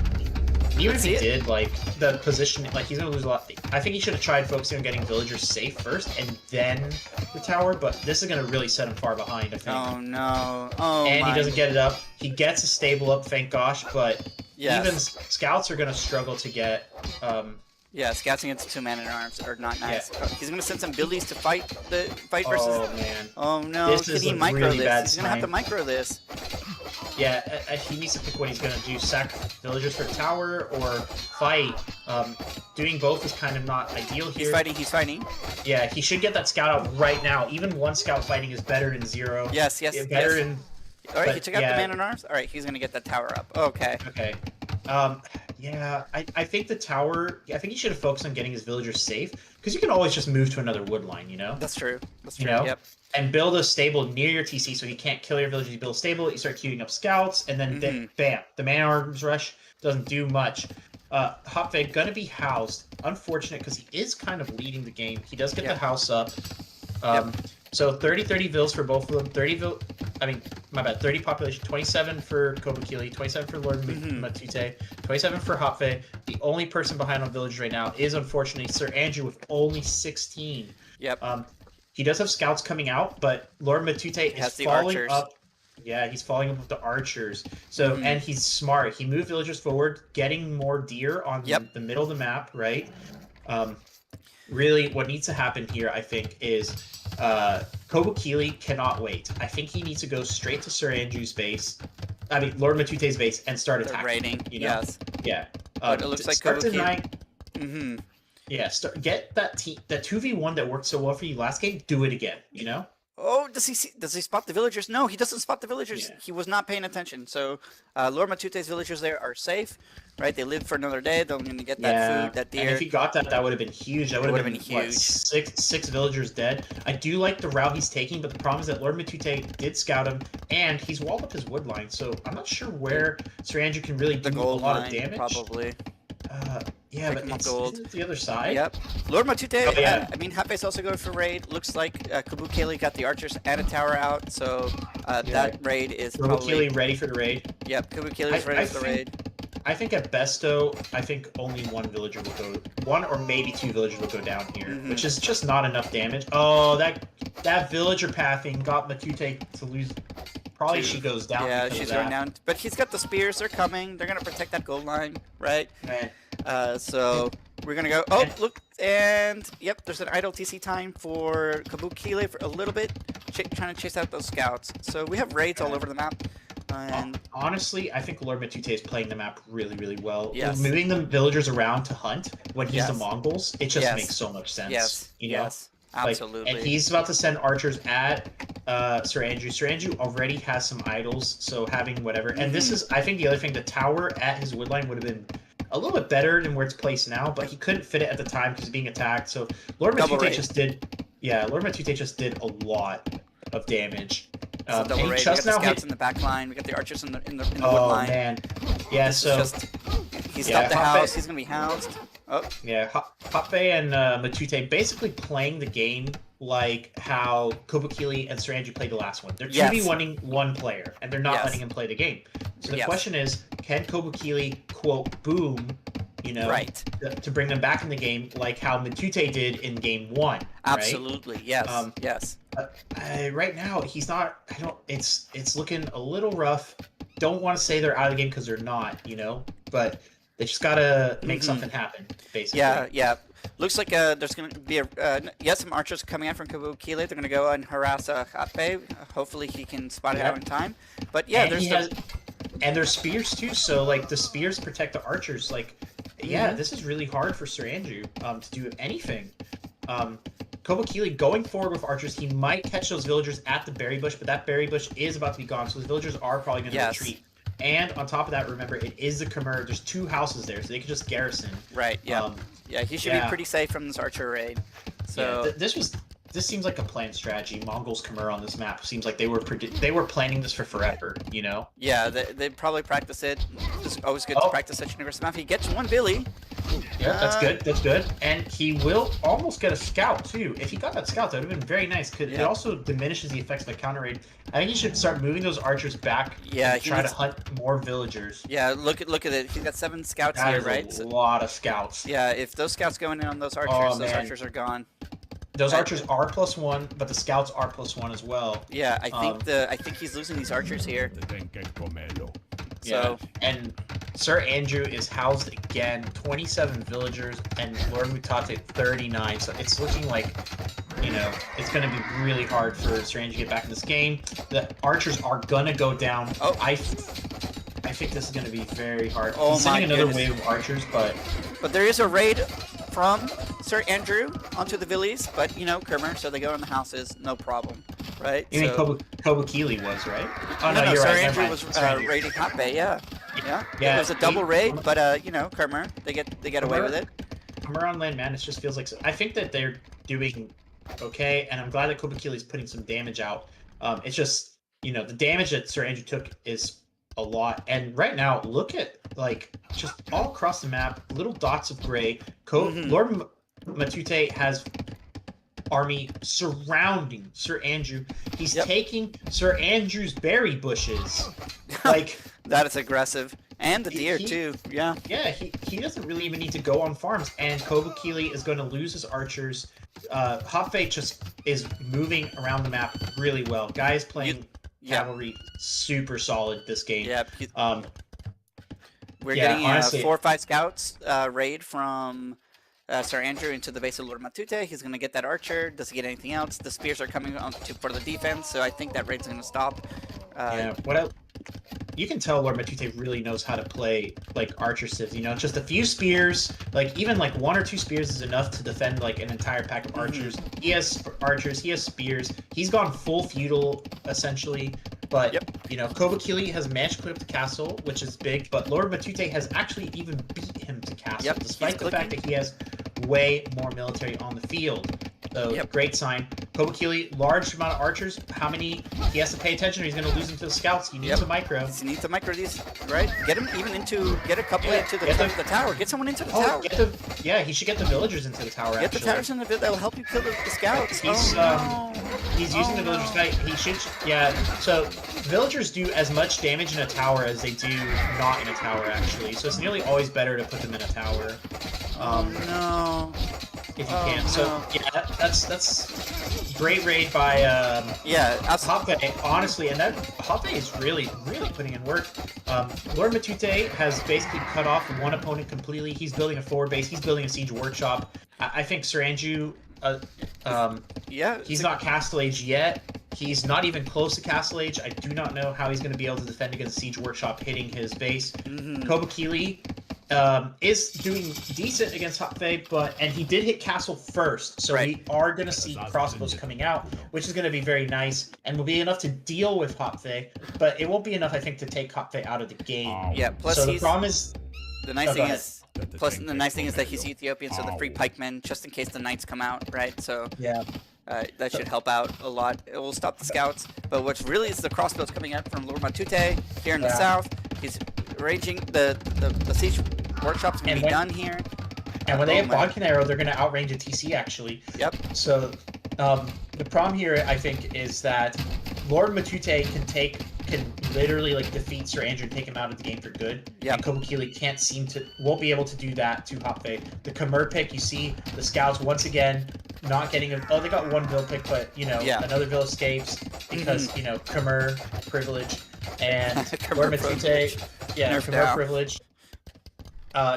S1: did, like the position, like he's gonna lose a lot. I think he should have tried focusing on getting villagers safe first and then the tower. But this is gonna really set him far behind, I think.
S2: Oh no. Oh.
S1: And he doesn't get it up. He gets a stable up, thank gosh. But even scouts are gonna struggle to get.
S2: Yeah, scouts against 2 Man-at-Arms are not nice. Yeah. He's gonna send some billies to fight versus.
S1: Oh man.
S2: Oh no!
S1: This is a really bad
S2: He's gonna have to micro this.
S1: Yeah, he needs to pick what he's gonna do: sack villagers for tower or fight. Doing both is kind of not ideal here.
S2: He's fighting.
S1: Yeah, he should get that scout out right now. Even one scout fighting is better than 0.
S2: Yes.
S1: Better than.
S2: All right, he took out the Man-at-Arms. All right, he's gonna get that tower up. Okay.
S1: Okay. Yeah, I think the tower. I think he should have focused on getting his villagers safe, because you can always just move to another wood line, you know.
S2: That's true. That's true.
S1: You know?
S2: Yep.
S1: And build a stable near your TC so he can't kill your villagers. You build a stable, you start queuing up scouts, and then bam, the Man-at-Arms rush doesn't do much. Japve gonna be housed. Unfortunate, because he is kind of leading the game. He does get the house up. So 30 vills for both of them. 30 population. 27 for Kobukili, 27 for Lord Matute, 27 for Japve. The only person behind on village right now is unfortunately Sir Andrew with only 16.
S2: Yep.
S1: He does have scouts coming out, but Lord Matute is falling up. Yeah, he's falling up with the archers. So and he's smart. He moved villagers forward, getting more deer on the middle of the map, right? Really, what needs to happen here, I think, is Kobukili cannot wait. I think he needs to go straight to Sir Andrew's base. I mean, Lord Matute's base and start attacking.
S2: Raiding,
S1: you know?
S2: Yes.
S1: Yeah.
S2: But it looks like Kobukili.
S1: Yeah, get that 2v1 that worked so well for you last game. Do it again. You know.
S2: Oh, does he spot the villagers? No, he doesn't spot the villagers. Yeah. He was not paying attention. So, Lord Matute's villagers there are safe, right? They live for another day. They're going to get that food, that deer.
S1: And if he got that, that would have been huge. That would have been huge. What, six villagers dead. I do like the route he's taking, but the problem is that Lord Matute did scout him, and he's walled up his wood line. So I'm not sure where Sir Andrew can really do a lot of damage.
S2: Probably.
S1: Yeah, but it's the other side.
S2: Yep. Lord Matute, I mean, Japve's also going for raid. Looks like Kobukili got the archers and a tower out, so that raid is probably...
S1: ready for the raid.
S2: Yep, Kobukili's ready for the raid.
S1: I think at best, though, I think only one villager will go... One or maybe two villagers will go down here, which is just not enough damage. Oh, that villager pathing got Matute to lose... Probably she goes down.
S2: Yeah, she's going down. But he's got the spears. They're coming. They're going to protect that gold line, right?
S1: Man.
S2: So we're going to go... Oh, look. And, yep, there's an idle TC time for Kobukili for a little bit. Trying to chase out those scouts. So we have raids all over the map. And
S1: honestly, I think Lord Matute is playing the map really, really well.
S2: Yes.
S1: Moving the villagers around to hunt when he's the Mongols, it just makes so much sense.
S2: Yes.
S1: You know?
S2: Yes. Absolutely.
S1: And he's about to send archers at Sir Andrew. Sir Andrew already has some idols, so having whatever. And this is, I think, the other thing. The tower at his woodline would have been a little bit better than where it's placed now, but he couldn't fit it at the time because he's being attacked. So Lord Matute just did. Yeah, Lord Matute just did a lot of damage.
S2: Double raid. We got the scouts in the back line. We got the archers in the wood line.
S1: Oh man, yeah. So
S2: he stopped the house. He's gonna be housed. Oh.
S1: Yeah, Japve and Matute basically playing the game like how Kobukili and Sir Andrew played the last one. They're 2v1ing one player, and they're not letting him play the game. So the question is, can Kobukili, quote, boom, you know, to bring them back in the game like how Matute did in game 1,
S2: Absolutely,
S1: right?
S2: yes, yes.
S1: Right now, he's not, it's looking a little rough. Don't want to say they're out of the game because they're not, you know, but... They just gotta make something happen, basically.
S2: Yeah. Looks like there's gonna be some archers coming out from Kobukili. They're gonna go and harass Japve. Hopefully he can spot it out in time. But yeah,
S1: and there's spears too. So like the spears protect the archers. Like, this is really hard for Sir Andrew to do anything. Kobukili going forward with archers, he might catch those villagers at the berry bush, but that berry bush is about to be gone, so the villagers are probably gonna retreat. And on top of that, remember, it is the Khmer. There's 2 houses there, so they can just garrison.
S2: Right, yeah. He should be pretty safe from this archer raid. So
S1: this seems like a planned strategy. Mongols Khmer on this map seems like they were planning this for forever, you know?
S2: Yeah, they probably practice it. It's always good to practice such an aggressive map. He gets one Billy.
S1: Yeah, that's good. That's good. And he will almost get a scout too. If he got that scout, that would have been very nice. Because it also diminishes the effects of the counter raid. I think he should start moving those archers back. Yeah, and try to hunt more villagers.
S2: Yeah, look at it. He's got 7 scouts here, right?
S1: That's a lot of scouts.
S2: Yeah, if those scouts going in on those archers, those archers are gone.
S1: Those archers are +1, but the scouts are +1 as well.
S2: Yeah, I think he's losing these archers here.
S1: So and Sir Andrew is housed again, 27 villagers, and Lord Matute 39. So it's looking like, you know, it's going to be really hard for Sir Andrew to get back in this game. The archers are going to go down. Oh, I think this is going to be very hard.
S2: Oh,
S1: he's sending another wave of archers, but
S2: there is a raid from Sir Andrew onto the villies, but you know, Khmer, so they go in the houses, no problem, right?
S1: You mean Kobukili was, right? Oh
S2: no,
S1: you're
S2: Sir
S1: right.
S2: Andrew was raiding Japve, yeah. It was a double raid, but you know, Khmer, they get away with it.
S1: Khmer on land, man, it just feels like I think that they're doing okay, and I'm glad that Kobukili is putting some damage out. It's just, you know, the damage that Sir Andrew took is a lot, and right now look at like just all across the map little dots of gray. Lord Matute has army surrounding Sir Andrew. He's
S2: Yep.
S1: taking Sir Andrew's berry bushes. Like
S2: that is aggressive. And the deer too. Yeah.
S1: Yeah, he doesn't really even need to go on farms, and Kobukili is going to lose his archers. Japve just is moving around the map really well. Guys playing cavalry super solid this game.
S2: Yeah. We're
S1: Yeah,
S2: getting
S1: honestly-
S2: 4 or 5 scouts raid from Sir Andrew into the base of Lord Matute. He's going to get that archer. Does he get anything else? The spears are coming on for the defense, so I think that raid's going to stop.
S1: Yeah, you can tell Lord Matute really knows how to play like archer civs. You know, just a few spears, like even like 1 or 2 spears is enough to defend like an entire pack of archers. He has archers, he has spears. He's gone full feudal essentially. But you know, Kobukili has managed to put up the castle, which is big. But Lord Matute has actually even beat him to castle, despite the fact that he has way more military on the field. So great sign. Kobukili, large amount of archers. How many? He has to pay attention, or he's going to lose them to the scouts. He needs to micro.
S2: He needs to micro these, right? Get him even get a couple into the tower. Get someone into the tower.
S1: He should get the villagers into the tower.
S2: Get the towers in the village. That'll help you kill the scouts.
S1: He's using the villagers guy. He should. Yeah. So villagers do as much damage in a tower as they do not in a tower, actually. So it's nearly always better to put them in a tower.
S2: No.
S1: If you can. So yeah, that's great raid by Japve, honestly, and that Japve is really putting in work. Lord Matute has basically cut off one opponent completely. He's building a forward base. He's building a siege workshop. I think Sir Andrew, he's not Castle Age yet. He's not even close to Castle Age. I do not know how he's going to be able to defend against siege workshop hitting his base. Kobukili is doing decent against Japve, and he did hit castle first, so we are going to see crossbows coming out, which is going to be very nice, and will be enough to deal with Japve, but it won't be enough, I think, to take Japve out of the game.
S2: Yeah, plus
S1: so the problem is...
S2: The nice thing is... Plus, the nice thing is that he's Ethiopian, so the free pikemen, just in case the knights come out, right? So that should help out a lot. It will stop the scouts, but what's really is the crossbows coming out from Lord Matute here in the south. He's raging the siege workshop's gonna be done here.
S1: And when they have Bodkin Arrow, they're gonna outrange a TC actually. So the problem here, I think, is that Lord Matute can literally like defeat Sir Andrew and take him out of the game for good. And Kobukili won't be able to do that to Japve. The Khmer pick, you see the scouts once again not getting they got one vill pick, but you know another vill escapes because you know Khmer privilege and Lord Matute, Khmer privilege.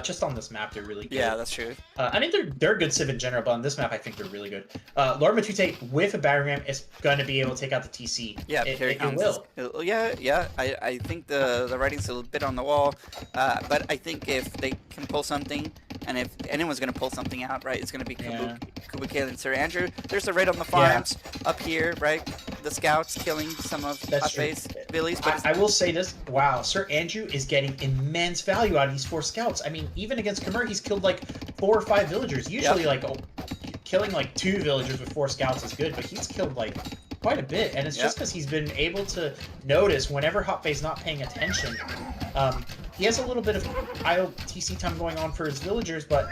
S1: Just on this map, they're really good.
S2: Yeah, that's true.
S1: I mean, they're good civ in general, but on this map, I think they're really good. Lord Matute with a battering ram is going to be able to take out the TC.
S2: Yeah,
S1: it will.
S2: I think the writing's a bit on the wall, but I think if they can pull something, and if anyone's going to pull something out, right, it's going to be Kobukili and Sir Andrew. There's a raid on the farms up here, right? The scouts killing some of Japve's villies. But
S1: I will say this. Wow, Sir Andrew is getting immense value out of these 4 scouts. I mean, even against Khmer, he's killed like 4 or 5 villagers. Usually, killing like 2 villagers with 4 scouts is good, but he's killed like quite a bit, and it's just because he's been able to notice whenever Japve's not paying attention. He has a little bit of idle TC time going on for his villagers, but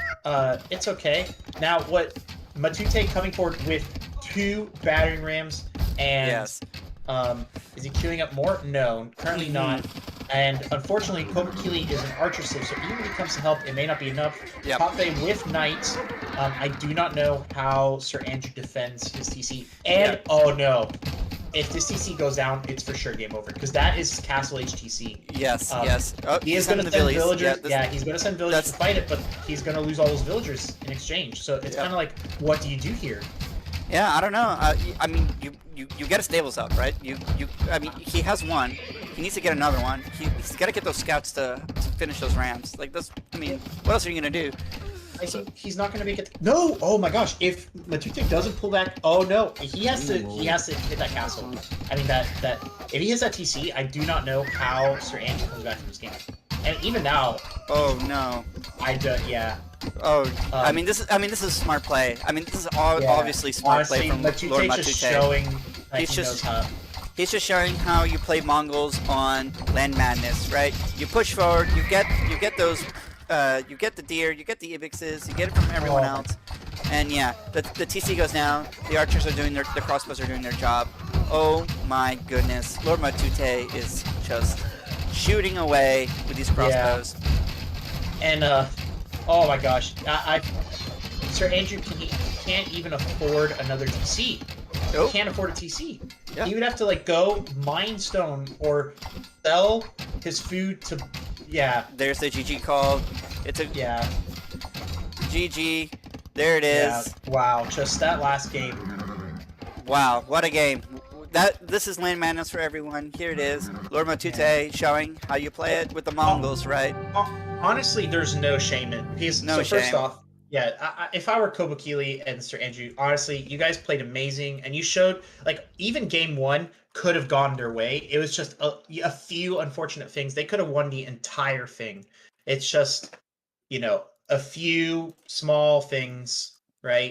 S1: it's okay. Now, what Matute coming forward with 2 battering rams, and is he queuing up more? No, currently not. And unfortunately, Kobukili is an archer civ, so even if he comes to help, it may not be enough. Japve with knights. I do not know how Sir Andrew defends his TC. And oh no, if this TC goes down, it's for sure game over, because that is Castle Age TC.
S2: Oh,
S1: he is going to send villagers. He's going to send villagers to fight it, but he's going to lose all those villagers in exchange. So it's kind of like, what do you do here?
S2: Yeah, I don't know. I mean, you get a stables up, right? I mean, he has one. He needs to get another one. He's got to get those scouts to finish those rams. Like those. I mean, what else are you gonna do?
S1: I think he's not gonna make it. No! Oh my gosh! If Matute doesn't pull back, oh no! He has to hit that castle. I mean that if he hits that TC, I do not know how Sir Andrew comes back from this game. And even now.
S2: Oh no.
S1: Oh,
S2: I mean this is smart play. I mean this is obviously smart play from Lord Matute.
S1: Just showing
S2: he's just showing how you play Mongols on Land Madness, right? You push forward, you get those, you get the deer, you get the ibixes, you get it from everyone else, And yeah, the TC goes down. The archers are doing the crossbows are doing their job. Oh my goodness. Lord Matute is just shooting away with these crossbows.
S1: Yeah. And, oh my gosh. Sir Andrew, can't even afford another TC.
S2: Nope.
S1: He can't afford a TC.
S2: Yeah.
S1: He would have to, like, go mine stone or sell his food to... Yeah.
S2: There's the GG call. It's a...
S1: Yeah.
S2: GG. There it is.
S1: Yeah. Wow. Just that last game.
S2: Wow. What a game. This is Land Madness for everyone. Here it is. Lord Matute showing how you play it with the Mongols, right?
S1: Honestly, there's no shame in it.
S2: No shame.
S1: First off, yeah, if I were Kobakili and Sir Andrew, honestly, you guys played amazing, and you showed, like, even game 1 could have gone their way. It was just a few unfortunate things. They could have won the entire thing. It's just, a few small things, right?